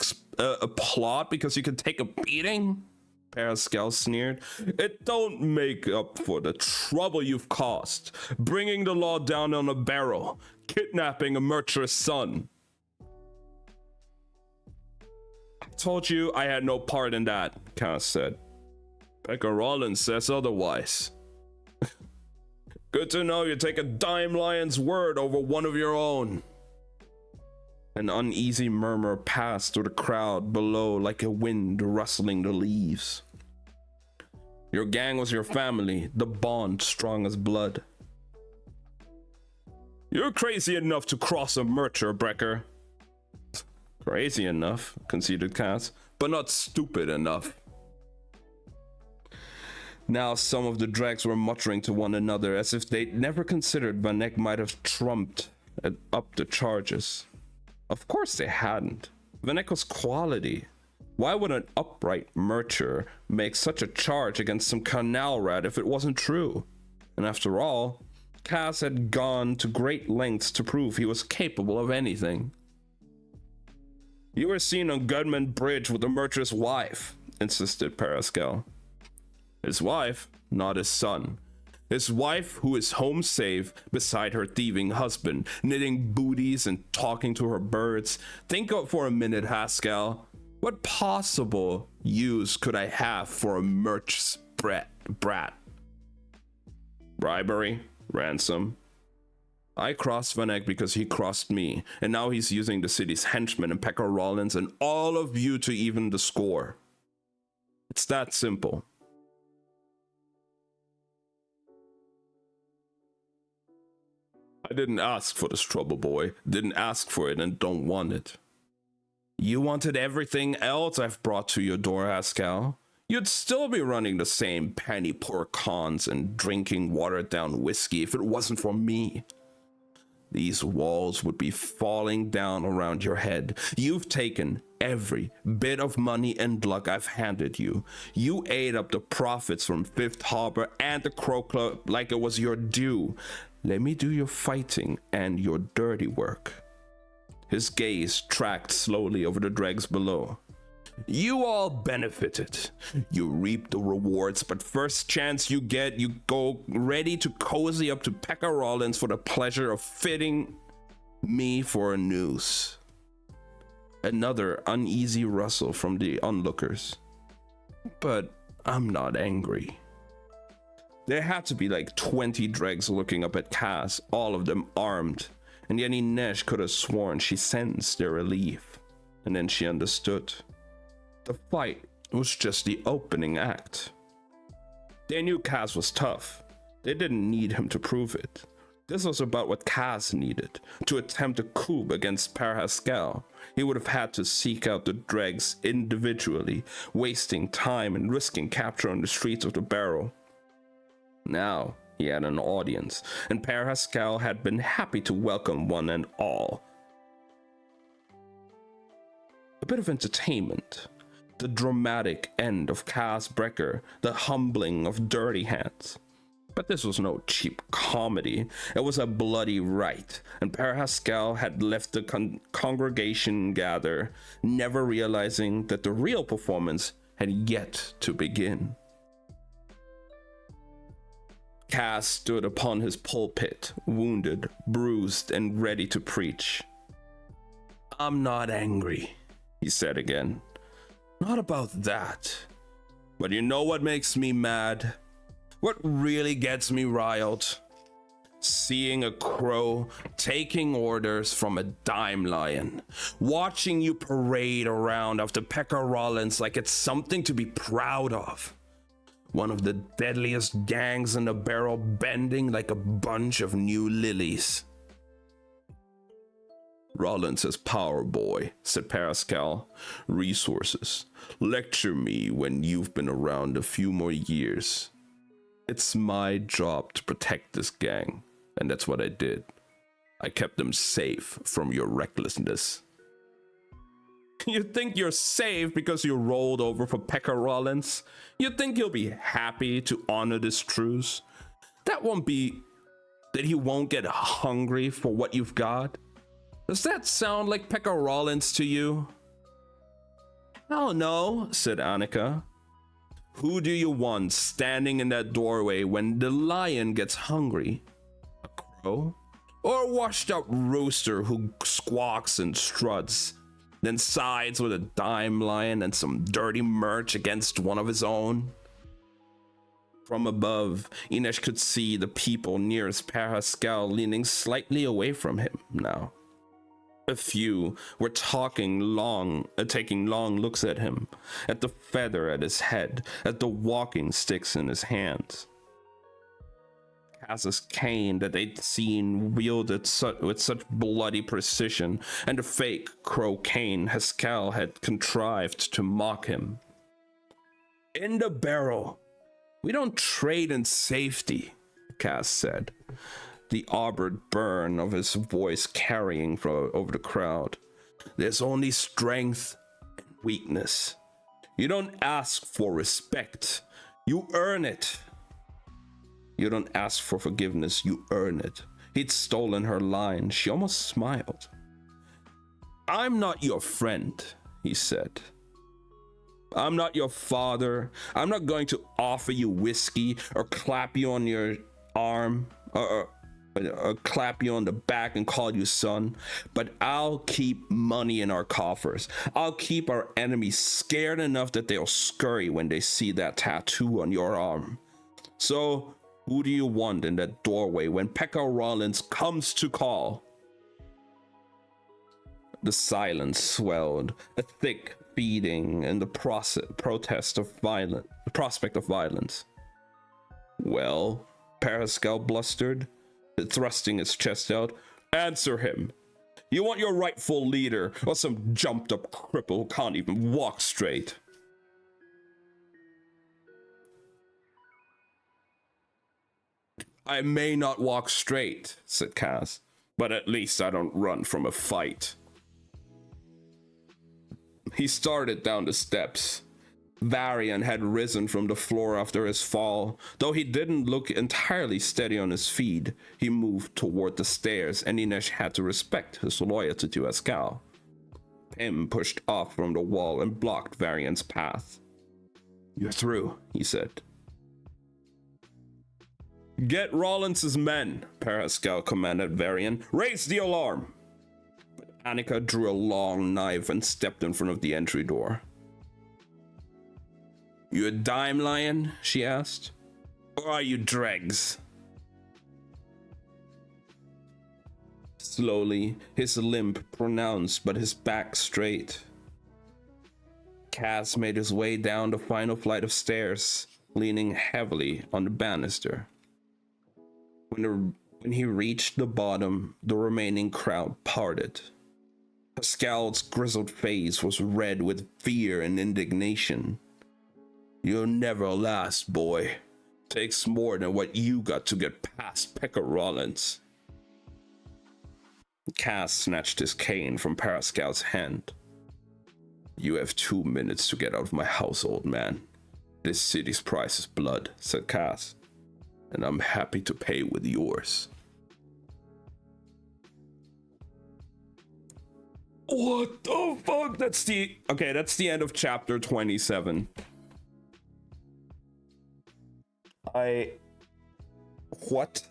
applaud because you can take a beating?" Per Haskell sneered. "It don't make up for the trouble you've caused, bringing the law down on a barrel, kidnapping a murderous son." "I told you I had no part in that," Kaz said. "Pekka Rollins says otherwise." "Good to know you take a dime lion's word over one of your own." An uneasy murmur passed through the crowd below like a wind rustling the leaves. "Your gang was your family, the bond strong as blood." "You're crazy enough to cross a murder, Brecker." "Crazy enough," conceded Kaz, "but not stupid enough." Now some of the dregs were muttering to one another as if they'd never considered Vanek might have trumped up the charges. Of course they hadn't. Vanek was quality. Why would an upright murderer make such a charge against some canal rat if it wasn't true? And after all, Kaz had gone to great lengths to prove he was capable of anything. "You were seen on Gudman Bridge with the murderer's wife," insisted Per Haskell. "His wife, not his son. His wife, who is home safe beside her thieving husband, knitting booties and talking to her birds. Think of for a minute, Haskell. What possible use could I have for a merch's brat? Bribery? Ransom? I crossed Vanek because he crossed me, and now he's using the city's henchmen and Pekka Rollins and all of you to even the score. It's that simple." "I didn't ask for this trouble, boy. Didn't ask for it and don't want it." "You wanted everything else I've brought to your door, Haskell. You'd still be running the same penny poor cons and drinking watered down whiskey if it wasn't for me. These walls would be falling down around your head. You've taken every bit of money and luck I've handed you. You ate up the profits from Fifth Harbor and the Crow Club like it was your due. Let me do your fighting and your dirty work." His gaze tracked slowly over the dregs below. "You all benefited. You reap the rewards, but first chance you get, you go ready to cozy up to Pekka Rollins for the pleasure of fitting me for a noose." Another uneasy rustle from the onlookers. "But I'm not angry." There had to be like 20 dregs looking up at Kaz, all of them armed, and yet Inesh could have sworn she sensed their relief, and then she understood. The fight was just the opening act. They knew Kaz was tough. They didn't need him to prove it. This was about what Kaz needed. To attempt a coup against Per Haskell, he would have had to seek out the dregs individually, wasting time and risking capture on the streets of the Barrow. Now he had an audience, and Per Haskell had been happy to welcome one and all. A bit of entertainment. The dramatic end of Kaz Brecker, the humbling of Dirty Hands. But this was no cheap comedy. It was a bloody rite, and Per Haskell had left the congregation gather, never realizing that the real performance had yet to begin. Kaz stood upon his pulpit, wounded, bruised, and ready to preach. "I'm not angry," he said again. "Not about that. But you know what makes me mad? What really gets me riled? Seeing a crow taking orders from a dime lion, watching you parade around after Pekka Rollins like it's something to be proud of. One of the deadliest gangs in the barrel, bending like a bunch of new lilies. Rollins is power, boy, said Pascal. Resources. Lecture me when you've been around a few more years. It's my job to protect this gang, and that's what I did. I kept them safe from your recklessness. You think you're safe because you rolled over for Pekka Rollins? You think he'll be happy to honor this truce? That he won't get hungry for what you've got? Does that sound like Pekka Rollins to you? Hell no, said Annika. Who do you want standing in that doorway when the lion gets hungry? A crow? Or a washed up rooster who squawks and struts, then sides with a dime lion and some dirty merch against one of his own? From above, Inesh could see the people nearest Pascal leaning slightly away from him now. A few were taking long looks at him, at the feather at his head, at the walking sticks in his hands. Cass's cane that they'd seen wielded with such bloody precision, and the fake crow cane Haskell had contrived to mock him. In the barrel, we don't trade in safety, Cass said, the aubered burn of his voice carrying over the crowd. There's only strength and weakness. You don't ask for respect, you earn it. You don't ask for forgiveness, you earn it. He'd stolen her line. She almost smiled. I'm not your friend, he said. I'm not your father. I'm not going to offer you whiskey or clap you on your arm or clap you on the back and call you son, but I'll keep money in our coffers. I'll keep our enemies scared enough that they'll scurry when they see that tattoo on your arm. So, who do you want in that doorway when Pekka Rollins comes to call? The silence swelled, a thick feeding in the prospect of violence. Well, Pascal blustered, thrusting his chest out. Answer him. You want your rightful leader or some jumped up cripple who can't even walk straight? I may not walk straight, said Cass, but at least I don't run from a fight. He started down the steps. Varian had risen from the floor after his fall. Though he didn't look entirely steady on his feet, he moved toward the stairs, and Inesh had to respect his loyalty to Ascal. Pim pushed off from the wall and blocked Varian's path. You're through, he said. Get Rollins' men, Pascal commanded Varian. Raise the alarm. But Annika drew a long knife and stepped in front of the entry door. You a dime lion? She asked. Or are you dregs? Slowly, his limp pronounced but his back straight. Cass made his way down the final flight of stairs, leaning heavily on the banister. When he reached the bottom, the remaining crowd parted. Pascal's grizzled face was red with fear and indignation. You'll never last, boy. Takes more than what you got to get past Pekka Rollins. Cass snatched his cane from Pascal's hand. You have 2 minutes to get out of my house, old man. This city's price is blood, said Cass, and I'm happy to pay with yours. What the fuck? That's the end of chapter 27. What?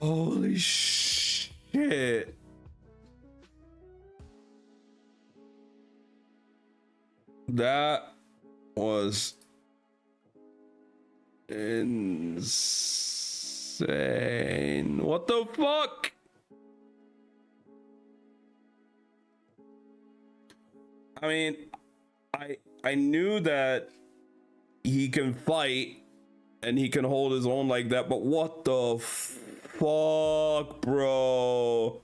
Holy shit. That was insane. What the fuck? I mean, I knew that he can fight and he can hold his own like that, but what the fuck, bro?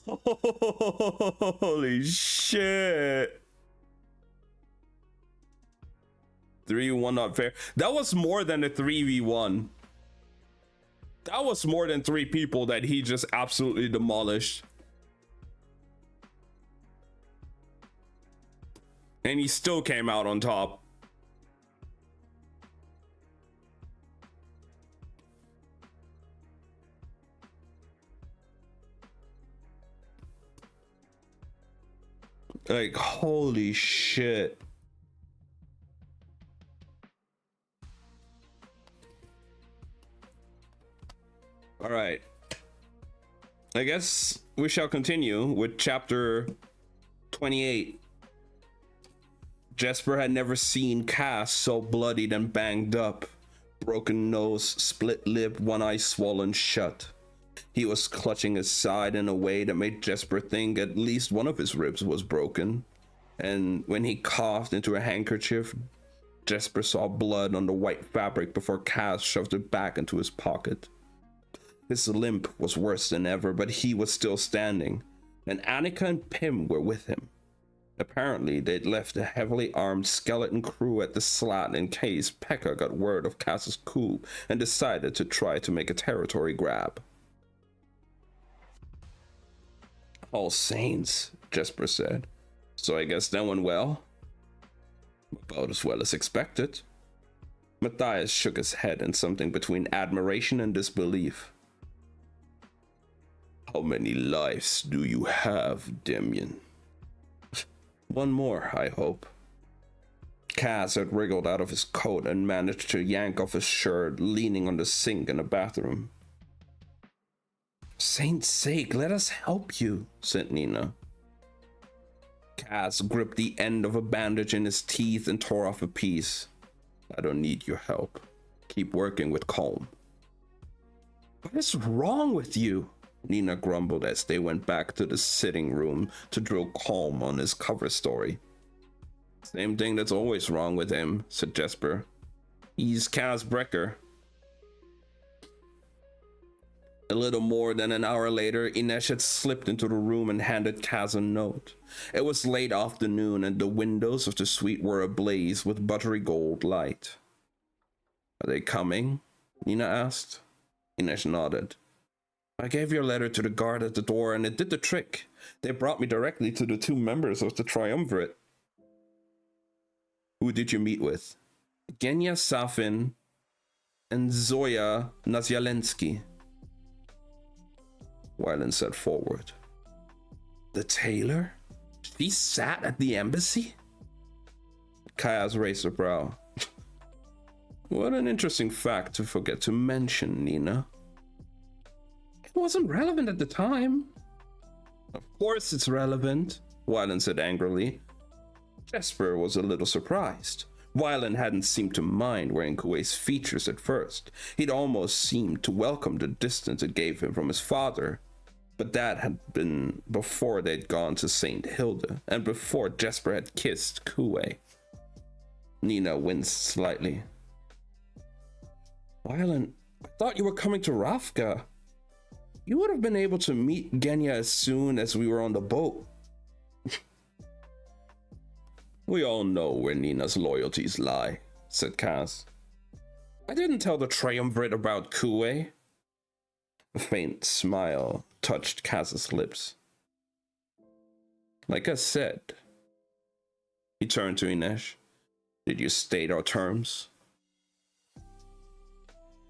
Holy shit. 3v1 not fair. That was more than a 3v1. That was more than 3 people that he just absolutely demolished. And he still came out on top. Like, holy shit. All right. I guess we shall continue with chapter 28. Jesper had never seen Cass so bloodied and banged up. Broken nose, split lip, one eye swollen shut. He was clutching his side in a way that made Jesper think at least one of his ribs was broken. And when he coughed into a handkerchief, Jesper saw blood on the white fabric before Cass shoved it back into his pocket. His limp was worse than ever, but he was still standing, and Annika and Pim were with him. Apparently, they'd left a heavily armed skeleton crew at the slat in case Pekka got word of Cass's coup and decided to try to make a territory grab. All Saints, Jesper said. So I guess that went well? About as well as expected. Matthias shook his head in something between admiration and disbelief. How many lives do you have, Demian? One more, I hope. Cass had wriggled out of his coat and managed to yank off his shirt, leaning on the sink in the bathroom. Saint's sake, let us help you, said Nina. Cass gripped the end of a bandage in his teeth and tore off a piece. I don't need your help. Keep working with Colm. What is wrong with you? Nina grumbled as they went back to the sitting room to drill Colm on his cover story. Same thing that's always wrong with him, said Jesper. He's Cass Brecker. A little more than an hour later, Inesh had slipped into the room and handed Cass a note. It was late afternoon and the windows of the suite were ablaze with buttery gold light. Are they coming? Nina asked. Inesh nodded. I gave your letter to the guard at the door and it did the trick. They brought me directly to the 2 members of the Triumvirate. Who did you meet with? Genya Safin and Zoya Nazyalensky. Wylan sat forward. The tailor? She sat at the embassy? Kaz raised her brow. What an interesting fact to forget to mention, Nina. It wasn't relevant at the time. Of course it's relevant, Wylan said angrily. Jesper was a little surprised. Wylan hadn't seemed to mind wearing Kuwei's features at first. He'd almost seemed to welcome the distance it gave him from his father. But that had been before they'd gone to St. Hilda, and before Jesper had kissed Kuwei. Nina winced slightly. Wylan, I thought you were coming to Rafka. You would have been able to meet Genya as soon as we were on the boat. We all know where Nina's loyalties lie, said Cass. I didn't tell the Triumvirate about Kuwei. A faint smile touched Cass's lips. Like I said. He turned to Inesh. Did you state our terms?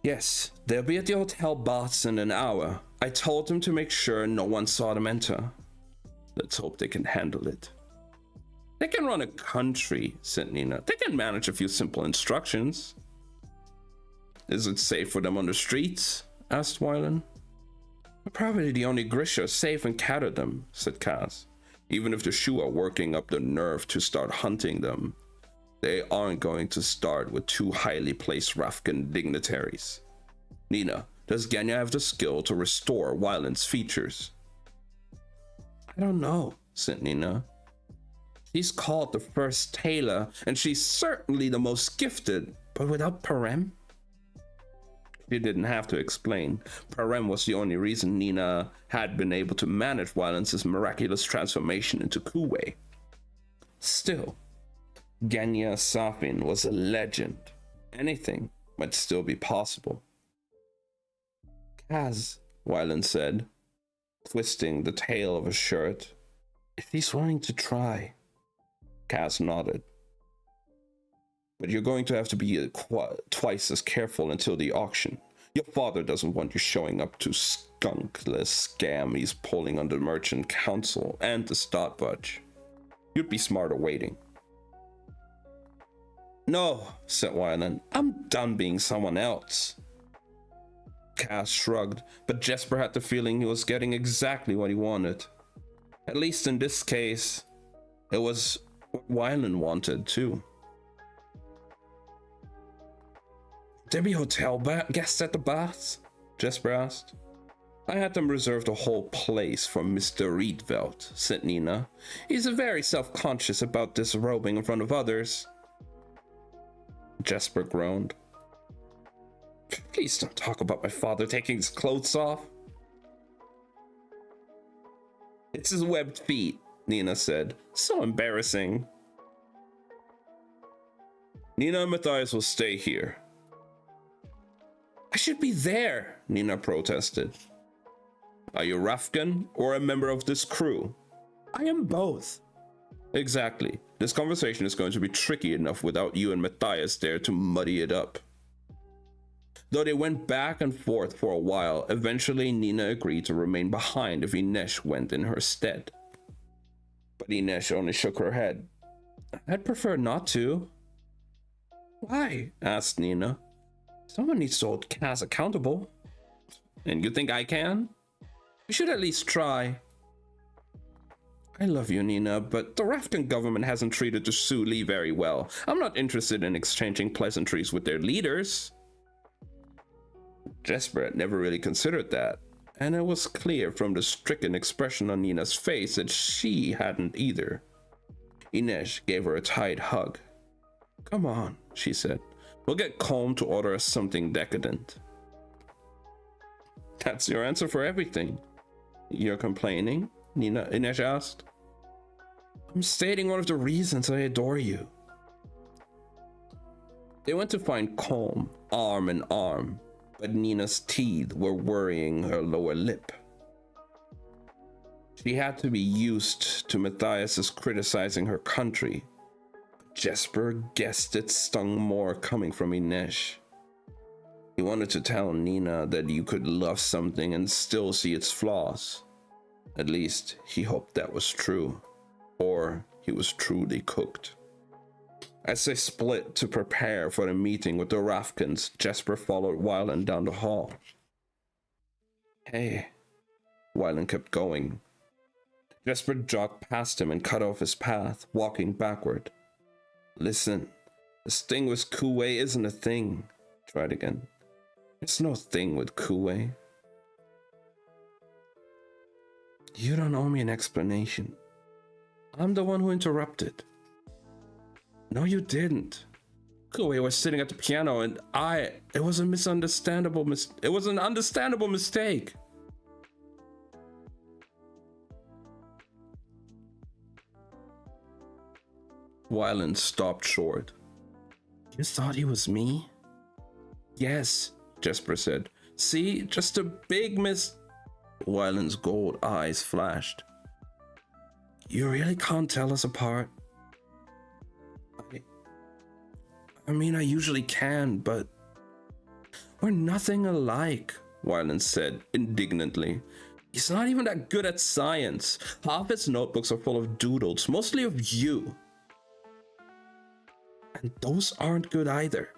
Yes, they'll be at the Hotel Baths in an hour. I told them to make sure no one saw them enter. Let's hope they can handle it. They can run a country, said Nina. They can manage a few simple instructions. Is it safe for them on the streets? asked Wylan. "They're probably the only Grisha safe in Catadum," said Kaz. "Even if the Shu are working up the nerve to start hunting them, they aren't going to start with two highly placed Rafkan dignitaries. Nina, does Genya have the skill to restore Wylan's features?" "I don't know," said Nina. "She's called the first tailor, and she's certainly the most gifted, but without Parem?" She didn't have to explain. Parem was the only reason Nina had been able to manage Wylan's miraculous transformation into Kuwei. Still, Genya Safin was a legend. Anything might still be possible. "Kaz," Wylan said, twisting the tail of his shirt. "If he's willing to try." Kaz nodded. "But you're going to have to be twice as careful until the auction. Your father doesn't want you showing up to skunkless scam he's pulling on the Merchant Council and the Stadtbudge. You'd be smarter waiting." "No," said Wylan. "I'm done being someone else." Kaz shrugged, but Jesper had the feeling he was getting exactly what he wanted. At least in this case, it was what Wylan wanted too. "There be hotel guests at the baths?" Jesper asked. "I had them reserve the whole place for Mr. Rietveld," said Nina. "He's very self-conscious about disrobing in front of others." Jesper groaned. "Please don't talk about my father taking his clothes off." "It's his webbed feet," Nina said. "So embarrassing." "Nina and Matthias will stay here." "I should be there," Nina protested. "Are you Rafkan or a member of this crew?" "I am both." "Exactly. This conversation is going to be tricky enough without you and Matthias there to muddy it up." Though they went back and forth for a while, eventually Nina agreed to remain behind if Inesh went in her stead. But Inesh only shook her head. "I'd prefer not to." "Why?" asked Nina. "Someone needs to hold Kaz accountable." "And you think I can?" "We should at least try." "I love you, Nina, but the Rafkan government hasn't treated the Suli very well. I'm not interested in exchanging pleasantries with their leaders." Jesper had never really considered that, and it was clear from the stricken expression on Nina's face that she hadn't either. Inesh gave her a tight hug. "Come on," she said. "We'll get Colm to order us something decadent." "That's your answer for everything." "You're complaining?" Inesh asked. "I'm stating one of the reasons I adore you." They went to find Colm, arm in arm, but Nina's teeth were worrying her lower lip. She had to be used to Matthias's criticizing her country. Jesper guessed it stung more coming from Inesh. He wanted to tell Nina that you could love something and still see its flaws. At least he hoped that was true, or he was truly cooked. As they split to prepare for the meeting with the Rafkans, Jesper followed Wylan down the hall. "Hey," Wylan kept going. Jesper jogged past him and cut off his path, walking backward. "Listen, this thing with Kuwei isn't a thing." Tried again. "It's no thing with Kuwei." "You don't owe me an explanation. I'm the one who interrupted." "No, you didn't. Kuwei was sitting at the piano and it was an understandable mistake." Wylan stopped short. "You thought he was me?" "Yes," Jesper said. "See, just a big Wylan's gold eyes flashed. "You really can't tell us apart?" I mean, I usually can, but we're nothing alike," Wylan said indignantly. "He's not even that good at science. Half his notebooks are full of doodles, mostly of you. And those aren't good either."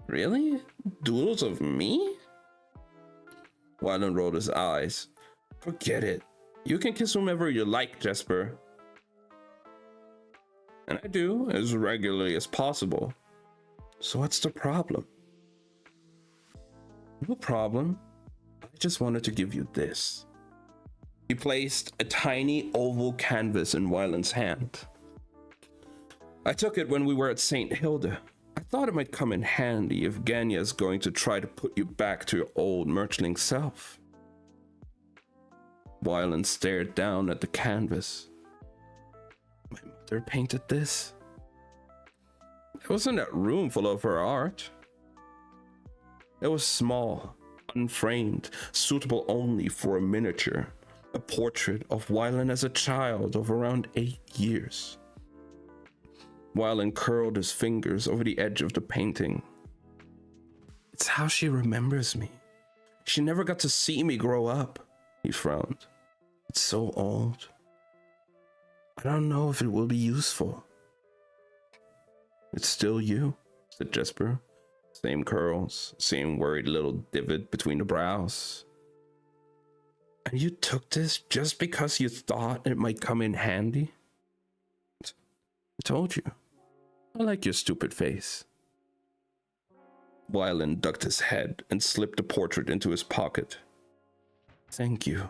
"Really? Doodles of me?" Wyland rolled his eyes. Forget it. You can kiss whomever you like, Jesper. And I do, as regularly as possible. So what's the problem? No problem. I just wanted to give you this. He placed a tiny oval canvas in Wyland's hand. I took it when we were at St. Hilda. I thought it might come in handy if Ganya's going to try to put you back to your old merchling self. Wyland stared down at the canvas. My mother painted this? It wasn't that room full of her art. It was small, unframed, suitable only for a miniature, a portrait of Wyland as a child of around 8 years. Wyland curled his fingers over the edge of the painting. It's how she remembers me. She never got to see me grow up, he frowned. It's so old. I don't know if it will be useful. It's still you, said Jesper. Same curls, same worried little divot between the brows. And you took this just because you thought it might come in handy? I told you. I like your stupid face. Wyland ducked his head and slipped the portrait into his pocket. Thank you.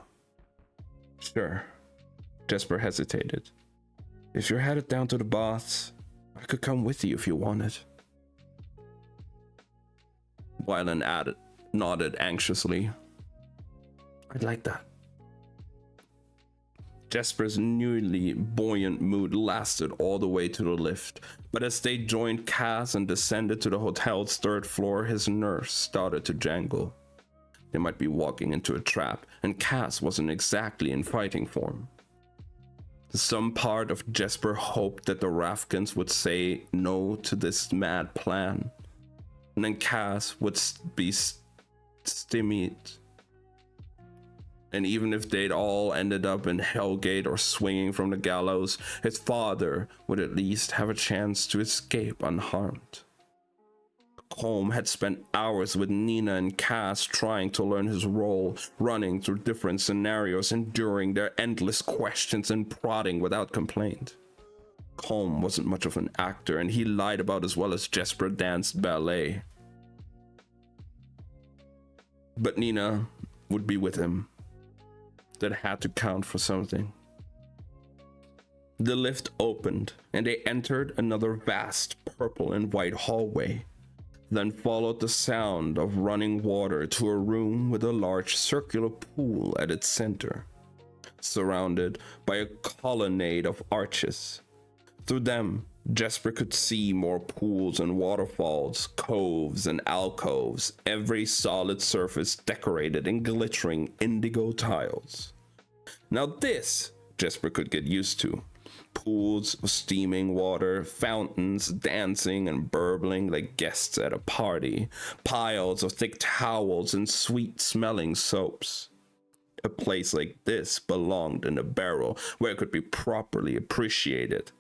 Sure. Jesper hesitated. If you're headed down to the baths, I could come with you if you wanted. Wyland nodded anxiously. I'd like that. Jesper's newly buoyant mood lasted all the way to the lift, but as they joined Cass and descended to the hotel's 3rd floor, his nerves started to jangle. They might be walking into a trap, and Cass wasn't exactly in fighting form. Some part of Jesper hoped that the Rafkins would say no to this mad plan, and then Cass would be stymied. And even if they'd all ended up in Hellgate or swinging from the gallows, his father would at least have a chance to escape unharmed. Colm had spent hours with Nina and Cass trying to learn his role, running through different scenarios, enduring their endless questions and prodding without complaint. Colm wasn't much of an actor, and he lied about as well as Jesper danced ballet. But Nina would be with him. That had to count for something. The lift opened, and they entered another vast purple and white hallway. Then followed the sound of running water to a room with a large circular pool at its center, surrounded by a colonnade of arches. Through them, Jesper could see more pools and waterfalls, coves and alcoves, every solid surface decorated in glittering indigo tiles. Now this, Jesper could get used to. Pools of steaming water, fountains dancing and burbling like guests at a party, piles of thick towels and sweet-smelling soaps. A place like this belonged in a barrel where it could be properly appreciated,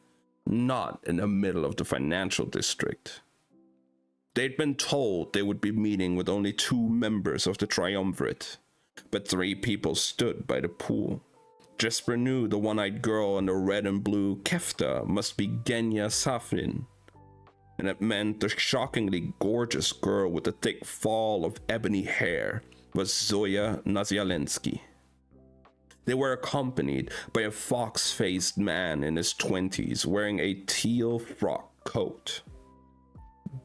not in the middle of the financial district. They'd been told they would be meeting with only 2 members of the Triumvirate, but 3 people stood by the pool. Jesper knew the one-eyed girl in the red and blue kefta must be Genya Safin, and it meant the shockingly gorgeous girl with the thick fall of ebony hair was Zoya Nazialensky. They were accompanied by a fox-faced man in his 20s wearing a teal frock coat,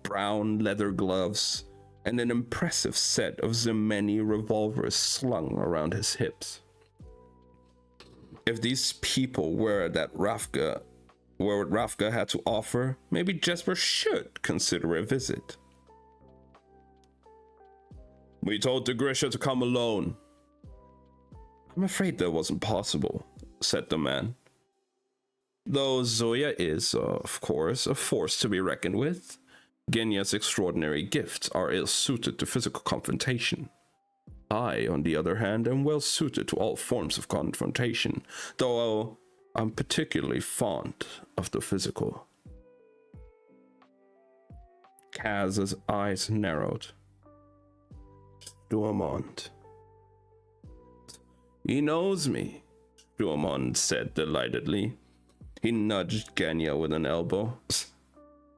brown leather gloves, and an impressive set of Zemeni revolvers slung around his hips. If these people were what Rafka had to offer, maybe Jesper should consider a visit. We told Grisha to come alone. I'm afraid that wasn't possible, said the man. Though Zoya is, of course, a force to be reckoned with, Genya's extraordinary gifts are ill-suited to physical confrontation. I, on the other hand, am well suited to all forms of confrontation, though I'm particularly fond of the physical. Kaz's eyes narrowed. Duamont. He knows me, Sturmhond said delightedly. He nudged Genya with an elbow.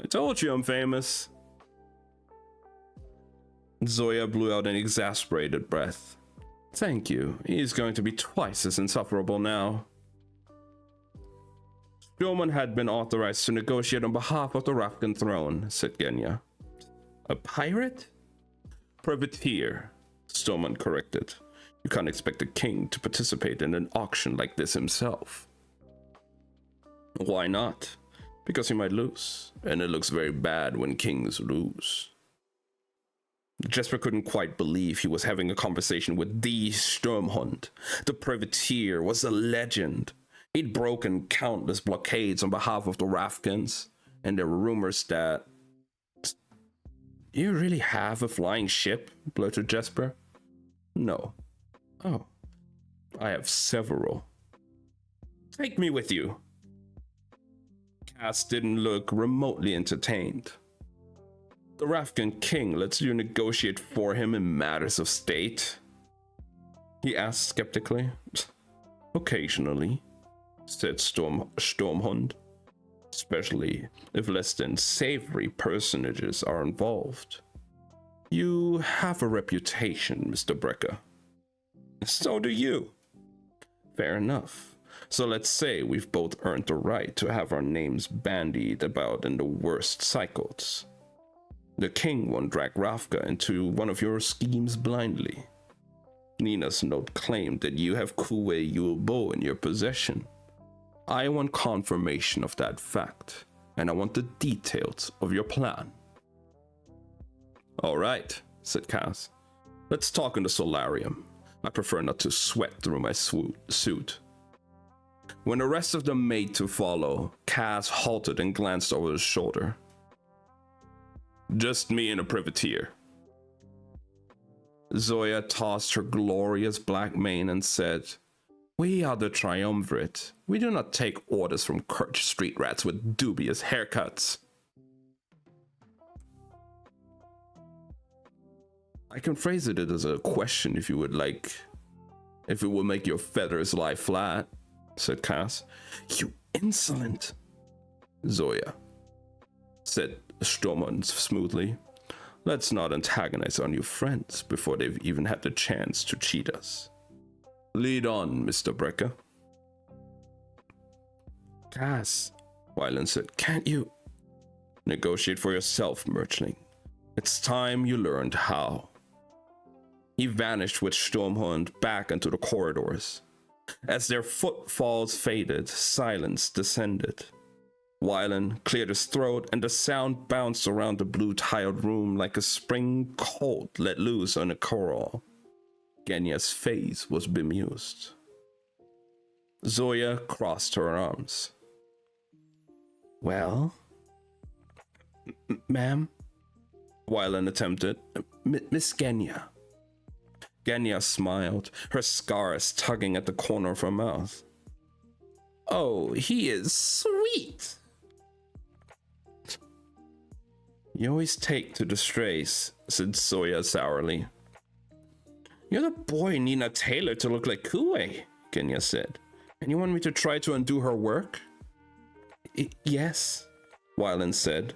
I told you I'm famous. Zoya blew out an exasperated breath. Thank you. He's going to be twice as insufferable now. Sturmhond had been authorized to negotiate on behalf of the Rafkan throne, said Genya. A pirate? Privateer, Sturmhond corrected. You can't expect a king to participate in an auction like this himself. Why not? Because he might lose, and it looks very bad when kings lose. Jesper couldn't quite believe he was having a conversation with the Sturmhond. The privateer was a legend. He'd broken countless blockades on behalf of the Rafkans, and there were rumors that... You really have a flying ship? Blurted Jesper. No. Oh. I have several. Take me with you. Cass didn't look remotely entertained. The Rafkan king lets you negotiate for him in matters of state? He asked skeptically. Occasionally, said Sturmhond, especially if less than savory personages are involved. You have a reputation, Mr. Brecker. So do you. Fair enough. So let's say we've both earned the right to have our names bandied about in the worst cycles. The king won't drag Rafka into one of your schemes blindly. Nina's note claimed that you have Kuwei Yulbo in your possession. I want confirmation of that fact, and I want the details of your plan. All right, said Cass. Let's talk in the solarium. I prefer not to sweat through my suit. When the rest of them made to follow, Cass halted and glanced over his shoulder. Just me and a privateer. Zoya tossed her glorious black mane and said, We are the triumvirate. We do not take orders from Kirch street rats with dubious haircuts. I can phrase it as a question if you would like. If it will make your feathers lie flat, said Cass. You insolent, Zoya, said Sturmhond smoothly. Let's not antagonize our new friends before they've even had the chance to cheat us. Lead on, Mr. Brecker. Cass, Wylan said, can't you negotiate for yourself, Merchling? It's time you learned how. He vanished with Sturmhond back into the corridors. As their footfalls faded, silence descended. Wylan cleared his throat, and the sound bounced around the blue-tiled room like a spring colt let loose on a corral. Genya's face was bemused. Zoya crossed her arms. Well? Ma'am? Wylan attempted. Miss Genya. Genya smiled, her scars tugging at the corner of her mouth. Oh, he is sweet. You always take to the strays, said Zoya sourly. You're the boy Nina tailored to look like Kuwei, Genya said. And you want me to try to undo her work? Yes, Wylan said.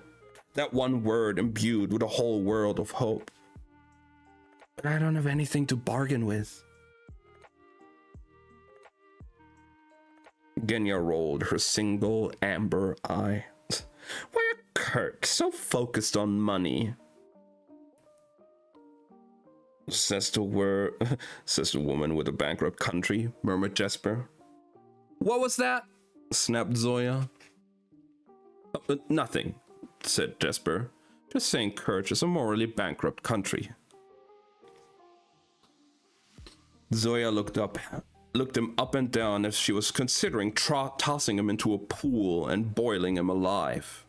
That one word imbued with a whole world of hope. But I don't have anything to bargain with. Genya rolled her single amber eye. Why are Kirk so focused on money? Says the woman with a bankrupt country, murmured Jesper. What was that? Snapped Zoya. Nothing, said Jesper. Just saying Kirch is a morally bankrupt country. Zoya looked him up and down as she was considering tossing him into a pool and boiling him alive.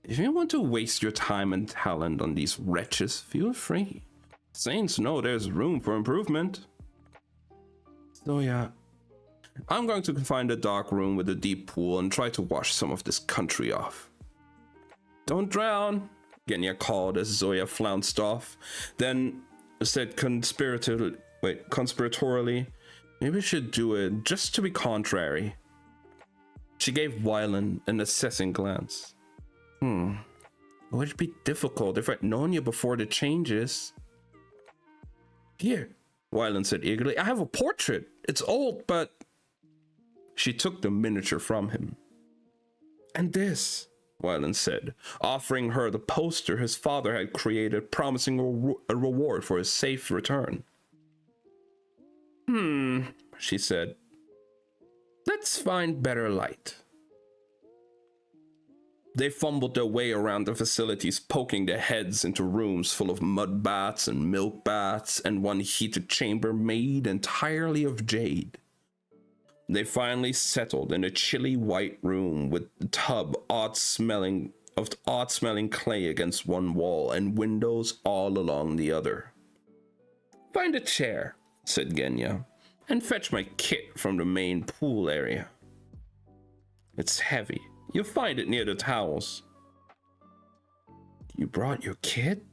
If you want to waste your time and talent on these wretches, feel free. Saints know there's room for improvement. Zoya, I'm going to find a dark room with a deep pool and try to wash some of this country off. Don't drown, Genya called as Zoya flounced off, then said conspiratorially, Maybe I should do it just to be contrary. She gave Wylan an assessing glance. Would it be difficult if I'd known you before the changes? Here, Wylan said eagerly. I have a portrait. It's old, but... She took the miniature from him. And this, Wylan said, offering her the poster his father had created, promising a reward for his safe return. She said. Let's find better light. They fumbled their way around the facilities, poking their heads into rooms full of mud baths and milk baths and one heated chamber made entirely of jade. They finally settled in a chilly white room with a tub odd-smelling clay against one wall and windows all along the other. Find a chair, said Genya, and fetch my kit from the main pool area. It's heavy. You'll find it near the towels. You brought your kit?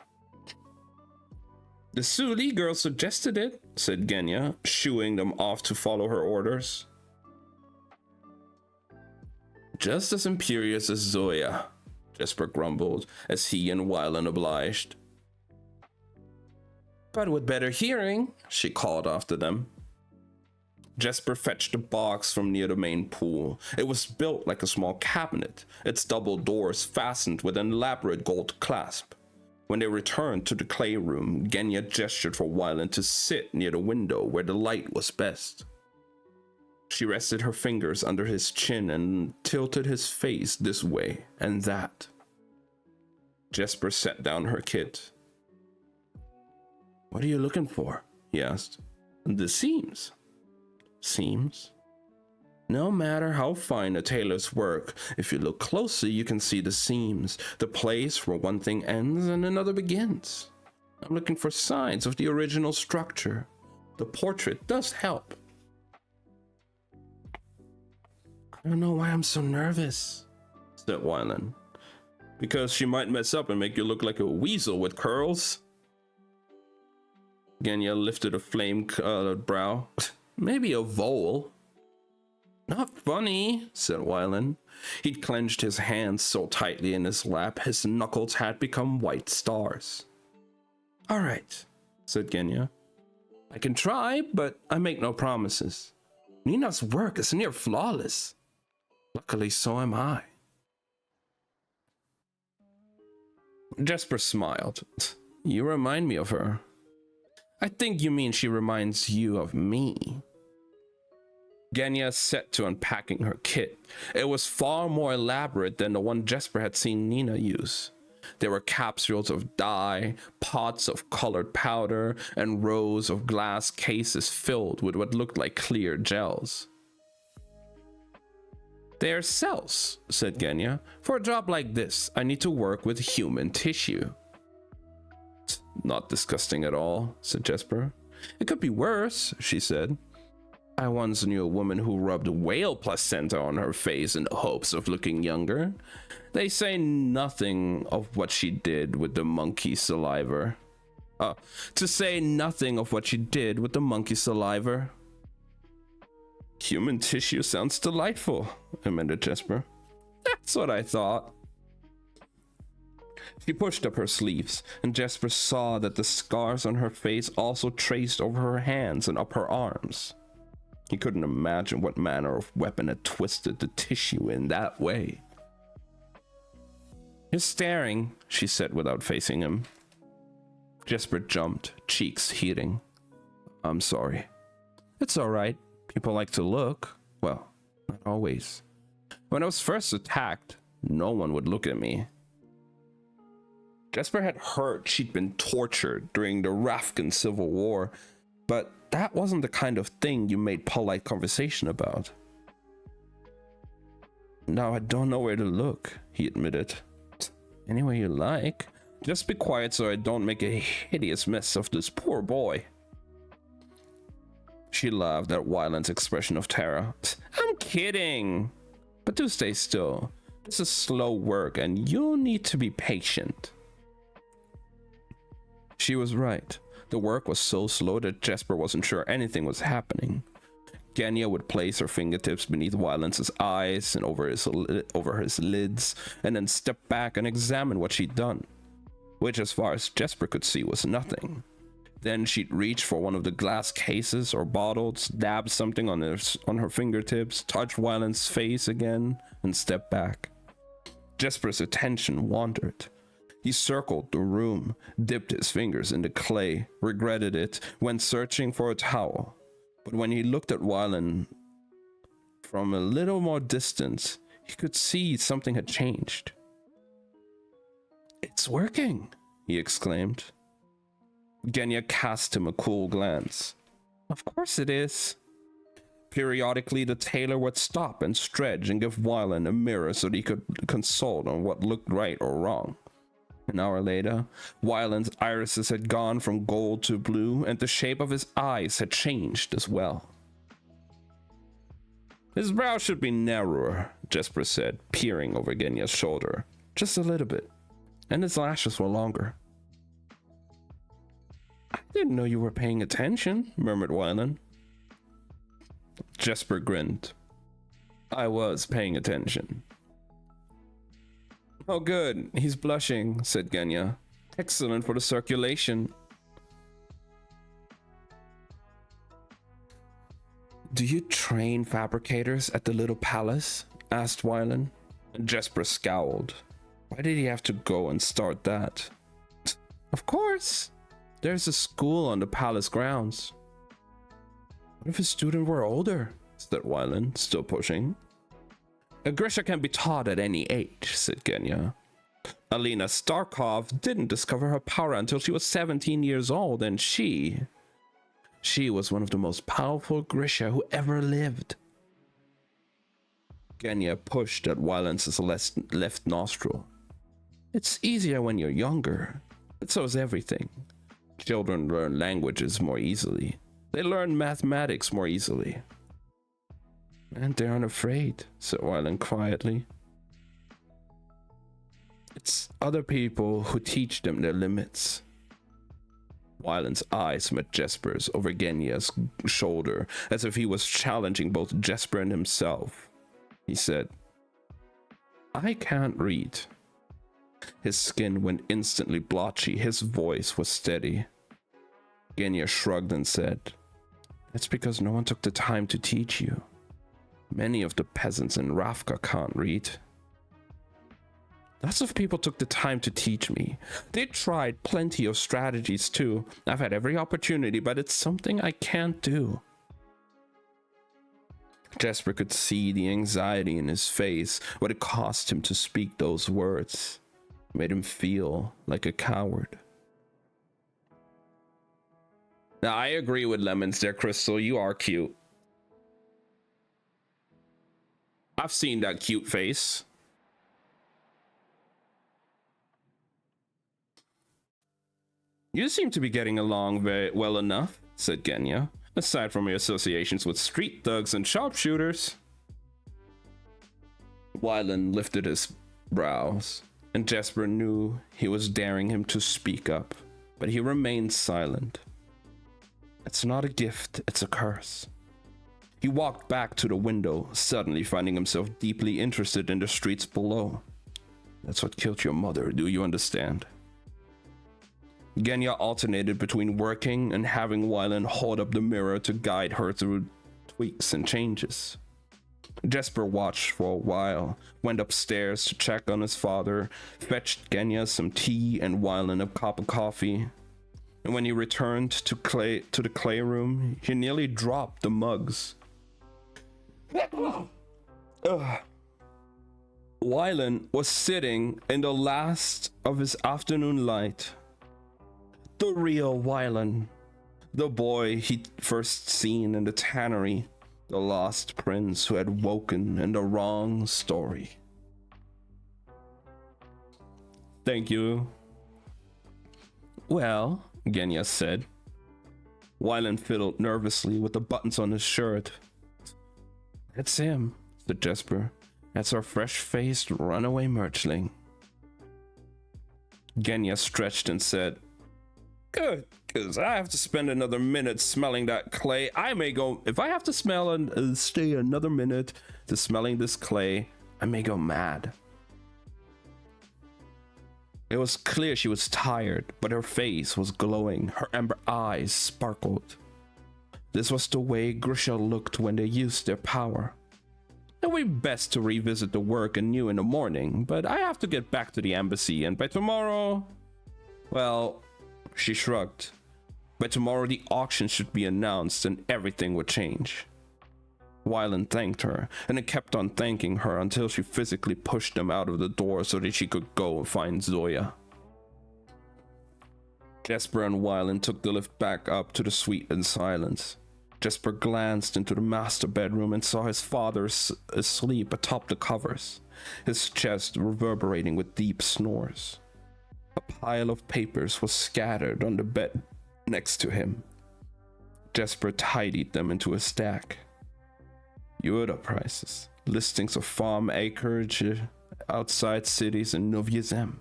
The Suli girl suggested it, said Genya, shooing them off to follow her orders. Just as imperious as Zoya, Jesper grumbled, as he and Wylan obliged. But with better hearing, she called after them. Jesper fetched a box from near the main pool. It was built like a small cabinet, its double doors fastened with an elaborate gold clasp. When they returned to the clay room, Genya gestured for Wylan to sit near the window where the light was best. She rested her fingers under his chin and tilted his face this way and that. Jesper set down her kit. What are you looking for? He asked. The seams. Seams? No matter how fine a tailor's work, if you look closely, you can see the seams, the place where one thing ends and another begins. I'm looking for signs of the original structure. The portrait does help. I don't know why I'm so nervous, said Wylan. Because she might mess up and make you look like a weasel with curls. Genya lifted a flame-colored brow. Maybe a vole. Not funny, said Wylan. He'd clenched his hands so tightly in his lap, his knuckles had become white stars. All right, said Genya. I can try, but I make no promises. Nina's work is near flawless. Luckily, so am I. Jesper smiled. You remind me of her. I think you mean she reminds you of me. Genya set to unpacking her kit. It was far more elaborate than the one Jesper had seen Nina use. There were capsules of dye, pots of colored powder, and rows of glass cases filled with what looked like clear gels. They are cells, said Genya. For a job like this, I need to work with human tissue. Not disgusting at all, said Jesper. It could be worse, she said. I once knew a woman who rubbed whale placenta on her face in the hopes of looking younger. They say nothing of what she did with the monkey saliva. To say nothing of what she did with the monkey saliva. Human tissue sounds delightful, amended Jesper. That's what I thought. She pushed up her sleeves, and Jesper saw that the scars on her face also traced over her hands and up her arms. He couldn't imagine what manner of weapon had twisted the tissue in that way. You're staring, she said without facing him. Jesper jumped, cheeks heating. I'm sorry. It's all right. People like to look. Well, not always. When I was first attacked, no one would look at me. Jesper had heard she'd been tortured during the Rafkan Civil War, but that wasn't the kind of thing you made polite conversation about. Now I don't know where to look, he admitted. Anywhere you like. Just be quiet so I don't make a hideous mess of this poor boy. She laughed at Wylan's expression of terror. I'm kidding. But do stay still. This is slow work and you'll need to be patient. She was right. The work was so slow that Jesper wasn't sure anything was happening. Genya would place her fingertips beneath Wylance's eyes and over his lids, and then step back and examine what she'd done, which as far as Jesper could see was nothing. Then she'd reach for one of the glass cases or bottles, dab something on her fingertips, touch Wylance's face again, and step back. Jesper's attention wandered. He circled the room, dipped his fingers in the clay, regretted it, went searching for a towel. But when he looked at Wylan from a little more distance, he could see something had changed. "It's working," he exclaimed. Genya cast him a cool glance. "Of course it is." Periodically, the tailor would stop and stretch and give Wylan a mirror so that he could consult on what looked right or wrong. An hour later, Wylan's irises had gone from gold to blue, and the shape of his eyes had changed as well. "His brow should be narrower," Jesper said, peering over Genya's shoulder. "Just a little bit. And his lashes were longer." "I didn't know you were paying attention," murmured Wylan. Jesper grinned. "I was paying attention." "Oh good, he's blushing," said Genya. "Excellent for the circulation." "Do you train fabricators at the little palace?" asked Wylan. Jesper scowled. Why did he have to go and start that? "Of course. There's a school on the palace grounds." "What if a student were older?" said Wylan, still pushing. "A Grisha can be taught at any age," said Genya. "Alina Starkov didn't discover her power until she was 17 years old, and she was one of the most powerful Grisha who ever lived." Genya pushed at Wylance's left nostril. "It's easier when you're younger, but so is everything. Children learn languages more easily. They learn mathematics more easily." "And they aren't afraid," said Wylan quietly. "It's other people who teach them their limits." Wylan's eyes met Jesper's over Genya's shoulder, as if he was challenging both Jesper and himself. He said, "I can't read." His skin went instantly blotchy. His voice was steady. Genya shrugged and said, "That's because no one took the time to teach you. Many of the peasants in Ravka can't read." "Lots of people took the time to teach me. They tried plenty of strategies too. I've had every opportunity, but it's something I can't do." Jesper could see the anxiety in his face, what it cost him to speak those words. It made him feel like a coward. Now, I agree with Lemons there, Crystal. You are cute. I've seen that cute face. "You seem to be getting along very well enough," said Genya, "aside from your associations with street thugs and sharpshooters." Wylan lifted his brows, and Jesper knew he was daring him to speak up, but he remained silent. "It's not a gift, it's a curse." He walked back to the window, suddenly finding himself deeply interested in the streets below. "That's what killed your mother, do you understand?" Genya alternated between working and having Wylan hold up the mirror to guide her through tweaks and changes. Jesper watched for a while, went upstairs to check on his father, fetched Genya some tea and Wylan a cup of coffee. And when he returned to the clay room, he nearly dropped the mugs. Wylan was sitting in the last of his afternoon light. The real Wylan. The boy he'd first seen in the tannery. The lost prince who had woken in the wrong story. "Thank you." "Well," Genya said. Wylan fiddled nervously with the buttons on his shirt. "That's him," said Jesper. "That's our fresh-faced runaway merchling." Genya stretched and said, "Good, Because I have to spend another minute smelling that clay. I may go, if I have to smell and stay another minute to smelling this clay, I may go mad. It was clear she was tired, but her face was glowing. Her amber eyes sparkled. This was the way Grisha looked when they used their power. It would be best to revisit the work anew in the morning, but I have to get back to the embassy, and by tomorrow... Well, she shrugged. By tomorrow the auction should be announced and everything would change. Wylan thanked her, and it kept on thanking her until she physically pushed them out of the door so that she could go and find Zoya. Jesper and Wylan took the lift back up to the suite in silence. Jesper glanced into the master bedroom and saw his father asleep atop the covers, his chest reverberating with deep snores. A pile of papers was scattered on the bed next to him. Jesper tidied them into a stack. Yoda prices, listings of farm acreage outside cities in Novye Zem.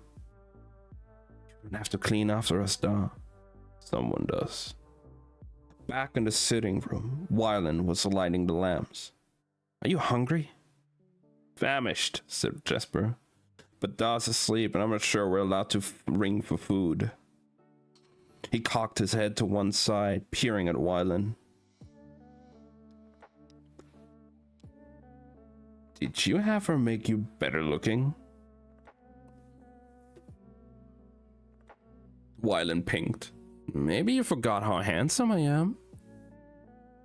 You don't have to clean after us, Da. Someone does. Back in the sitting room, Wylan was lighting the lamps. Are you hungry? Famished, said Jesper. But Da's asleep and I'm not sure we're allowed to ring for food. He cocked his head to one side, peering at Wylan. Did you have her make you better looking? Wylan pinked. Maybe you forgot how handsome I am?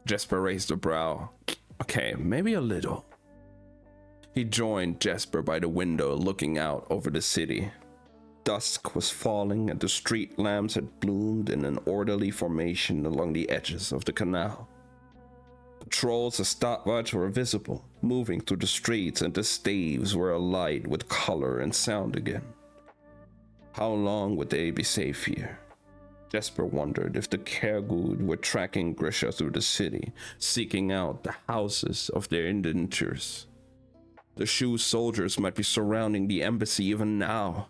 Jesper raised a brow. Okay, maybe a little. He joined Jesper by the window looking out over the city. Dusk was falling and the street lamps had bloomed in an orderly formation along the edges of the canal. Patrols of stopwatch were visible, moving through the streets, and the staves were alight with color and sound again. How long would they be safe here? Jesper wondered if the Kergud were tracking Grisha through the city, seeking out the houses of their indentures. The Shu soldiers might be surrounding the embassy even now.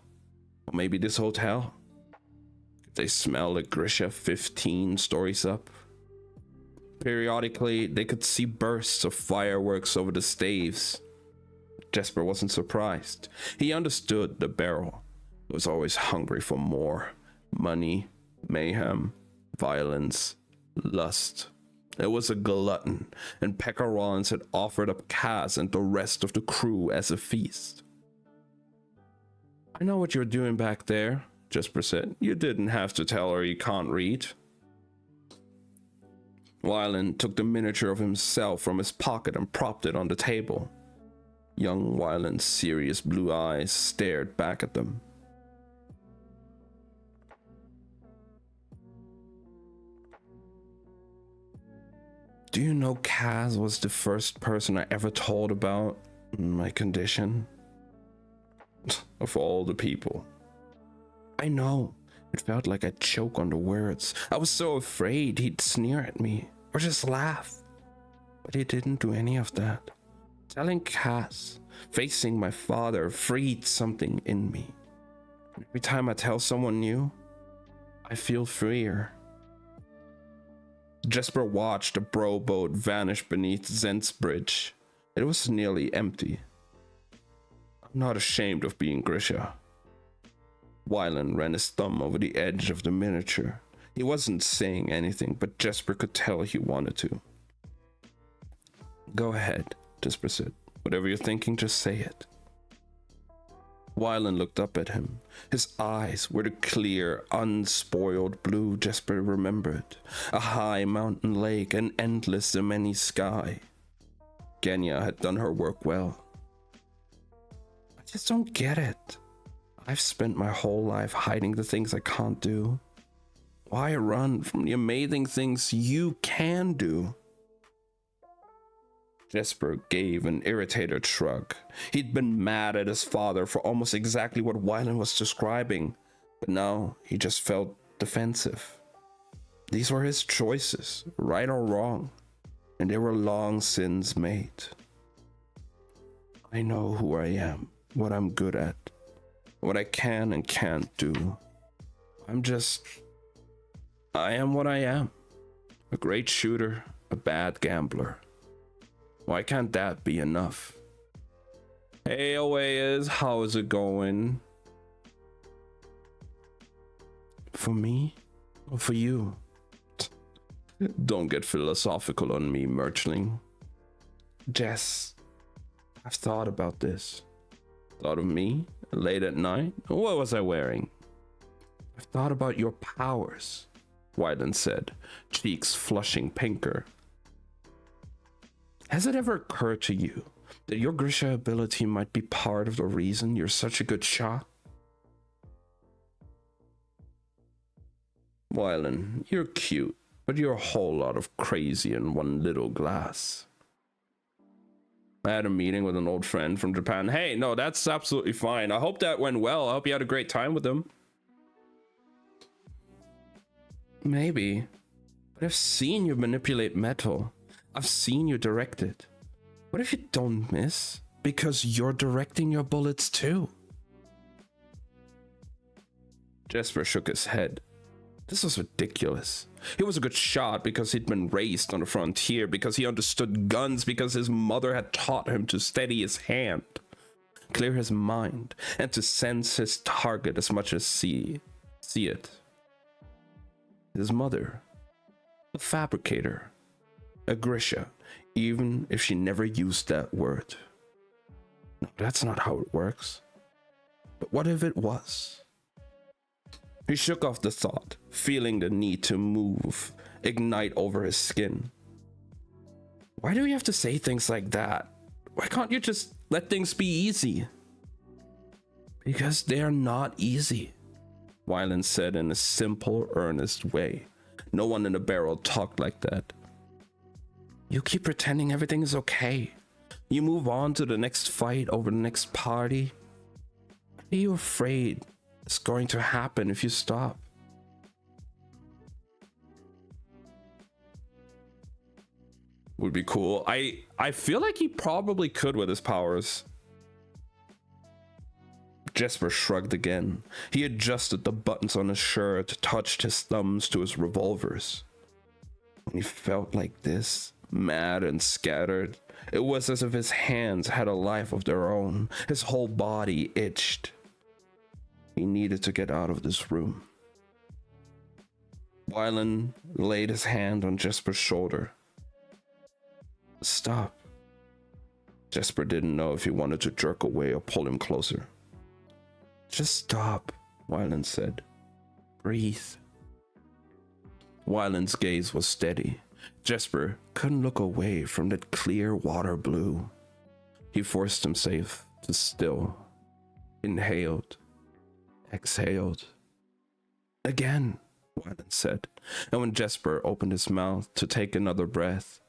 Or maybe this hotel? Could they smell the Grisha 15 stories up? Periodically, they could see bursts of fireworks over the staves. Jesper wasn't surprised. He understood the Beryl was always hungry for more. Money, mayhem, violence, lust. It was a glutton, and Pekka Rollins had offered up Kaz and the rest of the crew as a feast. I know what you're doing back there, Jesper said. You didn't have to tell her you can't read. Wylan took the miniature of himself from his pocket and propped it on the table. Young Wylan's serious blue eyes stared back at them. Do you know Kaz was the first person I ever told about my condition? Of all the people. I know. It felt like I'd choke on the words. I was so afraid he'd sneer at me or just laugh. But he didn't do any of that. Telling Kaz, facing my father, freed something in me. Every time I tell someone new, I feel freer. Jesper watched the bro boat vanish beneath Zent's bridge. It was nearly empty. I'm not ashamed of being Grisha. Wylan ran his thumb over the edge of the miniature. He wasn't saying anything, but Jesper could tell he wanted to. Go ahead, Jesper said. Whatever you're thinking, just say it. Wylan looked up at him. His eyes were the clear, unspoiled blue Jesper remembered. A high mountain lake, an endless Zemeni sky. Genya had done her work well. I just don't get it. I've spent my whole life hiding the things I can't do. Why run from the amazing things you can do? Jesper gave an irritated shrug. He'd been mad at his father for almost exactly what Wylan was describing, but now he just felt defensive. These were his choices, right or wrong, and they were long since made. I know who I am, what I'm good at, what I can and can't do. I am what I am. A great shooter, a bad gambler. Why can't that be enough? Hey, Oaez, how is it going? For me? Or for you? Don't get philosophical on me, Merchling. Jess, I've thought about this. Thought of me? Late at night? What was I wearing? I've thought about your powers, Wyland said, cheeks flushing pinker. Has it ever occurred to you that your Grisha ability might be part of the reason you're such a good shot? Wyland, you're cute, but you're a whole lot of crazy in one little glass. I had a meeting with an old friend from Japan. Hey, no, that's absolutely fine. I hope that went well. I hope you had a great time with them. Maybe, but I've seen you manipulate metal. I've seen you direct it. What if you don't miss? Because you're directing your bullets too. Jesper shook his head. This was ridiculous. He was a good shot because he'd been raised on the frontier, because he understood guns, because his mother had taught him to steady his hand, clear his mind, and to sense his target as much as see it. His mother, a fabricator, a Grisha, even if she never used that word. No, that's not how it works. But what if it was? He shook off the thought, feeling the need to move, ignite over his skin. Why do you have to say things like that? Why can't you just let things be easy? Because they're not easy, Wyland said in a simple, earnest way. No one in the barrel talked like that. You keep pretending everything is okay. You move on to the next fight over the next party. What are you afraid is going to happen if you stop? Would be cool. I feel like he probably could with his powers. Jesper shrugged again. He adjusted the buttons on his shirt, touched his thumbs to his revolvers. When he felt like this, mad and scattered, it was as if his hands had a life of their own. His whole body itched. He needed to get out of this room. Wyland laid his hand on Jesper's shoulder. Stop. Jesper didn't know if he wanted to jerk away or pull him closer. Just stop, Wyland said. Breathe. Wyland's gaze was steady. Jesper couldn't look away from that clear water blue. He forced himself to still. Inhaled. Exhaled. Again, Wyland said. And when Jesper opened his mouth to take another breath,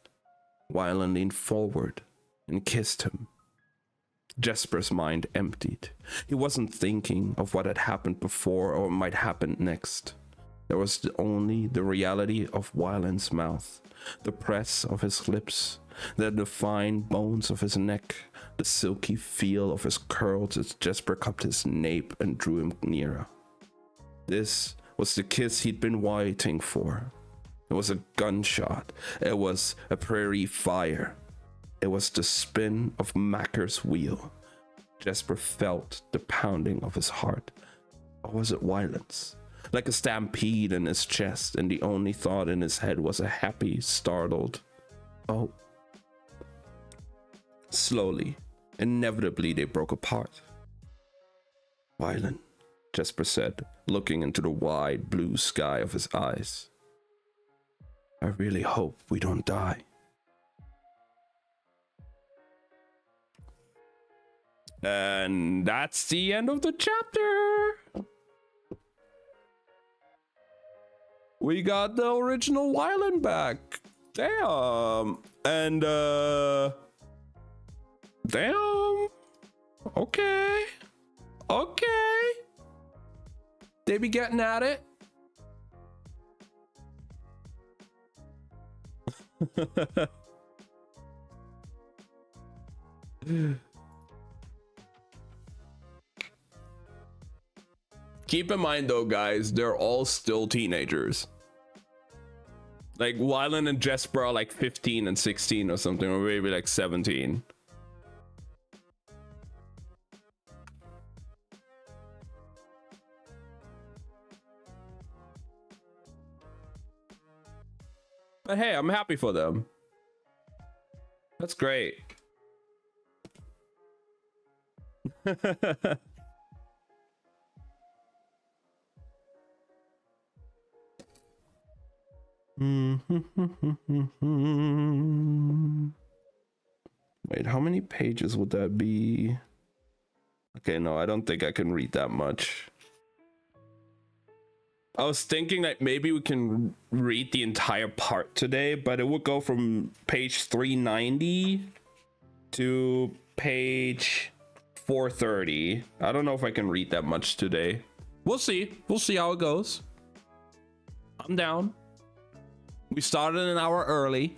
Wyland leaned forward and kissed him. Jesper's mind emptied. He wasn't thinking of what had happened before or might happen next. There was only the reality of Wyland's mouth, the press of his lips, the defined bones of his neck, the silky feel of his curls as Jesper cupped his nape and drew him nearer. This was the kiss he'd been waiting for. It was a gunshot. It was a prairie fire. It was the spin of Macker's wheel. Jesper felt the pounding of his heart. Or was it Wyland's? Like a stampede in his chest, and the only thought in his head was a happy, startled, oh. Slowly, inevitably, they broke apart. Wyland, Jesper said, looking into the wide blue sky of his eyes. I really hope we don't die. And that's the end of the chapter. We got the original Wyland back. Damn. And damn. Okay. Okay. They be getting at it. Keep in mind though, guys, they're all still teenagers. Like Wyland and Jesper are like 15 and 16 or something, or maybe like 17. But hey, I'm happy for them. That's great. Wait, how many pages would that be? Okay, no, I don't think I can read that much. I was thinking that maybe we can read the entire part today, but it would go from page 390 to page 430. I don't know if I can read that much today. We'll see. We'll see how it goes. I'm down. We started an hour early.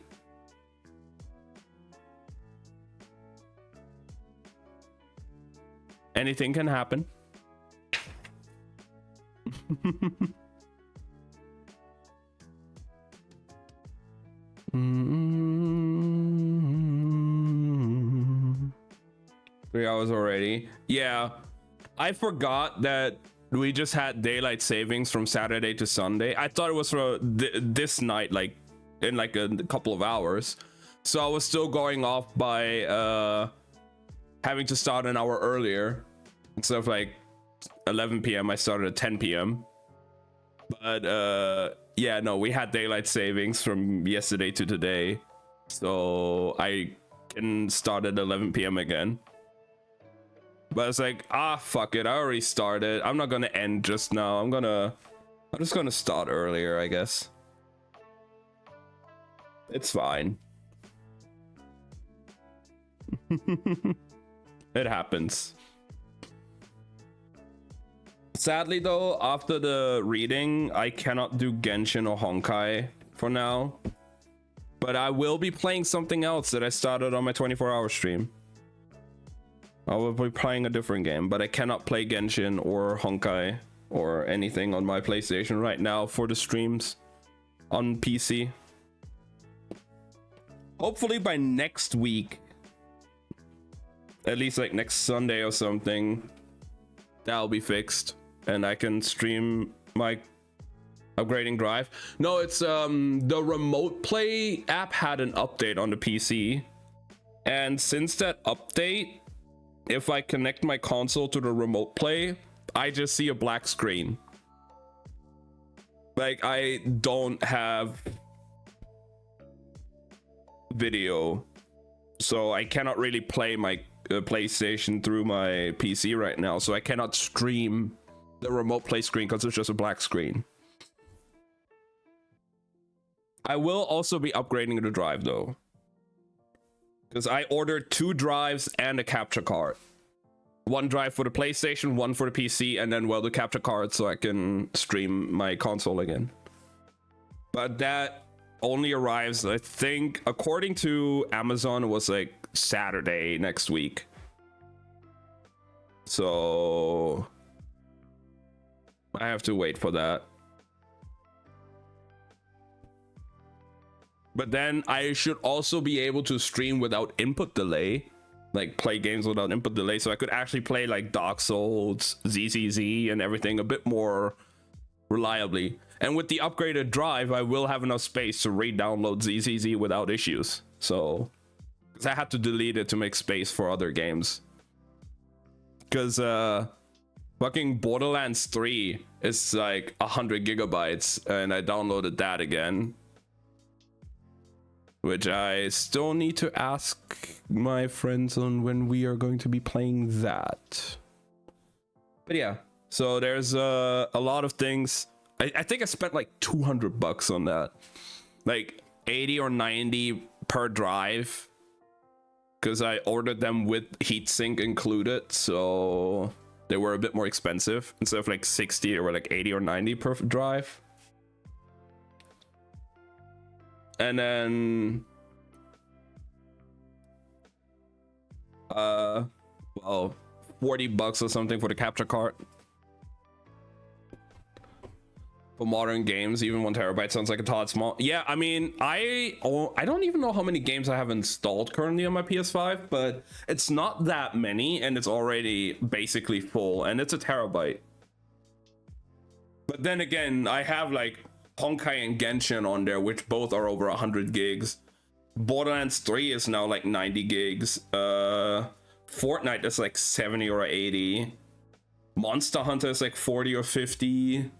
Anything can happen. Mm-hmm. 3 hours already. Yeah, I forgot that we just had daylight savings from Saturday to Sunday. I thought it was for this night, like in like a couple of hours. So I was still going off by having to start an hour earlier. Instead of like 11 p.m. I started at 10 p.m. But yeah, no, we had daylight savings from yesterday to today, so I can start at 11 p.m. again. But it's like, fuck it, I already started. I'm not gonna end just now. I'm just gonna start earlier, I guess. It's fine. It happens. Sadly though, after the reading, I cannot do Genshin or Honkai for now. But I will be playing something else that I started on my 24-hour stream. I will be playing a different game, but I cannot play Genshin or Honkai or anything on my PlayStation right now for the streams on PC. Hopefully by next week, at least like next Sunday or something, that'll be fixed. And I can stream my upgrading drive. No, it's the Remote Play app had an update on the PC, and since that update, if I connect my console to the Remote Play, I just see a black screen. Like, I don't have video, so I cannot really play my PlayStation through my PC right now, so I cannot stream the Remote Play screen because it's just a black screen. I will also be upgrading the drive though, because I ordered 2 drives and a capture card. 1 drive for the PlayStation, 1 for the PC, and then the capture card so I can stream my console again. But that only arrives, I think, according to Amazon, it was like Saturday next week. So I have to wait for that. But then I should also be able to stream without input delay, like play games without input delay, so I could actually play like Dark Souls, ZZZ, and everything a bit more reliably. And with the upgraded drive, I will have enough space to re-download ZZZ without issues. So, because I had to delete it to make space for other games. Because fucking Borderlands 3 is like 100 gigabytes, and I downloaded that again. Which I still need to ask my friends on when we are going to be playing that. But yeah, so there's a lot of things. I think I spent like $200 on that. Like 80 or 90 per drive. Because I ordered them with heatsink included, so they were a bit more expensive. Instead of like 60, they were like 80 or 90 per drive. And then well, $40 or something for the capture card. For modern games, even 1 TB sounds like a tot small. Yeah, I mean, I don't even know how many games I have installed currently on my PS5, but it's not that many, and it's already basically full, and it's a terabyte. But then again, I have like Honkai and Genshin on there, which both are over 100 gigs. Borderlands 3 is now like 90 gigs. Fortnite is like 70 or 80. Monster Hunter is like 40 or 50.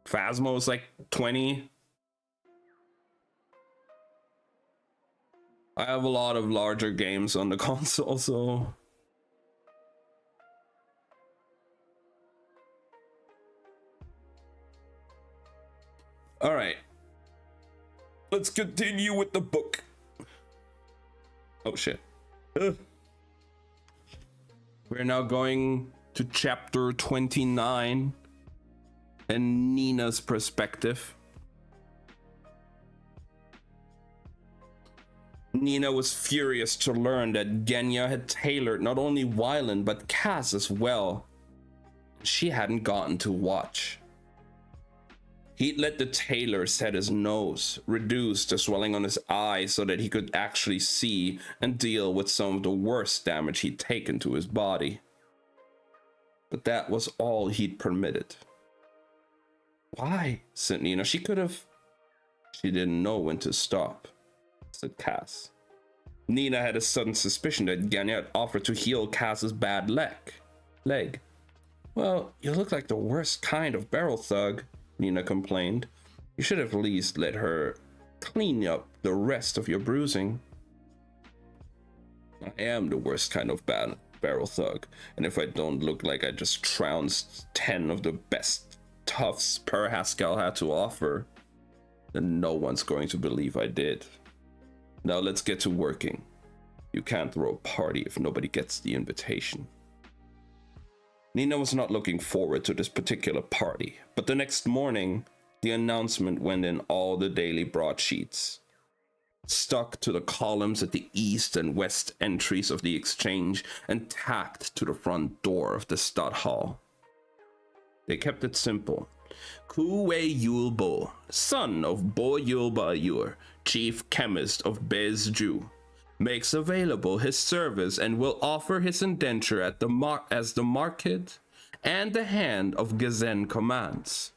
Phasmo is like 20. I have a lot of larger games on the console, so... All right. Let's continue with the book. Oh, shit. Ugh. We're now going to chapter 29. And Nina's perspective. Nina was furious to learn that Genya had tailored not only Wylan but Cass as well. She hadn't gotten to watch. He'd let the tailor set his nose, reduce the swelling on his eye so that he could actually see and deal with some of the worst damage he'd taken to his body. But that was all he'd permitted. Why? Said Nina. She could have... She didn't know when to stop, said Cass. Nina had a sudden suspicion that Genya had offered to heal Cass's bad leg. Well, you look like the worst kind of barrel thug, Nina complained. You should have at least let her clean up the rest of your bruising. I am the worst kind of barrel thug, and if I don't look like I just trounced 10 of the best toughs Per Haskell had to offer, then no one's going to believe I did. Now let's get to working. You can't throw a party if nobody gets the invitation. Nina was not looking forward to this particular party, but the next morning, the announcement went in all the daily broadsheets, stuck to the columns at the east and west entries of the exchange, and tacked to the front door of the Stadthal. They kept it simple. Kuwei Yulbo, son of Bo Yulba-Ur, chief chemist of Bezju, makes available his service and will offer his indenture at as the market and the hand of Gezen commands.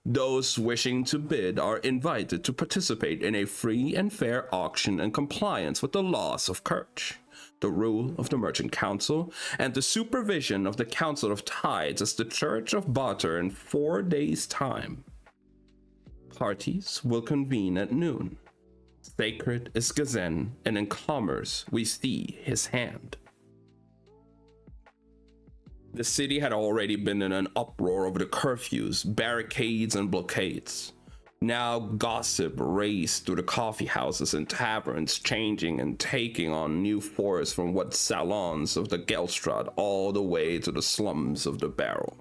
Those wishing to bid are invited to participate in a free and fair auction in compliance with the laws of Kerch, the rule of the Merchant Council, and the supervision of the Council of Tides as the Church of Bater in 4 days' time. Parties will convene at noon. Sacred is Gezen, and in commerce we see his hand. The city had already been in an uproar over the curfews, barricades, and blockades. Now gossip raced through the coffee houses and taverns, changing and taking on new forms from what salons of the Gelstrad all the way to the slums of the Barrow.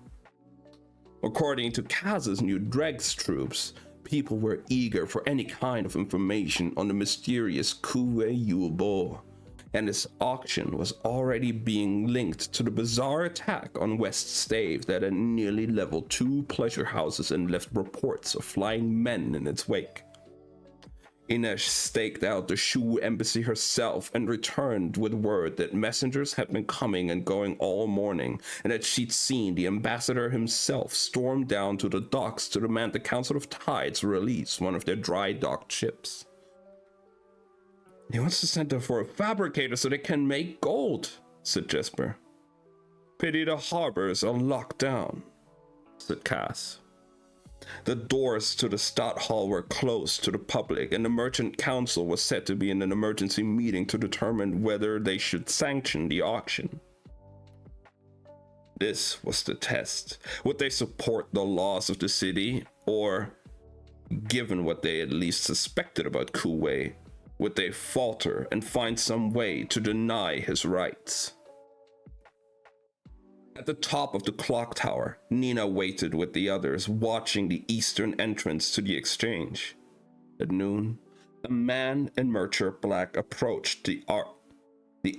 According to Kaz's new Dregs troops, people were eager for any kind of information on the mysterious Kuwei Yulbo, and this auction was already being linked to the bizarre attack on West Stave that had nearly leveled 2 pleasure houses and left reports of flying men in its wake. Inesh staked out the Shu embassy herself and returned with word that messengers had been coming and going all morning, and that she'd seen the ambassador himself storm down to the docks to demand the Council of Tides release one of their dry docked ships. He wants to send them for a fabricator so they can make gold, said Jesper. Pity the harbors are locked down, said Cass. The doors to the Stadthal were closed to the public, and the Merchant Council was set to be in an emergency meeting to determine whether they should sanction the auction. This was the test. Would they support the laws of the city, or, given what they at least suspected about Kuwei, would they falter and find some way to deny his rights? At the top of the clock tower, Nina waited with the others, watching the eastern entrance to the exchange. At noon, a man in Mercher Black approached the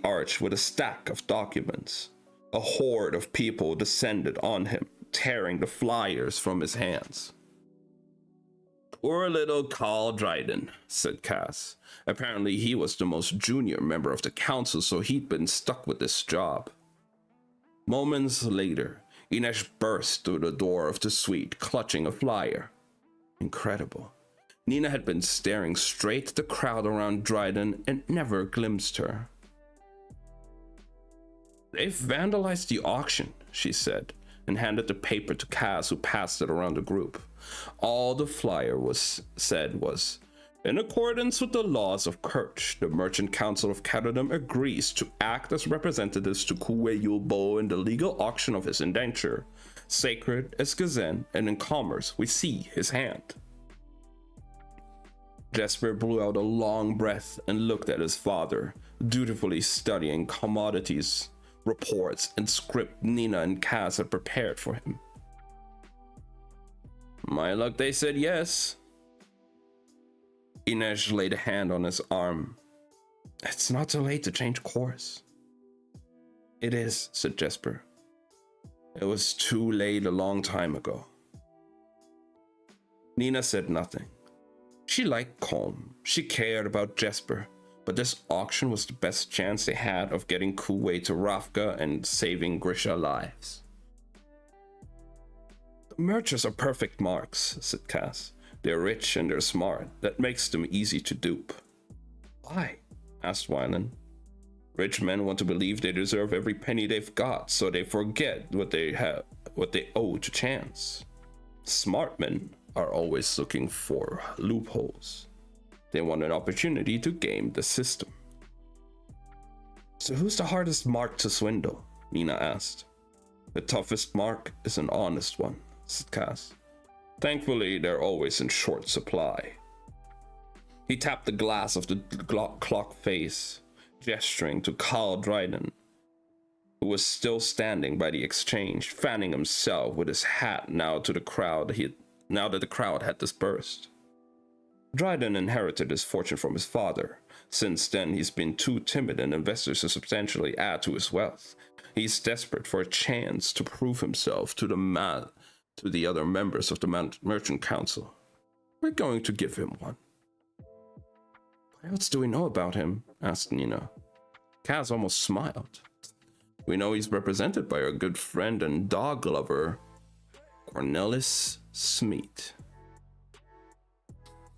arch with a stack of documents. A horde of people descended on him, tearing the flyers from his hands. Poor little Carl Dryden, said Cass. Apparently he was the most junior member of the council, so he'd been stuck with this job. Moments later, Inej burst through the door of the suite, clutching a flyer. Incredible. Nina had been staring straight at the crowd around Dryden and never glimpsed her. They've vandalized the auction, she said, and handed the paper to Cass, who passed it around the group. All the flyer said was, in accordance with the laws of Kirch, the Merchant Council of Cadodim agrees to act as representatives to Kuwe Yulbo in the legal auction of his indenture. Sacred as Gazen, and in commerce we see his hand. Jesper blew out a long breath and looked at his father, dutifully studying commodities, reports, and script Nina and Cass had prepared for him. My luck, they said yes. Inej laid a hand on his arm. It's not too late to change course. It is, said Jesper. It was too late a long time ago. Nina said nothing. She liked Colm. She cared about Jesper, but this auction was the best chance they had of getting Kuwe to Rafka and saving Grisha lives. The merchants are perfect marks, said Cass. They're rich and they're smart. That makes them easy to dupe. Why? Asked Wylan. Rich men want to believe they deserve every penny they've got, so they forget what they owe to chance. Smart men are always looking for loopholes. They want an opportunity to game the system. So who's the hardest mark to swindle? Nina asked. The toughest mark is an honest one, said Cass. Thankfully, they're always in short supply. He tapped the glass of the clock face, gesturing to Carl Dryden, who was still standing by the exchange, fanning himself with his hat now that the crowd had dispersed. Dryden inherited his fortune from his father. Since then, he's been too timid in investors to substantially add to his wealth. He's desperate for a chance to prove himself to the other members of the Merchant Council. We're going to give him one. What else do we know about him? Asked Nina. Cass almost smiled. We know he's represented by our good friend and dog lover, Cornelis Smeet.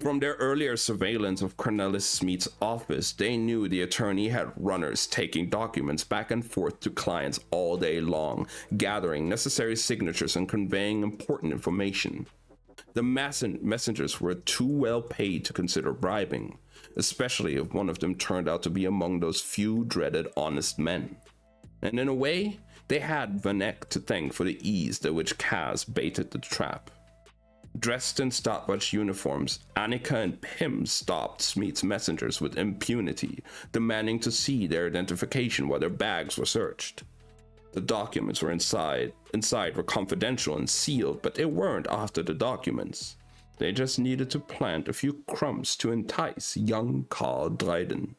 From their earlier surveillance of Cornelis Smeet's office, they knew the attorney had runners taking documents back and forth to clients all day long, gathering necessary signatures and conveying important information. The messengers were too well paid to consider bribing, especially if one of them turned out to be among those few dreaded honest men. And in a way, they had Van Eck to thank for the ease at which Cass baited the trap. Dressed in stopwatch uniforms, Annika and Pym stopped Smeet's messengers with impunity, demanding to see their identification while their bags were searched. The documents were inside were confidential and sealed, but they weren't after the documents. They just needed to plant a few crumbs to entice young Carl Dryden.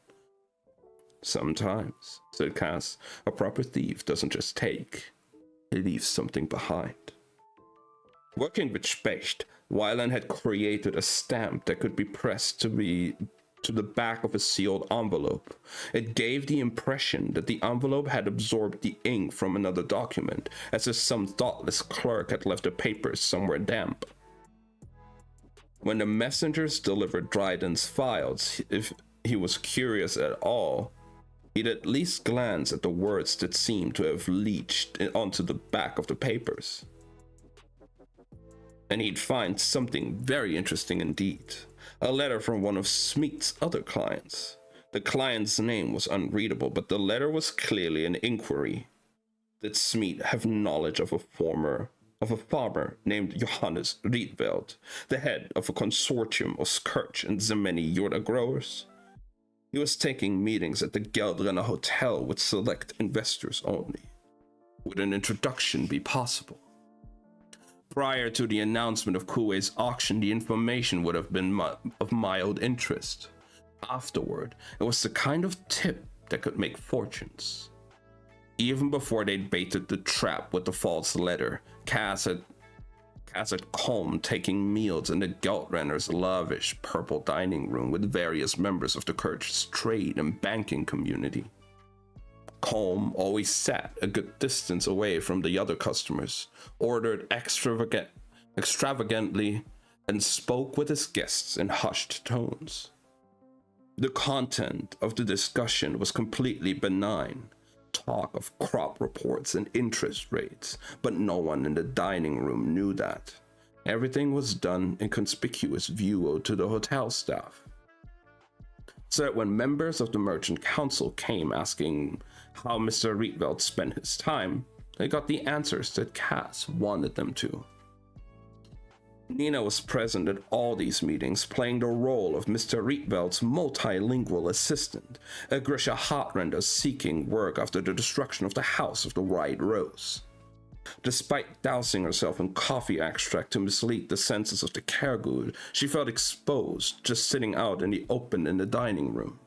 Sometimes, said Cass, a proper thief doesn't just take, he leaves something behind. Working with Specht, Wylan had created a stamp that could be pressed to the back of a sealed envelope. It gave the impression that the envelope had absorbed the ink from another document, as if some thoughtless clerk had left the papers somewhere damp. When the messengers delivered Dryden's files, if he was curious at all, he'd at least glance at the words that seemed to have leached onto the back of the papers. And he'd find something very interesting indeed. A letter from one of Smeet's other clients. The client's name was unreadable, but the letter was clearly an inquiry. Did Smeet have knowledge of a farmer named Johannes Rietveld, the head of a consortium of Skirch and Zemeni Yorda growers? He was taking meetings at the Geldrena Hotel with select investors only. Would an introduction be possible? Prior to the announcement of Kuwe's auction, the information would have been of mild interest. Afterward, it was the kind of tip that could make fortunes. Even before they'd baited the trap with the false letter, Cass had Colm taking meals in the Geltrenner's lavish purple dining room with various members of the Kirch's trade and banking community. Colm always sat a good distance away from the other customers, ordered extravagantly, and spoke with his guests in hushed tones. The content of the discussion was completely benign. Talk of crop reports and interest rates, but no one in the dining room knew that. Everything was done in conspicuous view to the hotel staff. So that when members of the Merchant Council came asking how Mr. Rietveld spent his time, they got the answers that Cass wanted them to. Nina was present at all these meetings, playing the role of Mr. Rietveld's multilingual assistant, a Grisha Hotrender seeking work after the destruction of the House of the White Rose. Despite dousing herself in coffee extract to mislead the senses of the Cairgud, she felt exposed just sitting out in the open in the dining room.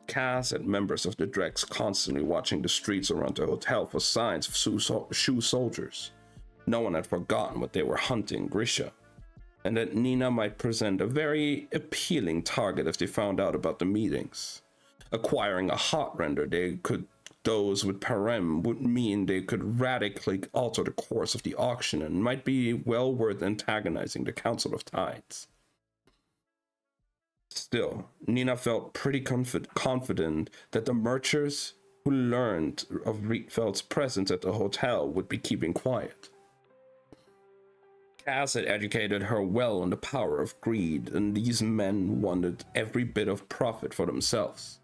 Cass and members of the Dregs constantly watching the streets around the hotel for signs of shoe soldiers. No one had forgotten what they were hunting Grisha, and that Nina might present a very appealing target if they found out about the meetings. Acquiring a Hotrender those with Parem would mean they could radically alter the course of the auction and might be well worth antagonizing the Council of Tides. Still, Nina felt pretty confident that the merchants who learned of Rietveld's presence at the hotel would be keeping quiet. Cass had educated her well on the power of greed, and these men wanted every bit of profit for themselves.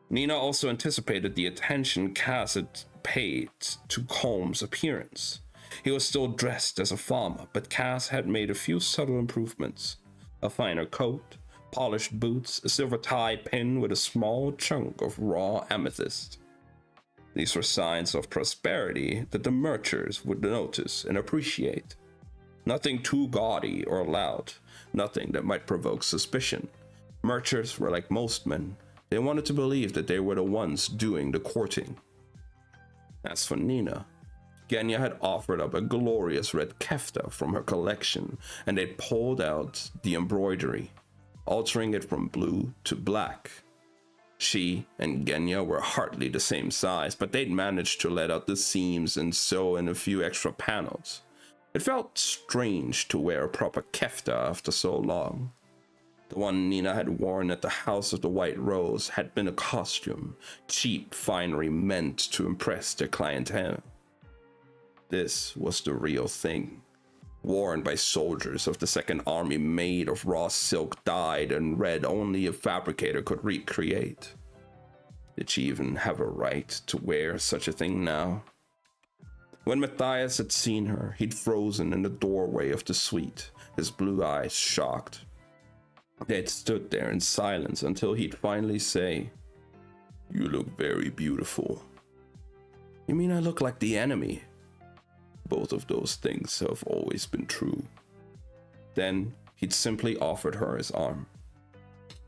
Nina also anticipated the attention Cass had paid to Colm's appearance. He was still dressed as a farmer, but Cass had made a few subtle improvements. A finer coat, polished boots, a silver tie pin with a small chunk of raw amethyst. These were signs of prosperity that the merchants would notice and appreciate. Nothing too gaudy or loud, nothing that might provoke suspicion. Merchants were like most men. They wanted to believe that they were the ones doing the courting. As for Nina, Genya had offered up a glorious red kefta from her collection, and they'd pulled out the embroidery, altering it from blue to black. She and Genya were hardly the same size, but they'd managed to let out the seams and sew in a few extra panels. It felt strange to wear a proper kefta after so long. The one Nina had worn at the House of the White Rose had been a costume, cheap finery meant to impress their clientele. This was the real thing, worn by soldiers of the Second Army, made of raw silk dyed and red only a fabricator could recreate. Did she even have a right to wear such a thing now? When Matthias had seen her, he'd frozen in the doorway of the suite, his blue eyes shocked. They had stood there in silence until he'd finally say, "You look very beautiful." "You mean I look like the enemy?" "Both of those things have always been true." Then he'd simply offered her his arm.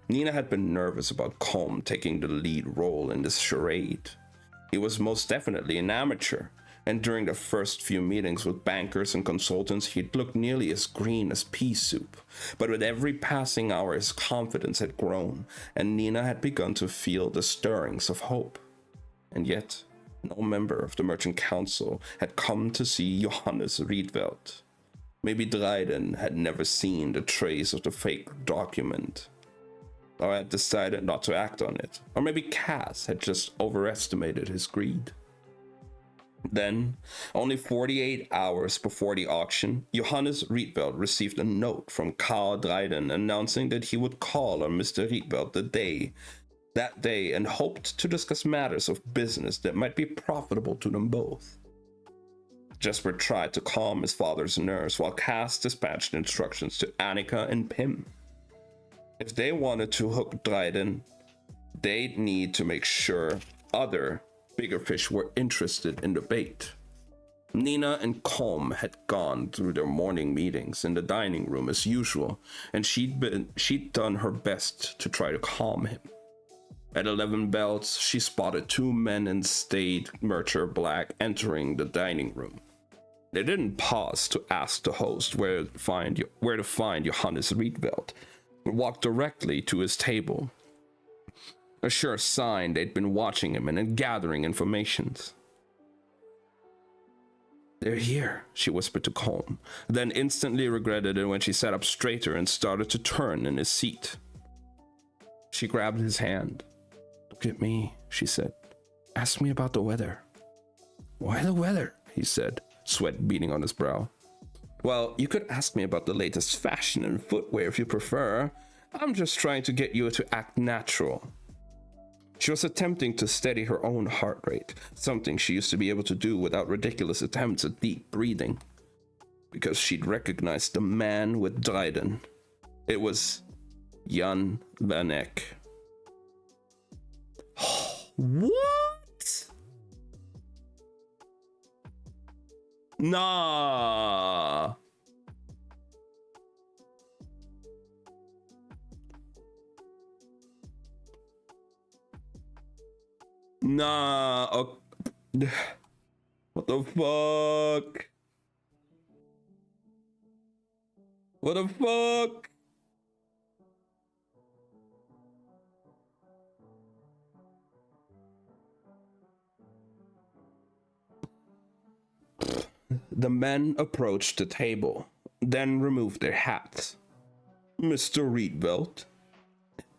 Nina had been nervous about Colm taking the lead role in this charade. He was most definitely an amateur, and during the first few meetings with bankers and consultants, he'd looked nearly as green as pea soup. But with every passing hour, his confidence had grown, and Nina had begun to feel the stirrings of hope. And yet, no member of the Merchant Council had come to see Johannes Rietveld. Maybe Dryden had never seen the trace of the fake document, or had decided not to act on it, or maybe Cass had just overestimated his greed. Then, only 48 hours before the auction, Johannes Rietveld received a note from Karl Dryden announcing that he would call on Mr. Rietveld that day and hoped to discuss matters of business that might be profitable to them both. Jesper tried to calm his father's nerves while Cass dispatched instructions to Annika and Pim. If they wanted to hook Dryden, they'd need to make sure other bigger fish were interested in the bait. Nina and Colm had gone through their morning meetings in the dining room as usual, and she'd done her best to try to calm him. At 11 bells, she spotted two men in staid Mercer black entering the dining room. They didn't pause to ask the host where to find Johannes Rietveld, but walked directly to his table. A sure sign they'd been watching him and gathering informations. "They're here," she whispered to Colm, then instantly regretted it when she sat up straighter and started to turn in his seat. She grabbed his hand. "Look at me," she said. "Ask me about the weather." "Why the weather?" he said, sweat beading on his brow. "Well, you could ask me about the latest fashion and footwear if you prefer. I'm just trying to get you to act natural." She was attempting to steady her own heart rate, something she used to be able to do without ridiculous attempts at deep breathing, because she'd recognized the man with Dryden. It was Jan van Eyck. What? Nah. Nah. What the fuck? What the fuck? The men approached the table, then removed their hats. "Mr. Rietveld?"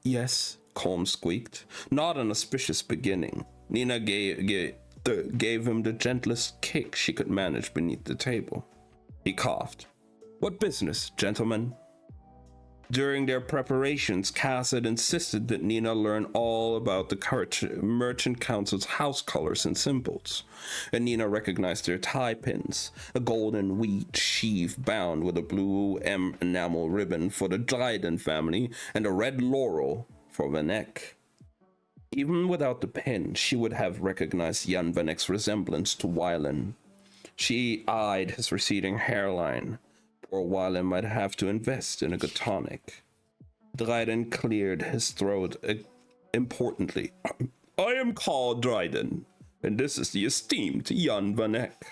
"Yes," Colm squeaked. Not an auspicious beginning. Nina gave him the gentlest kick she could manage beneath the table. He coughed. "What business, gentlemen?" During their preparations, Cass had insisted that Nina learn all about the Merchant Council's house colors and symbols, and Nina recognized their tie pins, a golden wheat sheaf bound with a blue enamel ribbon for the Dryden family, and a red laurel for Van Eyck. Even without the pin, she would have recognized Jan Van Eyck's resemblance to Wylan. She eyed his receding hairline. Poor Wylan might have to invest in a good tonic. Dryden cleared his throat importantly. "I am called Dryden, and this is the esteemed Jan Van Eyck."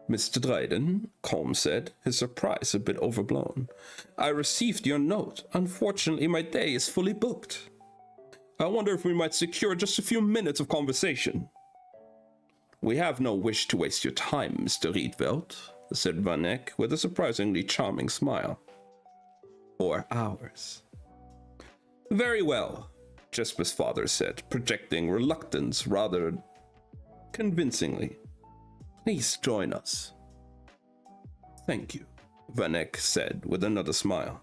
"Mr. Dryden," Colm said, his surprise a bit overblown. "I received your note. Unfortunately, my day is fully booked. I wonder if we might secure just a few minutes of conversation." "We have no wish to waste your time, Mr. Rietveld," said Van Eyck with a surprisingly charming smile. "Or ours." "Very well," Jesper's father said, projecting reluctance rather convincingly. "Please join us." "Thank you," Van Eyck said with another smile.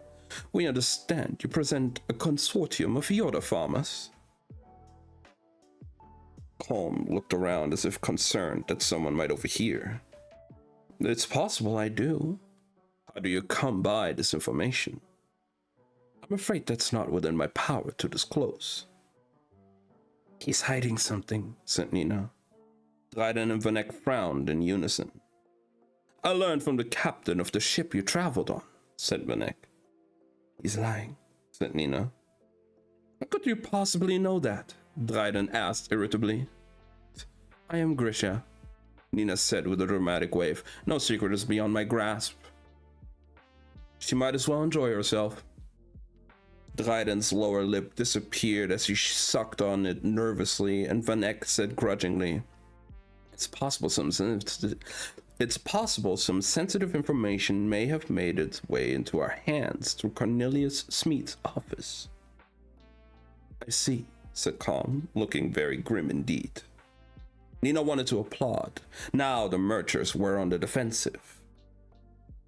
"We understand you present a consortium of Yoda farmers." Colm looked around as if concerned that someone might overhear. "It's possible I do. How do you come by this information?" "I'm afraid that's not within my power to disclose." "He's hiding something," said Nina. Dryden and Van Eyck frowned in unison. "I learned from the captain of the ship you traveled on," said Van Eyck. "He's lying," said Nina. "How could you possibly know that?" Dryden asked irritably. "I am Grisha," Nina said with a dramatic wave. "No secret is beyond my grasp." "She might as well enjoy herself." Dryden's lower lip disappeared as he sucked on it nervously, and Van Eyck said grudgingly, It's possible some sensitive information may have made its way into our hands through Cornelius Smith's office." "I see," said Colm, looking very grim indeed. Nina wanted to applaud. Now the Merchers were on the defensive.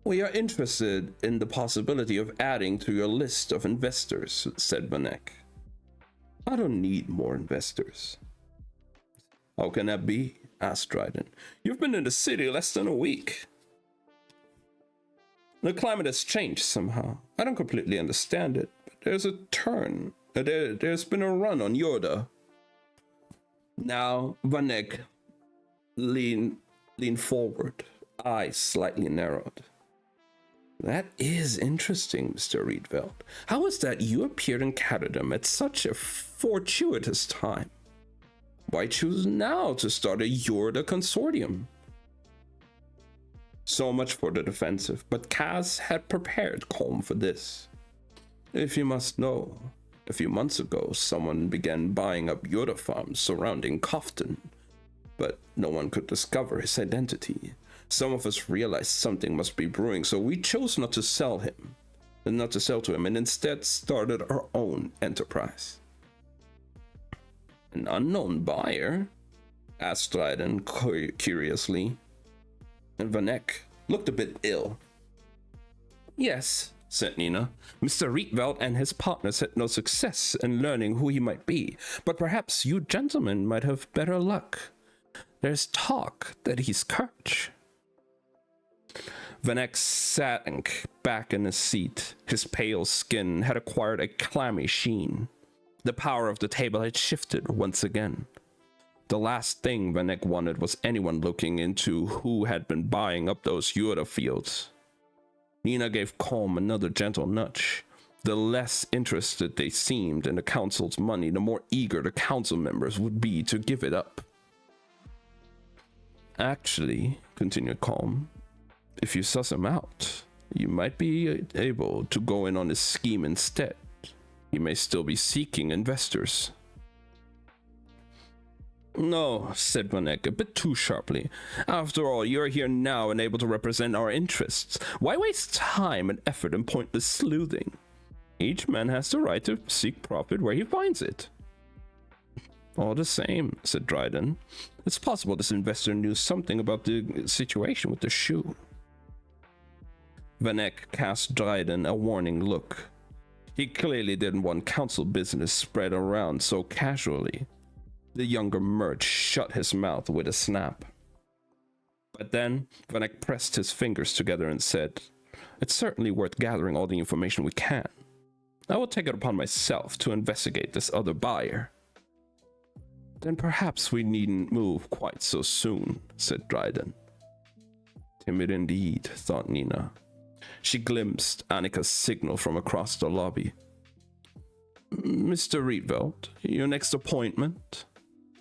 "We are interested in the possibility of adding to your list of investors," said Van Eyck. "I don't need more investors." "How can that be?" asked Dryden. "You've been in the city less than a week." "The climate has changed somehow. I don't completely understand it, but there's a turn. There's been a run on Yoda." Now Van Eyck leaned forward, eyes slightly narrowed. That is interesting, Mr. Rietveld. How is that you appeared in Caterham at such a fortuitous time? Why choose now to start a Yorda consortium? So much for the defensive, but Kaz had prepared Colm for this. If you must know, a few months ago, someone began buying up Yorda farms surrounding Kofton, but no one could discover his identity. Some of us realized something must be brewing, so we chose not to sell to him, and instead started our own enterprise. An unknown buyer? Asked Dryden curiously, and Vanek looked a bit ill. Yes, said Nina. Mr. Rietveld and his partners had no success in learning who he might be, but perhaps you gentlemen might have better luck. There's talk that he's Kirch. Vanek sank back in his seat. His pale skin had acquired a clammy sheen. The power of the table had shifted once again. The last thing Vanek wanted was anyone looking into who had been buying up those Yorda fields. Nina gave Colm another gentle nudge. The less interested they seemed in the council's money, the more eager the council members would be to give it up. Actually, continued Colm, if you suss him out, you might be able to go in on his scheme instead. He may still be seeking investors. No, said Vanek, a bit too sharply. After all, you're here now and able to represent our interests. Why waste time and effort in pointless sleuthing? Each man has the right to seek profit where he finds it. All the same, said Dryden, it's possible this investor knew something about the situation with the shoe. Vanek cast Dryden a warning look. He clearly didn't want council business spread around so casually. The younger merch shut his mouth with a snap. But then Vanek pressed his fingers together and said, it's certainly worth gathering all the information we can. I will take it upon myself to investigate this other buyer. Then perhaps we needn't move quite so soon, said Dryden. Timid indeed, thought Nina. She glimpsed Annika's signal from across the lobby. Mr. Rietveld, your next appointment?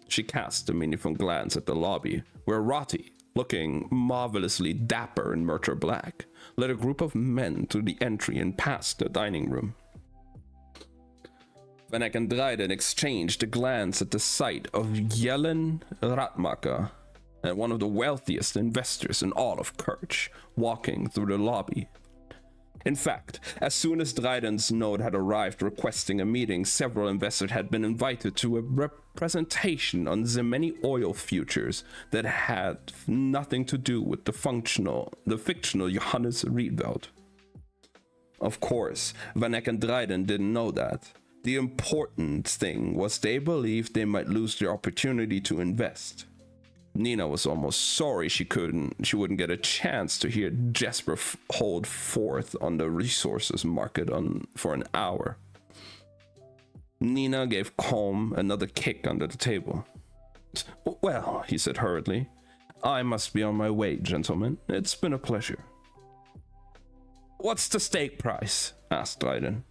She cast a meaningful glance at the lobby, where Rotti, looking marvelously dapper in Murcher black, led a group of men through the entry and past the dining room. Vanek and Dryden exchanged a glance at the sight of Yellen Ratmaka, and one of the wealthiest investors in all of Kirch, walking through the lobby. In fact, as soon as Dryden's note had arrived requesting a meeting, several investors had been invited to a representation on the many oil futures that had nothing to do with the fictional Johannes Rietveld. Of course, Vanek and Dryden didn't know that. The important thing was they believed they might lose the opportunity to invest. Nina was almost sorry she wouldn't get a chance to hear Jesper hold forth on the resources market for an hour. Nina gave Colm another kick under the table. Well, he said hurriedly, I must be on my way, gentlemen. It's been a pleasure. What's the stake price? Asked Dryden.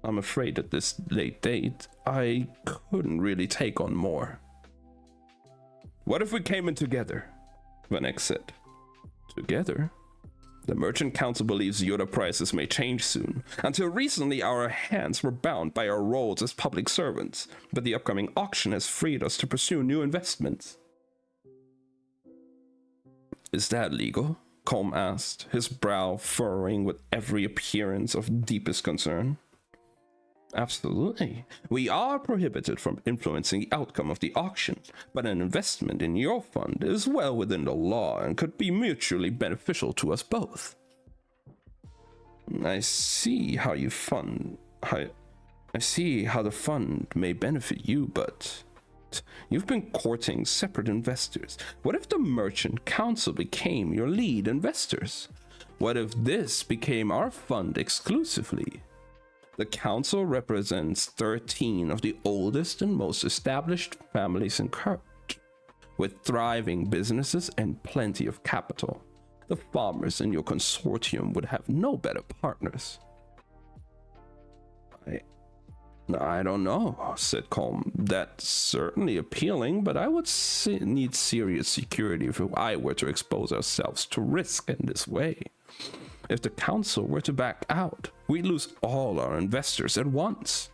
I'm afraid at this late date, I couldn't really take on more. What if we came in together? Vanek said. Together? The Merchant Council believes Yorda prices may change soon. Until recently, our hands were bound by our roles as public servants, but the upcoming auction has freed us to pursue new investments. Is that legal? Colm asked, his brow furrowing with every appearance of deepest concern. Absolutely. We are prohibited from influencing the outcome of the auction, but an investment in your fund is well within the law and could be mutually beneficial to us both. I see how the fund may benefit you, but you've been courting separate investors. What if the Merchant Council became your lead investors? What if this became our fund exclusively? The council represents 13 of the oldest and most established families in Kirch, with thriving businesses and plenty of capital. The farmers in your consortium would have no better partners. I don't know, said Colm. That's certainly appealing, but I would need serious security if I were to expose ourselves to risk in this way. If the council were to back out, we'd lose all our investors at once.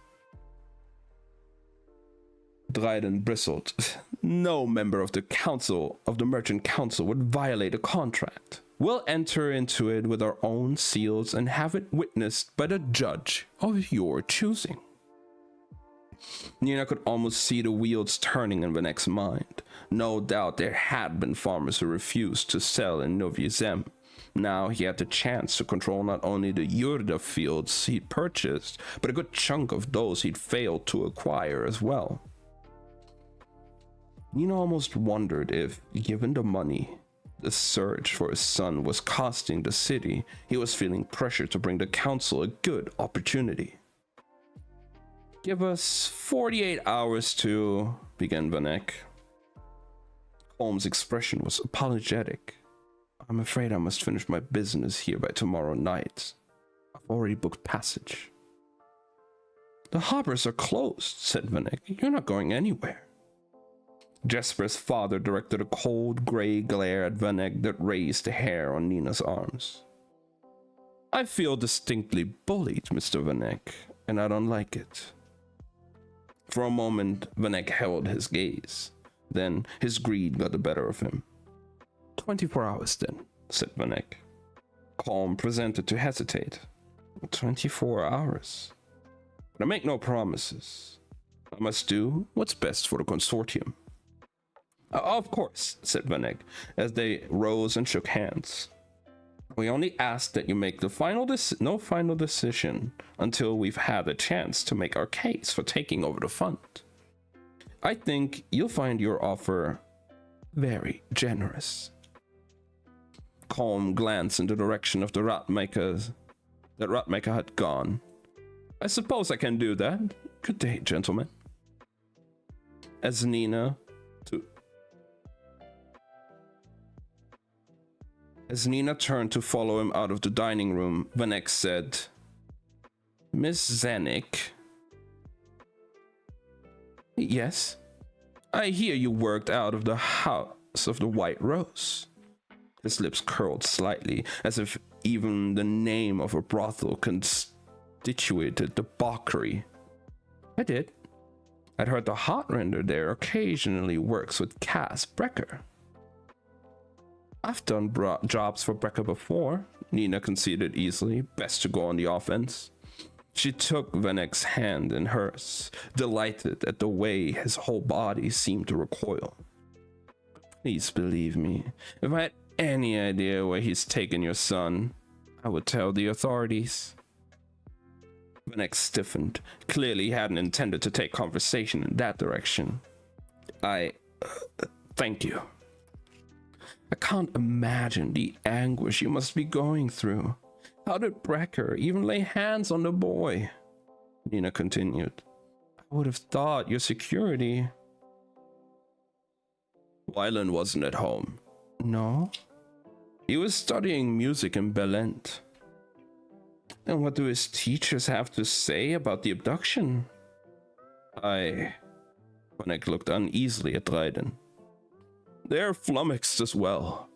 Dryden bristled. No member of the council, of the merchant council, would violate a contract. We'll enter into it with our own seals and have it witnessed by the judge of your choosing. Nina could almost see the wheels turning in Vanek's mind. No doubt there had been farmers who refused to sell in Novye Zem. Now he had the chance to control not only the Yurda fields he'd purchased, but a good chunk of those he'd failed to acquire as well. Nina almost wondered if, given the money the search for his son was costing the city, he was feeling pressure to bring the council a good opportunity. Give us 48 hours to... began Vanek. Colm's expression was apologetic. I'm afraid I must finish my business here by tomorrow night. I've already booked passage. The harbors are closed, said Vanek. You're not going anywhere. Jesper's father directed a cold gray glare at Vanek that raised the hair on Nina's arms. I feel distinctly bullied, Mr. Vanek, and I don't like it. For a moment, Vanek held his gaze. Then his greed got the better of him. 24 hours then, said Vanek. Colm presented to hesitate. 24 hours. But I make no promises. I must do what's best for the consortium. Of course, said Vanek, as they rose and shook hands. We only ask that you make the no final decision until we've had a chance to make our case for taking over the fund. I think you'll find your offer very generous. Colm glanced in the direction of the Ratmaker had gone. I suppose I can do that. Good day, gentlemen. As Nina turned to follow him out of the dining room, Vanek said, Miss Zenik? Yes? I hear you worked out of the House of the White Rose. His lips curled slightly, as if even the name of a brothel constituted debauchery. I did. I'd heard the Heartrender there occasionally works with Cass Brecker. I've done jobs for Brecker before, Nina conceded easily. Best to go on the offense. She took Vanek's hand in hers, delighted at the way his whole body seemed to recoil. Please believe me, if I had any idea where he's taken your son, I would tell the authorities. Vanek stiffened. Clearly he hadn't intended to take conversation in that direction. Thank you. I can't imagine the anguish you must be going through. How did Brecker even lay hands on the boy? Nina continued. I would have thought your security... Wylan wasn't at home. No? He was studying music in Belent. And what do his teachers have to say about the abduction? Vanek looked uneasily at Dryden. They're flummoxed as well.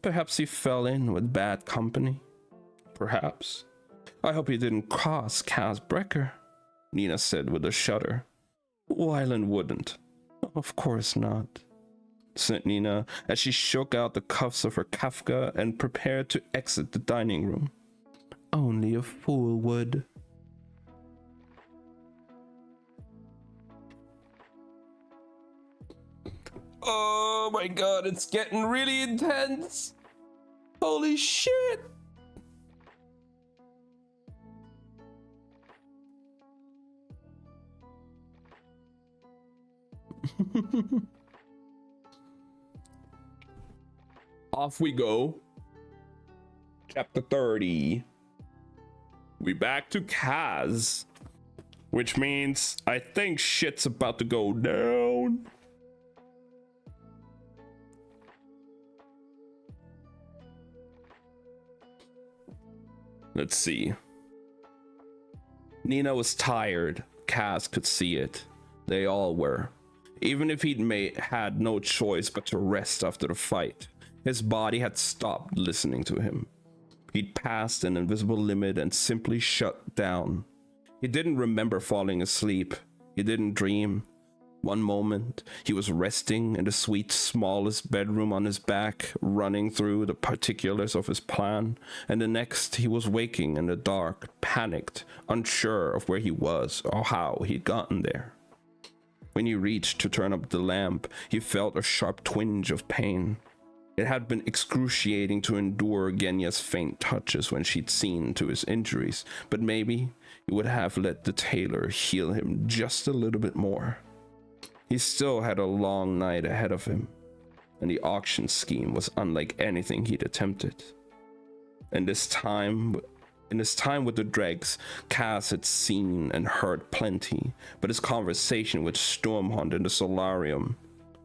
Perhaps he fell in with bad company. Perhaps. I hope he didn't cross Cass Brecker, Nina said with a shudder. Wylan wouldn't. Of course not, said Nina as she shook out the cuffs of her kafka and prepared to exit the dining room. Only a fool would. Oh my god, it's getting really intense. Holy shit. Off we go. Chapter 30. We back to Kaz, which means I think shit's about to go down. Let's see. Nina was tired. Kaz could see it. They all were. Even if he'd had no choice but to rest after the fight, his body had stopped listening to him. He'd passed an invisible limit and simply shut down. He didn't remember falling asleep. He didn't dream. One moment, he was resting in the sweet smallest bedroom on his back, running through the particulars of his plan, and the next he was waking in the dark, panicked, unsure of where he was or how he'd gotten there. When he reached to turn up the lamp, he felt a sharp twinge of pain. It had been excruciating to endure Genya's faint touches when she'd seen to his injuries, but maybe he would have let the tailor heal him just a little bit more. He still had a long night ahead of him, and the auction scheme was unlike anything he'd attempted. In this time with the dregs, Kaz had seen and heard plenty, but his conversation with Stormhond in the solarium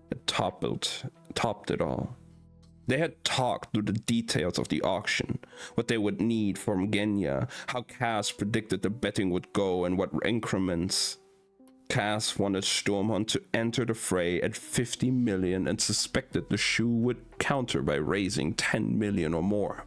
had topped it all. They had talked through the details of the auction, what they would need from Genya, how Kaz predicted the betting would go, and what increments. Kaz wanted Stormhond to enter the fray at 50 million and suspected the Shu would counter by raising 10 million or more.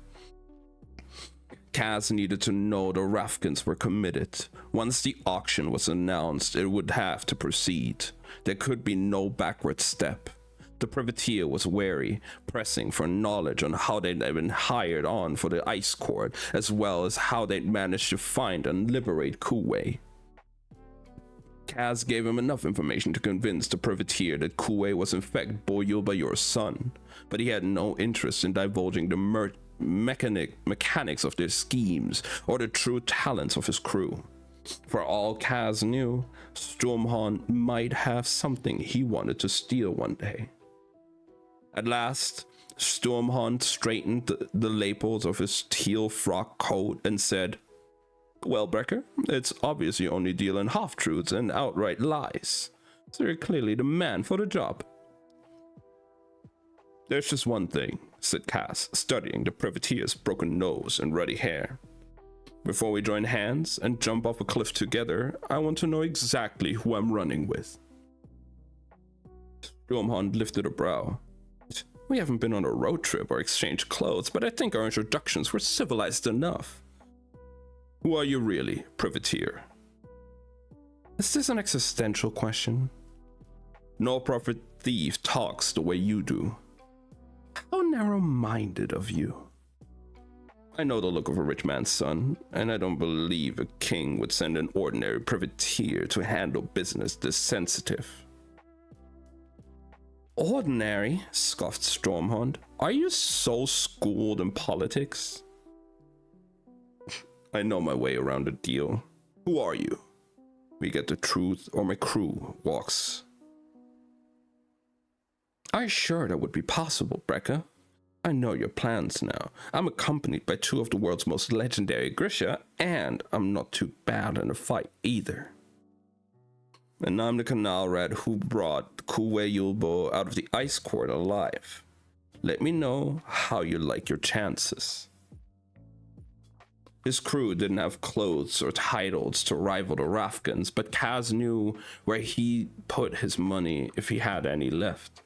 Kaz needed to know the Rafkins were committed. Once the auction was announced, it would have to proceed. There could be no backward step. The privateer was wary, pressing for knowledge on how they'd been hired on for the ice court, as well as how they'd managed to find and liberate Kuwei. Kaz gave him enough information to convince the privateer that Kuwei was in fact Boyulbayor's son, but he had no interest in divulging the mechanics of their schemes or the true talents of his crew. For all Kaz knew, Stormhond might have something he wanted to steal one day. At last, Stormhond straightened the lapels of his teal frock coat and said, "Well, Brecker, it's obvious you only deal in half-truths and outright lies, so you're clearly the man for the job." "There's just one thing," said Kaz, studying the privateer's broken nose and ruddy hair. "Before we join hands and jump off a cliff together, I want to know exactly who I'm running with." Stormhond lifted a brow. "We haven't been on a road trip or exchanged clothes, but I think our introductions were civilized enough." "Who are you really, privateer?" "Is this an existential question?" "No profit thief talks the way you do." "How narrow-minded of you." "I know the look of a rich man's son, and I don't believe a king would send an ordinary privateer to handle business this sensitive." "Ordinary?" scoffed Stormhond. "Are you so schooled in politics?" "I know my way around a deal. Who are you? We get the truth or my crew walks." "Are you sure that would be possible, Brekka? I know your plans now. I'm accompanied by two of the world's most legendary Grisha, and I'm not too bad in a fight either. And I'm the canal rat who brought Kuwei Yulbo out of the ice court alive. Let me know how you like your chances." His crew didn't have clothes or titles to rival the Rafkins, but Kaz knew where he put his money if he had any left.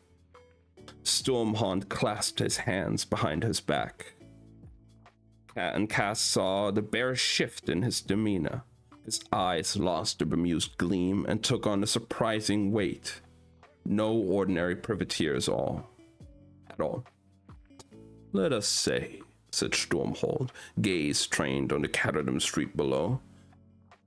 Stormhond clasped his hands behind his back, and Kaz saw the bare shift in his demeanor. His eyes lost their bemused gleam and took on a surprising weight. No ordinary privateers at all. "Let us say," said Stormhold, gaze trained on the Caterham street below,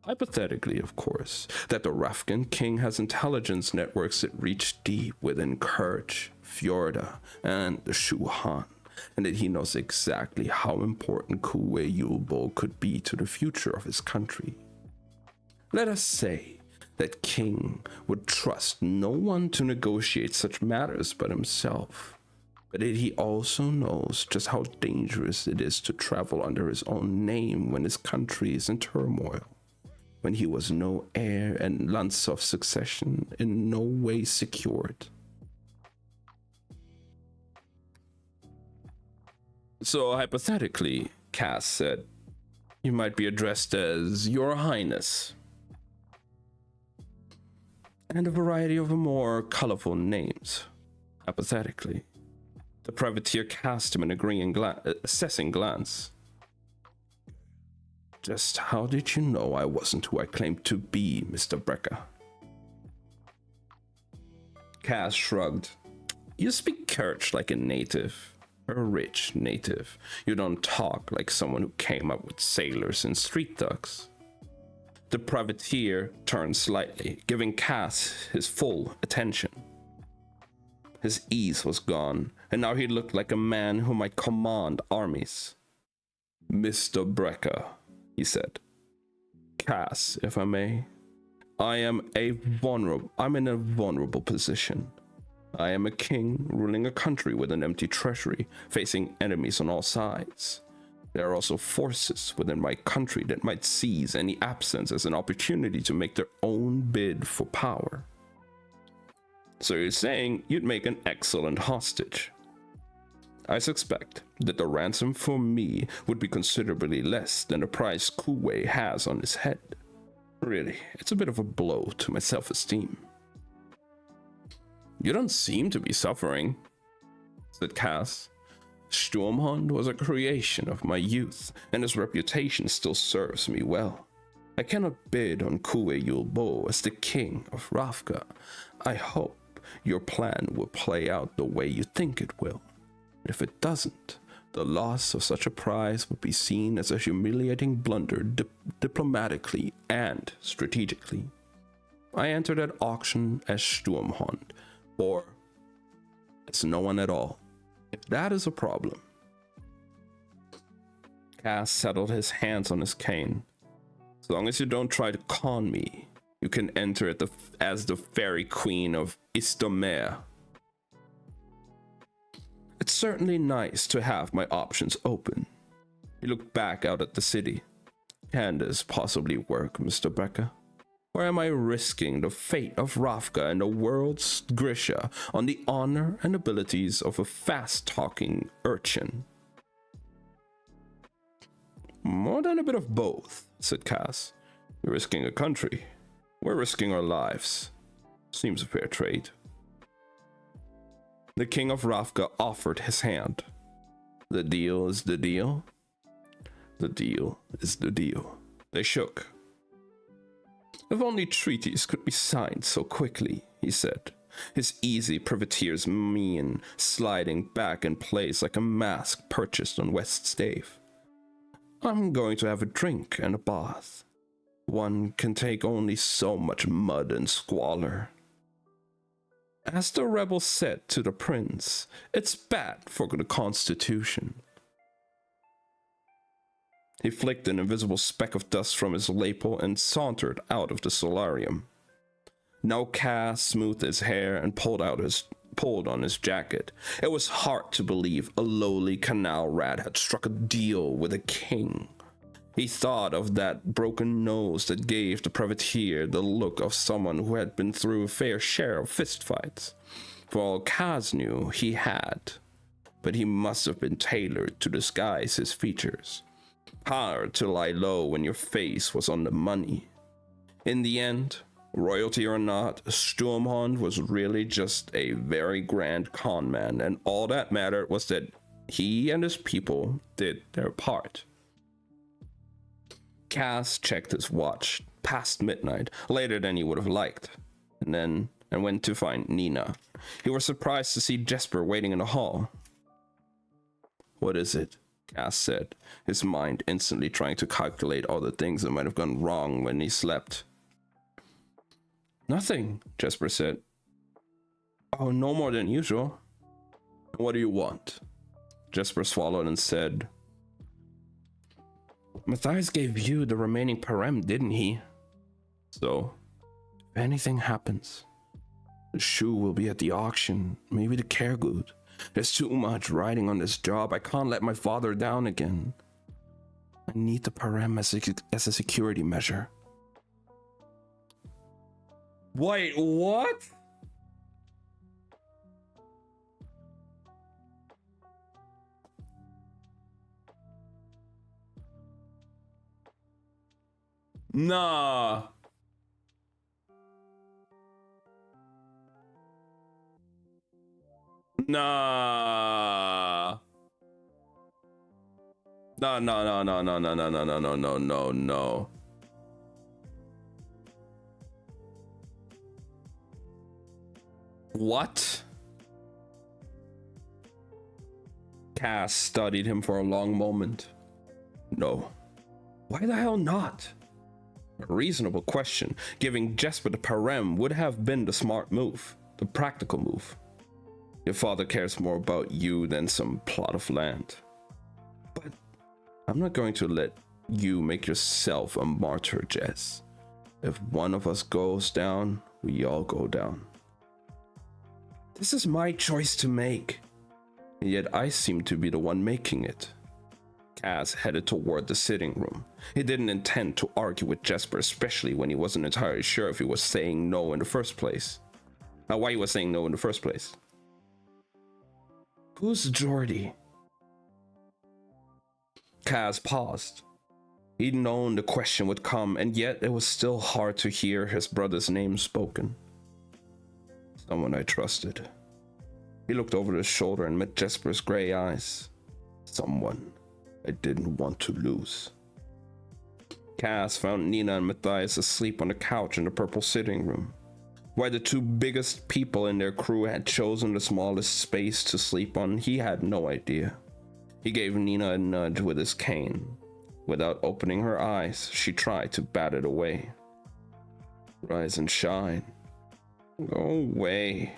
"hypothetically, of course, that the Rafkin king has intelligence networks that reach deep within Kerch, Fjorda, and the Shu Han, and that he knows exactly how important Kuwei Yulbo could be to the future of his country. Let us say that king would trust no one to negotiate such matters but himself, but that he also knows just how dangerous it is to travel under his own name when his country is in turmoil, when he was no heir and Lantsov's succession in no way secured." "So hypothetically," Kaz said, You might be addressed as Your Highness, and a variety of more colorful names. Hypothetically, the privateer cast him an assessing glance. Just how did you know I wasn't who I claimed to be, Mr. Brecker? Cass shrugged. You speak Kerch like a native, a rich native. You don't talk like someone who came up with sailors and street thugs. The privateer turned slightly, giving Cass his full attention. His ease was gone, and now he looked like a man who might command armies. Mr. Brecker, he said. Cass, if I may. I'm in a vulnerable position. I am a king ruling a country with an empty treasury, facing enemies on all sides. There are also forces within my country that might seize any absence as an opportunity to make their own bid for power. So you're saying you'd make an excellent hostage. I suspect that the ransom for me would be considerably less than the price Kuwei has on his head. Really, it's a bit of a blow to my self-esteem. You don't seem to be suffering, said Cass. Sturmhond was a creation of my youth, and his reputation still serves me well. I cannot bid on Kuwei Yulbo as the king of Ravka. I hope your plan will play out the way you think it will. If it doesn't, the loss of such a prize would be seen as a humiliating blunder diplomatically and strategically. I entered that auction as Sturmhond, or as no one at all. If that is a problem. Cass settled his hands on his cane. As long as you don't try to con me, you can enter as the fairy queen of Istomer. It's certainly nice to have my options open. He looked back out at the city. Can this possibly work, Mr. Brecker? Or am I risking the fate of Ravka and the world's Grisha on the honor and abilities of a fast-talking urchin? More than a bit of both, said Cass. You're risking a country. We're risking our lives. Seems a fair trade. The king of Ravka offered his hand. The deal is the deal. The deal is the deal. They shook. If only treaties could be signed so quickly, he said, his easy privateer's mien sliding back in place like a mask purchased on West Stave. I'm going to have a drink and a bath. One can take only so much mud and squalor. As the rebel said to the prince, it's bad for the Constitution. He flicked an invisible speck of dust from his lapel and sauntered out of the solarium. Now Cass smoothed his hair and pulled on his jacket. It was hard to believe a lowly canal rat had struck a deal with a king. He thought of that broken nose that gave the privateer the look of someone who had been through a fair share of fistfights. For all Cass knew, he had, but he must have been tailored to disguise his features. Hard to lie low when your face was on the money. In the end, royalty or not, Sturmhond was really just a very grand con man, and all that mattered was that he and his people did their part. Cass checked his watch, past midnight, later than he would have liked, and went to find Nina. He was surprised to see Jesper waiting in the hall. What is it? Cass said, his mind instantly trying to calculate all the things that might have gone wrong when he slept. Nothing, Jesper said. Oh, no more than usual. What do you want? Jesper swallowed and said, Matthias gave you the remaining parem, didn't he? So, if anything happens, the shoe will be at the auction, maybe the Cairgud. There's too much riding on this job. I can't let my father down again. I need the parem as a security measure. Wait, what? Nah. Nah. No, no, no, no, no, no, no, no, no, no, no, no, no. What? Cass studied him for a long moment. No. Why the hell not? A reasonable question. Giving Jesper the parem would have been the smart move, the practical move. Your father cares more about you than some plot of land. But I'm not going to let you make yourself a martyr, Jess. If one of us goes down, we all go down. This is my choice to make, and yet I seem to be the one making it. Cass headed toward the sitting room. He didn't intend to argue with Jesper, especially when he wasn't entirely sure if he was saying no in the first place. Why he was saying no in the first place. Who's Jordy? Cass paused. He'd known the question would come, and yet it was still hard to hear his brother's name spoken. Someone I trusted. He looked over his shoulder and met Jesper's gray eyes. Someone I didn't want to lose. Cass found Nina and Matthias asleep on the couch in the purple sitting room. Why the two biggest people in their crew had chosen the smallest space to sleep on, he had no idea. He gave Nina a nudge with his cane. Without opening her eyes, she tried to bat it away. Rise and shine. Go away,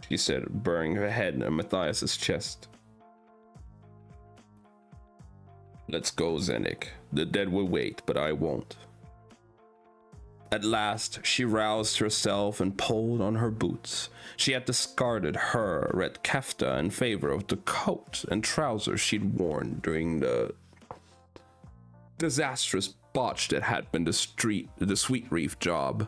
she said, burying her head in Matthias's chest. Let's go, Zenik. The dead will wait, but I won't. At last, she roused herself and pulled on her boots. She had discarded her red kafta in favor of the coat and trousers she'd worn during the disastrous botch that had been the Sweet Reef job.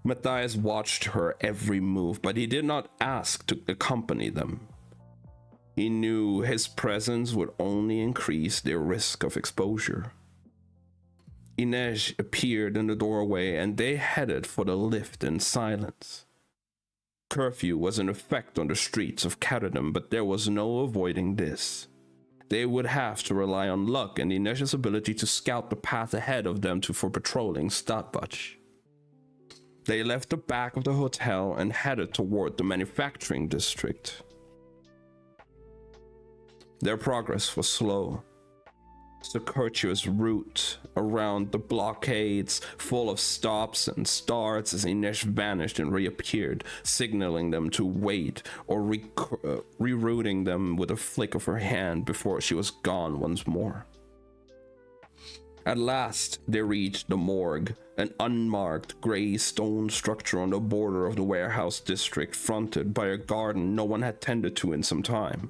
Matthias watched her every move, but he did not ask to accompany them. He knew his presence would only increase their risk of exposure. Inej appeared in the doorway and they headed for the lift in silence. Curfew was in effect on the streets of Caterham, but there was no avoiding this. They would have to rely on luck and Inej's ability to scout the path ahead of them for patrolling Stadbach. They left the back of the hotel and headed toward the manufacturing district. Their progress was slow. Circuitous route around the blockades, full of stops and starts as Inej vanished and reappeared, signaling them to wait or rerouting them with a flick of her hand before she was gone once more. At last, they reached the morgue, an unmarked gray stone structure on the border of the warehouse district, fronted by a garden no one had tended to in some time.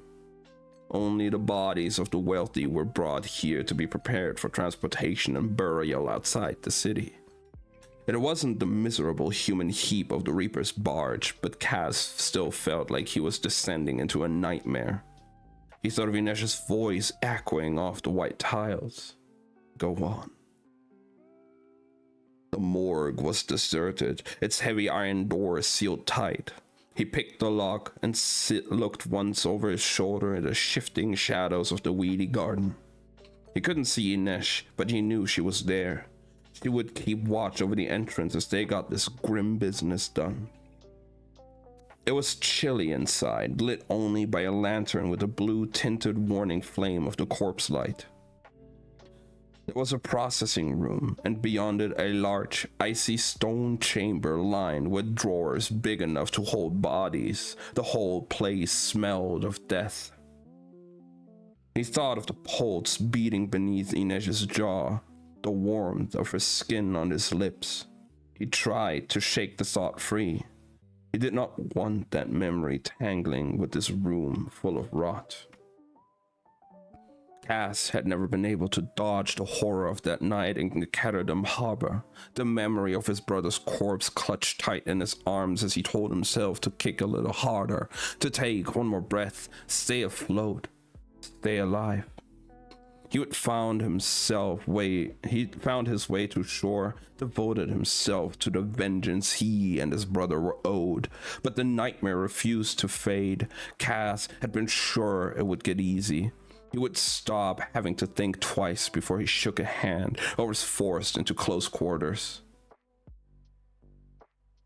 Only the bodies of the wealthy were brought here to be prepared for transportation and burial outside the city. It wasn't the miserable human heap of the Reaper's barge, but Cass still felt like he was descending into a nightmare. He thought of Inej's voice echoing off the white tiles. Go on. The morgue was deserted, its heavy iron doors sealed tight. He picked the lock and looked once over his shoulder at the shifting shadows of the weedy garden. He couldn't see Inej, but he knew she was there. She would keep watch over the entrance as they got this grim business done. It was chilly inside, lit only by a lantern with a blue-tinted warning flame of the corpse light. There was a processing room, and beyond it a large, icy stone chamber lined with drawers big enough to hold bodies. The whole place smelled of death. He thought of the pulse beating beneath Inej's jaw, the warmth of her skin on his lips. He tried to shake the thought free. He did not want that memory tangling with this room full of rot. Cass had never been able to dodge the horror of that night in the Caterham harbor, the memory of his brother's corpse clutched tight in his arms as he told himself to kick a little harder, to take one more breath, stay afloat, stay alive. He found his way to shore, devoted himself to the vengeance he and his brother were owed. But the nightmare refused to fade. Kaz had been sure it would get easy. He would stop having to think twice before he shook a hand or was forced into close quarters.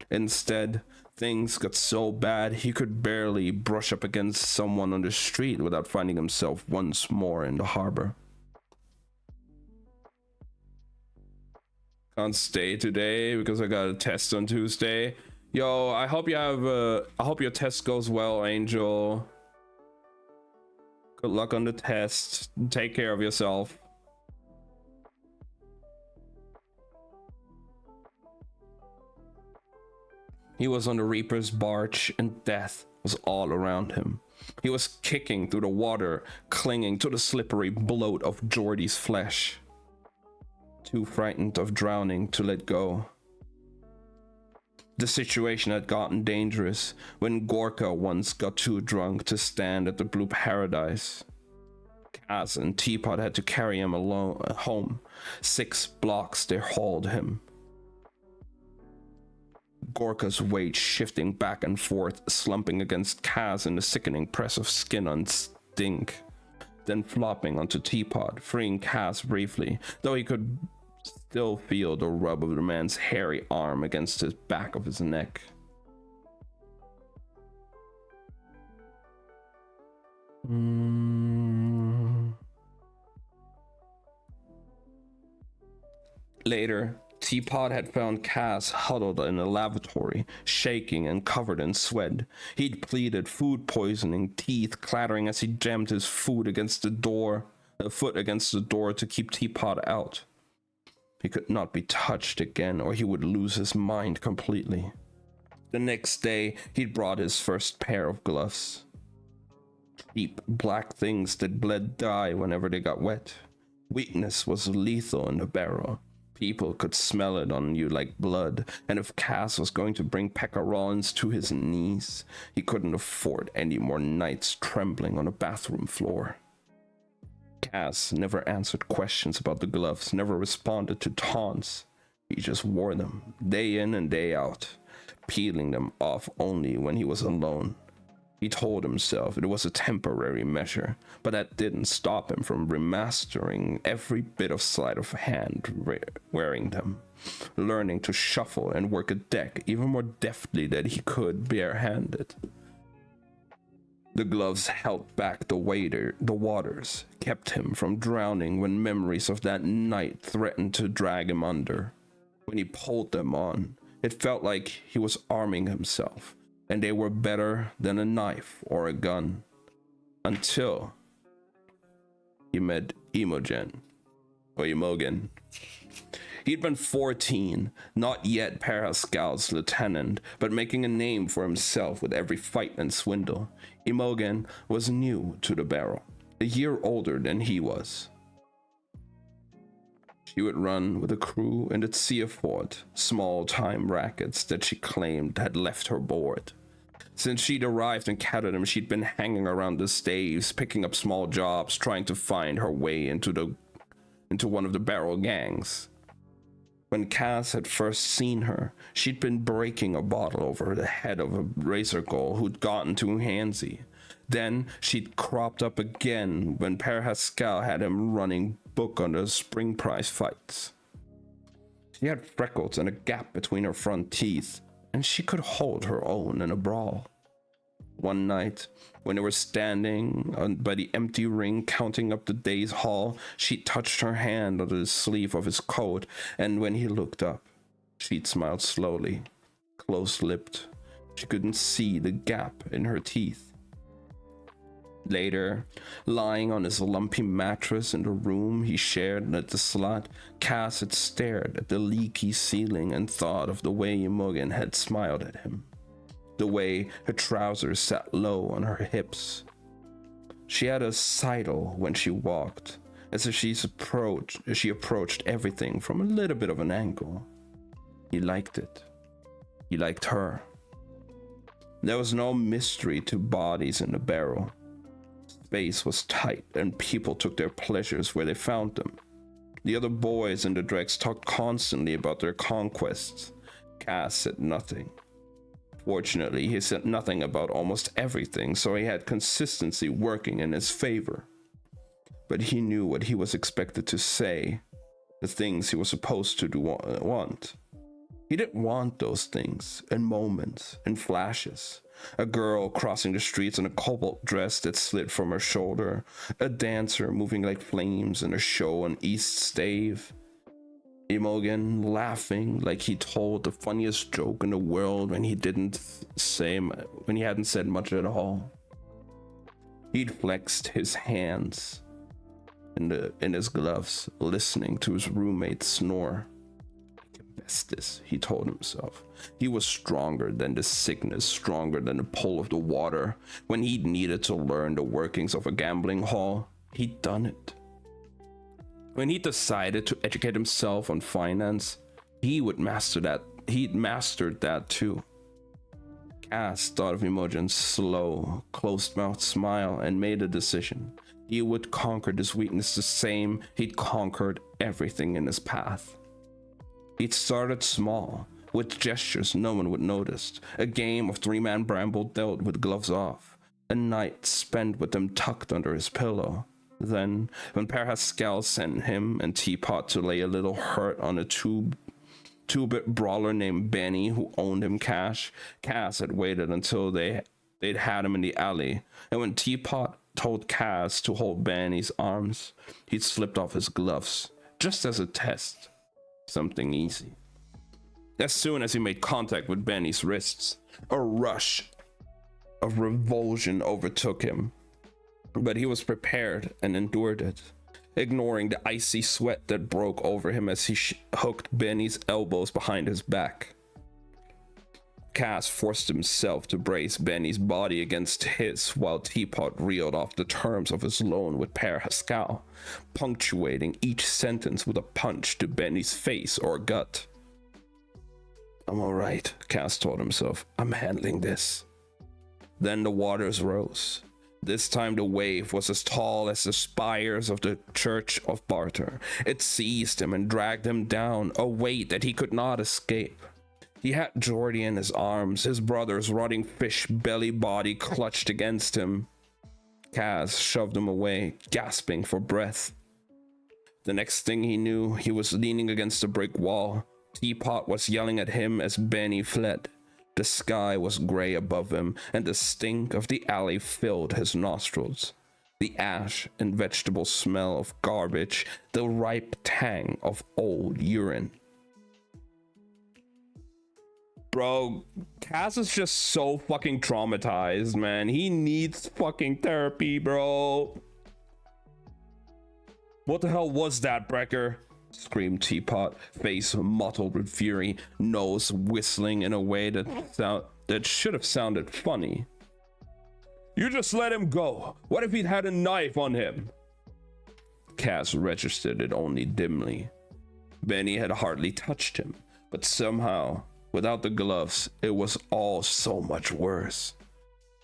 Instead, things got so bad he could barely brush up against someone on the street without finding himself once more in the harbor. Can't stay today because I got a test on Tuesday. Yo, I hope your test goes well, Angel. Good luck on the test. Take care of yourself. He was on the Reaper's barge, and death was all around him. He was kicking through the water, clinging to the slippery bloat of Geordie's flesh. Too frightened of drowning to let go. The situation had gotten dangerous when Gorka once got too drunk to stand at the Blue Paradise. Kaz and Teapot had to carry him alone home. 6 blocks they hauled him. Gorka's weight shifting back and forth, slumping against Kaz in the sickening press of skin on stink, then flopping onto Teapot, freeing Kaz briefly, though he could still feel the rub of the man's hairy arm against the back of his neck. Later, Teapot had found Kaz huddled in a lavatory, shaking and covered in sweat. He'd pleaded food poisoning, teeth clattering as he jammed his foot against the door to keep Teapot out. He could not be touched again, or he would lose his mind completely. The next day, he'd brought his first pair of gloves. Cheap black things that bled dye whenever they got wet. Weakness was lethal in the barrel. People could smell it on you like blood, and if Kaz was going to bring Pekka Rollins to his knees, he couldn't afford any more nights trembling on a bathroom floor. Kaz never answered questions about the gloves, never responded to taunts. He just wore them, day in and day out, peeling them off only when he was alone. He told himself it was a temporary measure, but that didn't stop him from remastering every bit of sleight of hand wearing them, learning to shuffle and work a deck even more deftly than he could barehanded. The gloves held back the waters, kept him from drowning when memories of that night threatened to drag him under. When he pulled them on, it felt like he was arming himself, and they were better than a knife or a gun. Until he met Imogen. He'd been 14, not yet Parascal's lieutenant, but making a name for himself with every fight and swindle. Imogen was new to the barrel, a year older than he was. She would run with a crew in the Seaford, small-time rackets that she claimed had left her bored. Since she'd arrived in Caterham, she'd been hanging around the staves, picking up small jobs, trying to find her way into one of the barrel gangs. When Kaz had first seen her, she'd been breaking a bottle over the head of a razor gull who'd gotten too handsy. Then she'd cropped up again when Parascal had him running book on the spring prize fights. She had freckles and a gap between her front teeth, and she could hold her own in a brawl. One night, when they were standing by the empty ring counting up the day's haul, she touched her hand under the sleeve of his coat, and when he looked up, she'd smiled slowly, close-lipped. She couldn't see the gap in her teeth. Later, lying on his lumpy mattress in the room he shared at the slot, Kaz had stared at the leaky ceiling and thought of the way Imogen had smiled at him. The way her trousers sat low on her hips. She had a sidle when she walked, as if she approached everything from a little bit of an angle. He liked it. He liked her. There was no mystery to bodies in the barrel. Space was tight, and people took their pleasures where they found them. The other boys in the dregs talked constantly about their conquests. Cass said nothing. Fortunately, he said nothing about almost everything, so he had consistency working in his favor. But he knew what he was expected to say, the things he was supposed to want. He didn't want those things in moments, in flashes. A girl crossing the streets in a cobalt dress that slid from her shoulder, a dancer moving like flames in a show on East Stave, Imogen laughing like he told the funniest joke in the world when he hadn't said much at all. He'd flexed his hands in his gloves, listening to his roommate snore. I can best this, he told himself. He was stronger than the sickness, stronger than the pull of the water. When he'd needed to learn the workings of a gambling hall, he'd done it. When he decided to educate himself on finance, he'd mastered that too. Cass thought of Imogen's slow, closed-mouthed smile and made a decision. He would conquer this weakness the same he'd conquered everything in his path. He'd started small, with gestures no one would notice, a game of three-man bramble dealt with gloves off, a night spent with them tucked under his pillow. Then, when Père Haskell sent him and Teapot to lay a little hurt on a two-bit brawler named Benny who owned him Cass had waited until they'd had him in the alley, and when Teapot told Cass to hold Benny's arms, he'd slipped off his gloves, just as a test. Something easy. As soon as he made contact with Benny's wrists, a rush of revulsion overtook him. But he was prepared and endured it, ignoring the icy sweat that broke over him as he hooked Benny's elbows behind his back. Cass forced himself to brace Benny's body against his while Teapot reeled off the terms of his loan with Père Haskell, punctuating each sentence with a punch to Benny's face or gut. I'm all right, Cass told himself. I'm handling this. Then the waters rose. This time the wave was as tall as the spires of the Church of Barter. It seized him and dragged him down, a weight that he could not escape. He had Geordie in his arms, his brother's rotting fish belly body clutched against him. Cass shoved him away, gasping for breath. The next thing he knew, he was leaning against a brick wall. Teapot was yelling at him as Benny fled. The sky was gray above him, and the stink of the alley filled his nostrils. The ash and vegetable smell of garbage, the ripe tang of old urine. Bro, Cass is just so fucking traumatized, man. He needs fucking therapy, bro. What the hell was that, Brecker? Screamed Teapot, face mottled with fury, nose whistling in a way that should have sounded funny. You just let him go. What if he'd had a knife on him? Cass registered it only dimly. Benny had hardly touched him, but somehow, without the gloves, it was all so much worse.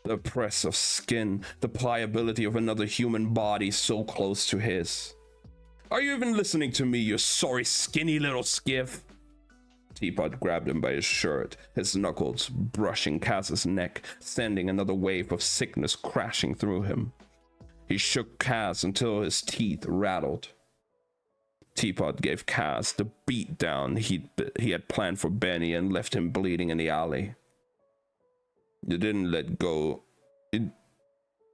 The press of skin, the pliability of another human body so close to his. Are you even listening to me, you sorry, skinny little skiff? Teapot grabbed him by his shirt, his knuckles brushing Cass's neck, sending another wave of sickness crashing through him. He shook Cass until his teeth rattled. Teapot gave Cass the beatdown he had planned for Benny and left him bleeding in the alley. It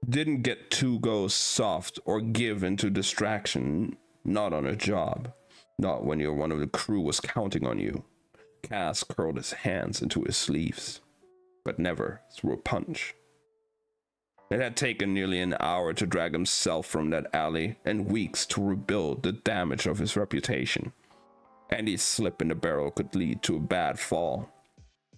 didn't get to go soft or give into distraction. Not on a job. Not when one of the crew was counting on you. Cass curled his hands into his sleeves, but never threw a punch. It had taken nearly an hour to drag himself from that alley and weeks to rebuild the damage of his reputation. Any slip in the barrel could lead to a bad fall.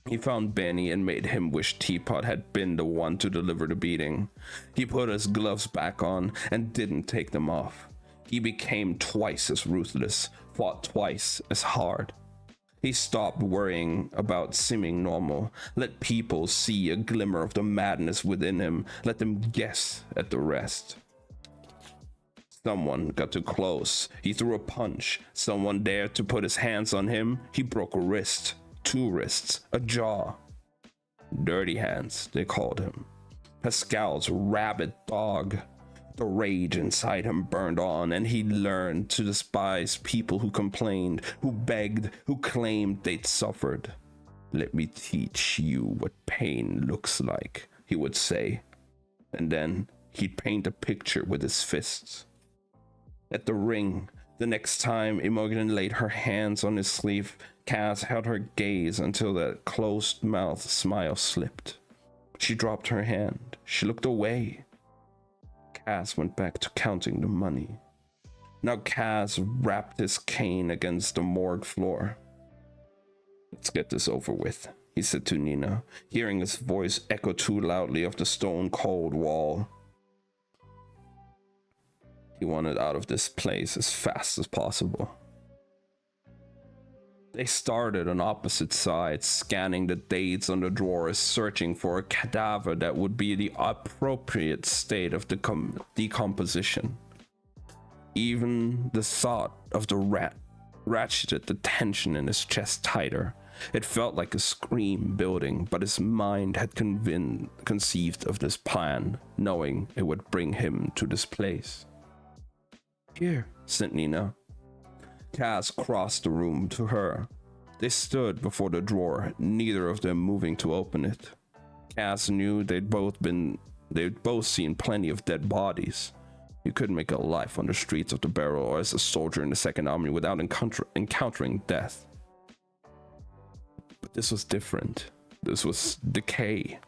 He found Benny and made him wish Teapot had been the one to deliver the beating. He put his gloves back on and didn't take them off. He became twice as ruthless, fought twice as hard. He stopped worrying about seeming normal. Let people see a glimmer of the madness within him. Let them guess at the rest. Someone got too close. He threw a punch. Someone dared to put his hands on him. He broke a wrist, 2 wrists, a jaw. Dirty Hands, they called him. Pascal's rabid dog. The rage inside him burned on, and he learned to despise people who complained, who begged, who claimed they'd suffered. Let me teach you what pain looks like, he would say. And then he'd paint a picture with his fists. At the ring, the next time Imogen laid her hands on his sleeve, Kaz held her gaze until that closed mouth smile slipped. She dropped her hand. She looked away. Kaz went back to counting the money. Now Kaz rapped his cane against the morgue floor. Let's get this over with, he said to Nina, hearing his voice echo too loudly off the stone-cold wall. He wanted out of this place as fast as possible. They started on opposite sides, scanning the dates on the drawers, searching for a cadaver that would be the appropriate state of decomposition. Even the thought of the rat ratcheted the tension in his chest tighter. It felt like a scream building, but his mind had conceived of this plan, knowing it would bring him to this place. Here, said Nina. Kaz crossed the room to her. They stood before the drawer, neither of them moving to open it. Kaz knew they'd both seen plenty of dead bodies. You couldn't make a life on the streets of the Barrow or as a soldier in the Second Army without encountering death. But this was different. This was decay.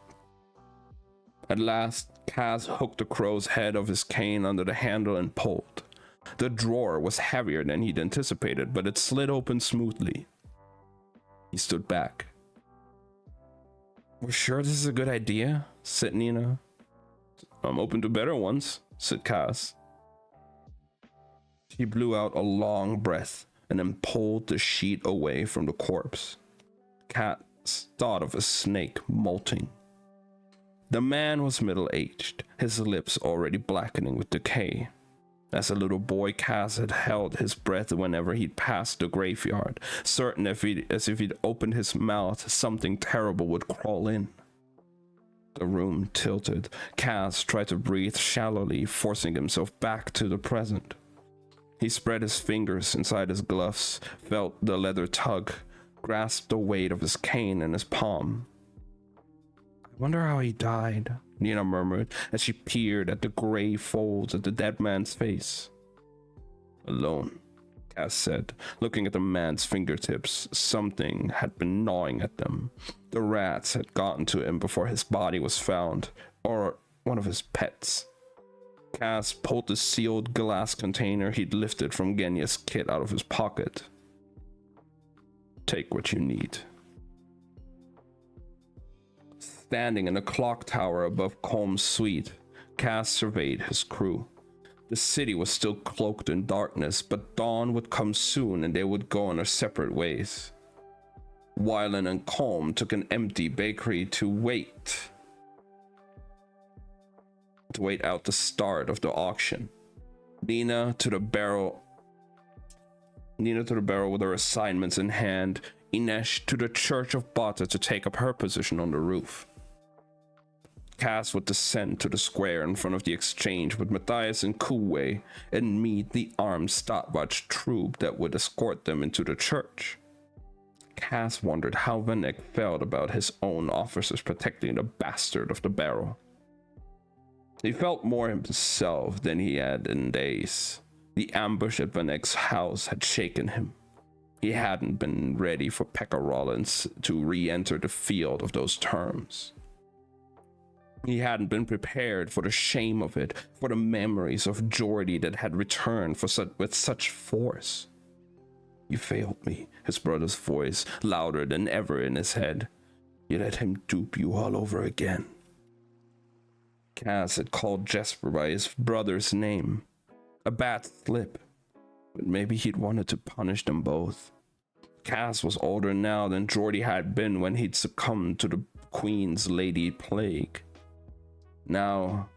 At last, Kaz hooked the crow's head of his cane under the handle and pulled. The drawer was heavier than he'd anticipated, but it slid open smoothly. He stood back. We're sure this is a good idea? Said Nina. I'm open to better ones, said Kaz. She blew out a long breath and then pulled the sheet away from the corpse. Kaz thought of a snake molting. The man was middle-aged, his lips already blackening with decay. As a little boy, Kaz had held his breath whenever he'd passed the graveyard, certain as if he'd opened his mouth, something terrible would crawl in. The room tilted. Kaz tried to breathe shallowly, forcing himself back to the present. He spread his fingers inside his gloves, felt the leather tug, grasped the weight of his cane in his palm. I wonder how he died, Nina murmured as she peered at the gray folds of the dead man's face. Alone, Kaz said, looking at the man's fingertips. Something had been gnawing at them. The rats had gotten to him before his body was found, or one of his pets. Kaz pulled the sealed glass container he'd lifted from Genya's kit out of his pocket. Take what you need. Standing in the clock tower above Colm's suite, Kaz surveyed his crew. The city was still cloaked in darkness, but dawn would come soon and they would go on their separate ways. Wylan and Colm took an empty bakery to wait out the start of the auction. Nina to the barrel with her assignments in hand, Inesh to the Church of Bata to take up her position on the roof. Kaz would descend to the square in front of the exchange with Matthias and Kuwei and meet the armed Statwatch troop that would escort them into the church. Kaz wondered how Vanek felt about his own officers protecting the bastard of the Barrow. He felt more himself than he had in days. The ambush at Vanek's house had shaken him. He hadn't been ready for Pekka Rollins to re-enter the field of those terms. He hadn't been prepared for the shame of it, for the memories of Geordie that had returned with such force. You failed me, his brother's voice louder than ever in his head. You let him dupe you all over again. Kaz had called Jesper by his brother's name. A bad slip, but maybe he'd wanted to punish them both. Cass was older now than Geordie had been when he'd succumbed to the Queen's Lady Plague. Now,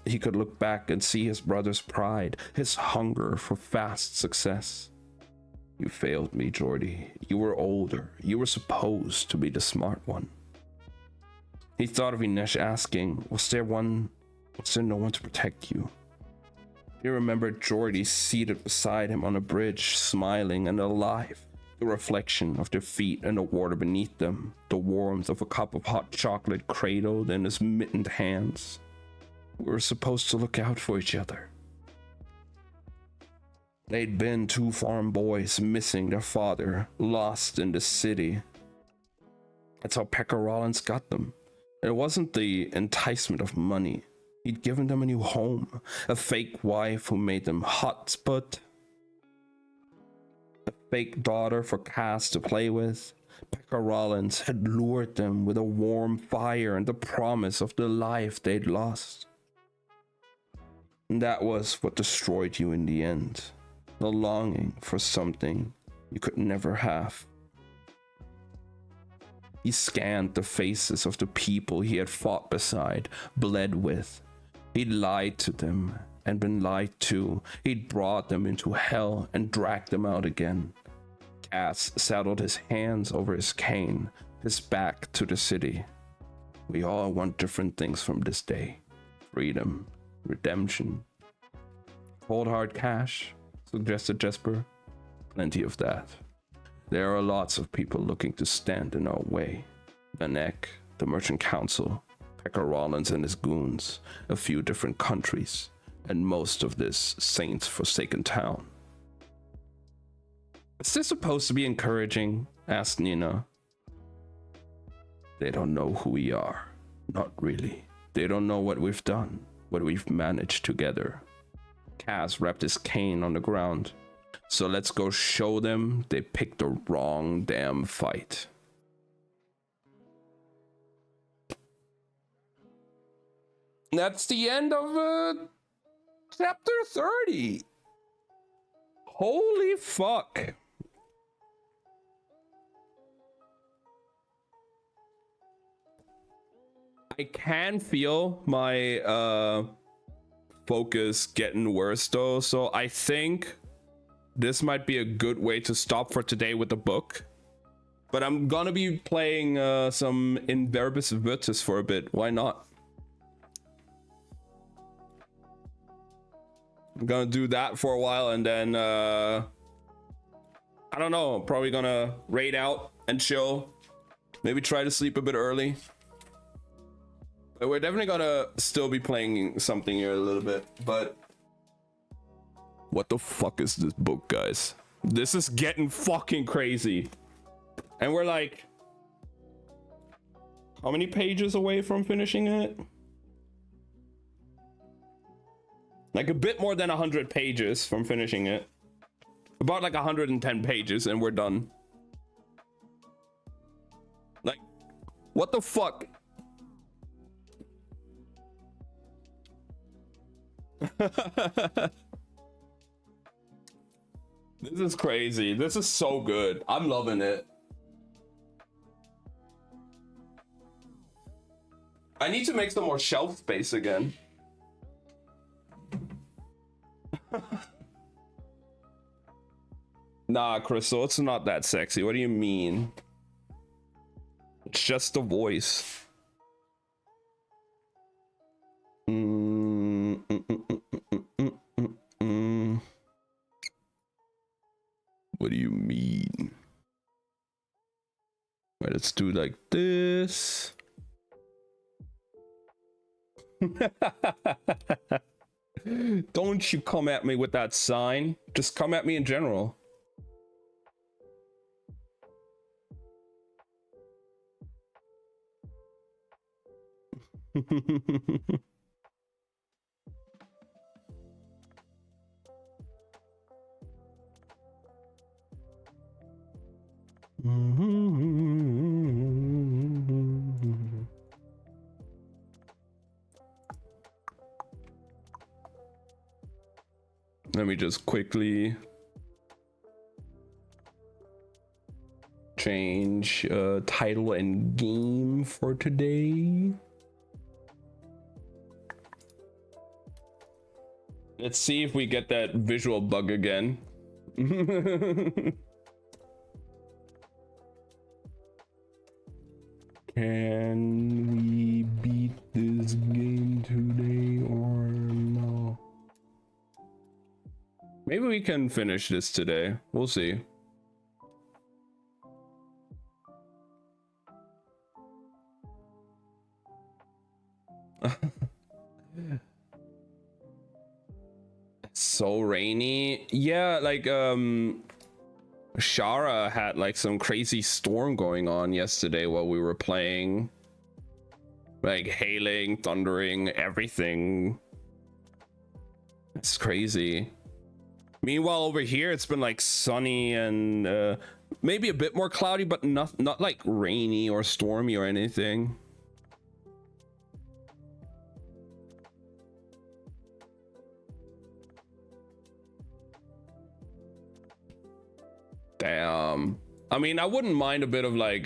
he could look back and see his brother's pride, his hunger for fast success. You failed me, Geordie. You were older. You were supposed to be the smart one. He thought of Inesh asking, was there no one to protect you? He remembered Geordie seated beside him on a bridge, smiling and alive. The reflection of their feet and the water beneath them, the warmth of a cup of hot chocolate cradled in his mittened hands. We were supposed to look out for each other. They'd been two farm boys missing their father, lost in the city. That's how Pekka Rollins got them. It wasn't the enticement of money. He'd given them a new home, a fake wife who made them hot, but a fake daughter for Cass to play with. Pekka Rollins had lured them with a warm fire and the promise of the life they'd lost. And that was what destroyed you in the end. The longing for something you could never have. He scanned the faces of the people he had fought beside, bled with. He'd lied to them and been lied to. He'd brought them into hell and dragged them out again. Cass saddled his hands over his cane, his back to the city. We all want different things from this day. Freedom, redemption. Cold hard cash, suggested Jesper. Plenty of that. There are lots of people looking to stand in our way. Vanek, the Merchant Council, Pekka Rollins and his goons, a few different countries, and most of this Saints Forsaken town. Is this supposed to be encouraging? Asked Nina. They don't know who we are. Not really. They don't know what we've done, what we've managed together. Cass wrapped his cane on the ground. So let's go show them they picked the wrong damn fight. That's the end of chapter 30. Holy fuck. I can feel my focus getting worse though, so I think this might be a good way to stop for today with the book. But I'm gonna be playing some In Verbis Virtus for a bit. Why not? I'm gonna do that for a while and then I don't know, probably gonna raid out and chill. Maybe try to sleep a bit early. But we're definitely gonna still be playing something here a little bit, but what the fuck is this book, guys? This is getting fucking crazy. And we're like, how many pages away from finishing it? Like a bit more than 100 pages from finishing it. About like 110 pages and we're done. Like, what the fuck? This is crazy. This is so good. I'm loving it. I need to make some more shelf space again. Nah, Crystal, it's not that sexy. What do you mean? It's just the voice. What do you mean? Right, let's do like this. Don't you come at me with that sign. Just come at me in general. Let me just quickly change title and game for today. Let's see if we get that visual bug again. Can we beat this game today or no? Maybe we can finish this today. We'll see. So rainy. Yeah, like Shara had like some crazy storm going on yesterday while we were playing. Like hailing, thundering, everything. It's crazy. Meanwhile, over here it's been like sunny and maybe a bit more cloudy, but not like rainy or stormy or anything. Damn. I mean, I wouldn't mind a bit of like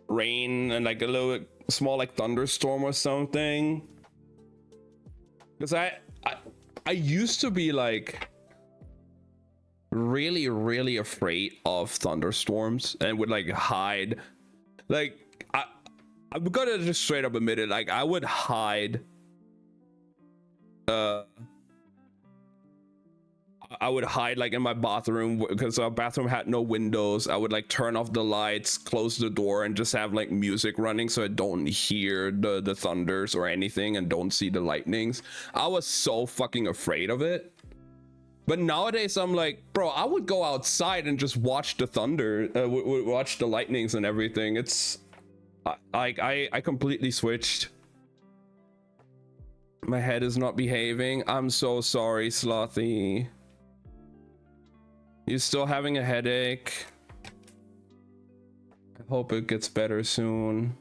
rain and like a little small like thunderstorm or something. Because I used to be like really afraid of thunderstorms and would like hide. Like I'm gonna just straight up admit it, like I would hide I would hide like in my bathroom because our bathroom had no windows. I would like turn off the lights, close the door, and just have like music running so I don't hear the thunders or anything and don't see the lightnings. I was so fucking afraid of it. But nowadays I'm like, bro, I would go outside and just watch the thunder, watch the lightnings and everything. It's I completely switched. My head is not behaving. I'm so sorry, Slothy. You still having a headache? I hope it gets better soon.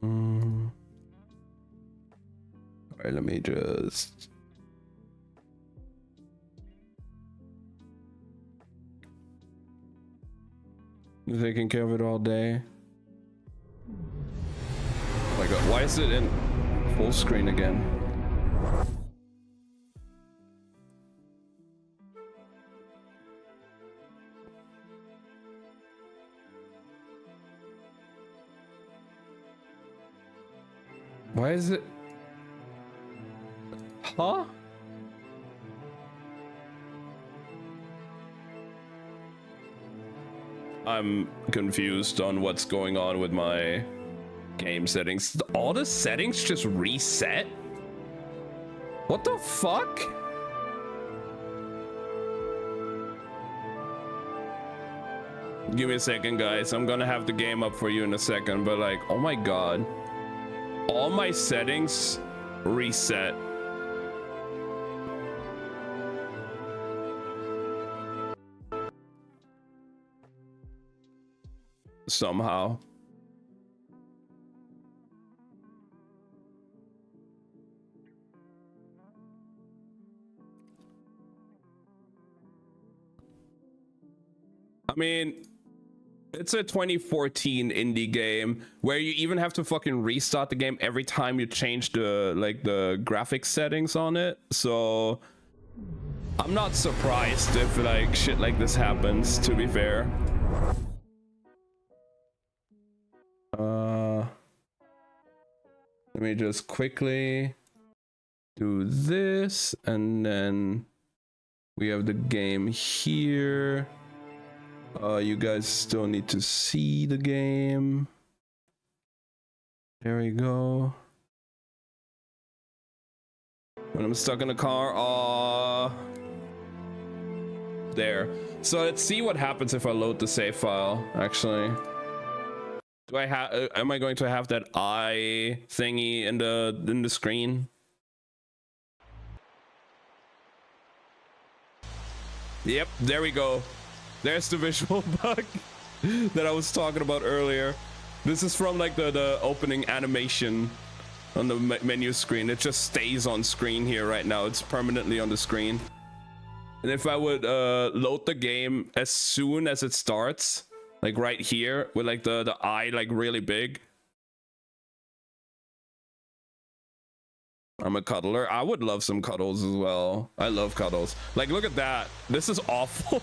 All right, let me just... taking care of it all day. Oh my god, why is it in full screen again? Why is it? Huh? I'm confused on what's going on with my game settings. All the settings just reset? What the fuck? Give me a second, guys. I'm gonna have the game up for you in a second, but like, oh my god. All my settings reset. Somehow. I mean, it's a 2014 indie game where you even have to fucking restart the game every time you change the like the graphics settings on it. So I'm not surprised if like shit like this happens, to be fair. Let me just quickly do this, and then we have the game here. You guys still need to see the game. There we go. When I'm stuck in the car, there. So let's see what happens if I load the save file, actually. Do I have? Am I going to have that eye thingy in the screen? Yep, there we go. There's the visual bug that I was talking about earlier. This is from like the opening animation. on the menu screen. It just stays on screen here right now. It's permanently on the screen. And if I would load the game as soon as it starts, like right here with like the eye like really big. I'm a cuddler. I would love some cuddles as well. I love cuddles. Like, look at that. This is awful.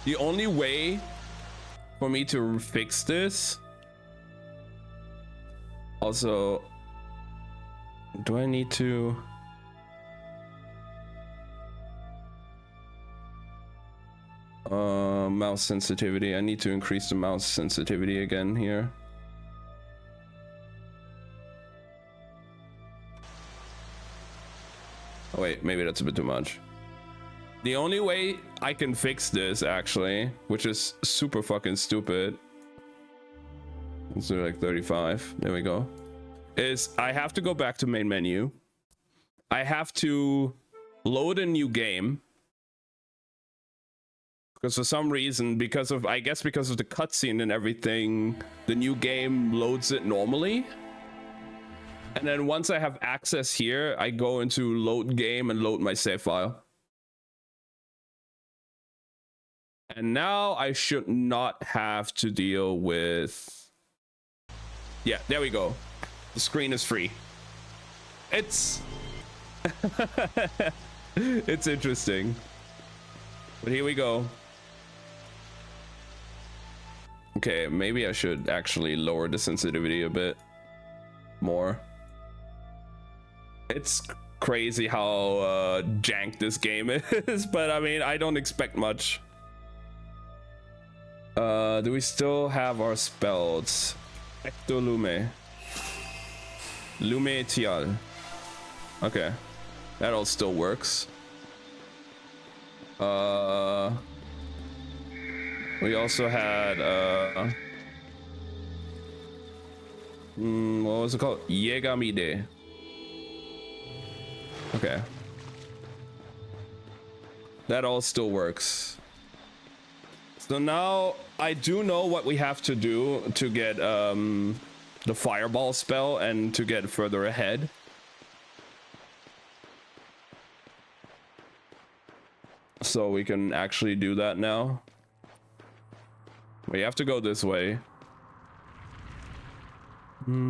The only way for me to fix this. Also, do I need to? Mouse sensitivity. I need to increase the mouse sensitivity again here. Oh wait, maybe that's a bit too much. The only way I can fix this, actually, which is super fucking stupid, let's do like 35, there we go, is I have to go back to main menu. I have to load a new game. Because for some reason, I guess because of the cutscene and everything, the new game loads it normally. And then once I have access here, I go into load game and load my save file. And now I should not have to deal with... Yeah, there we go. The screen is free. It's... It's interesting. But here we go. Okay, maybe I should actually lower the sensitivity a bit more. It's crazy how jank this game is, but I mean, I don't expect much. Do we still have our spells? Ectolume. Lume Tial. Okay. That all still works. We also had what was it called? Yegamide. Okay. That all still works. So now I do know what we have to do to get the fireball spell and to get further ahead. So we can actually do that now. We have to go this way.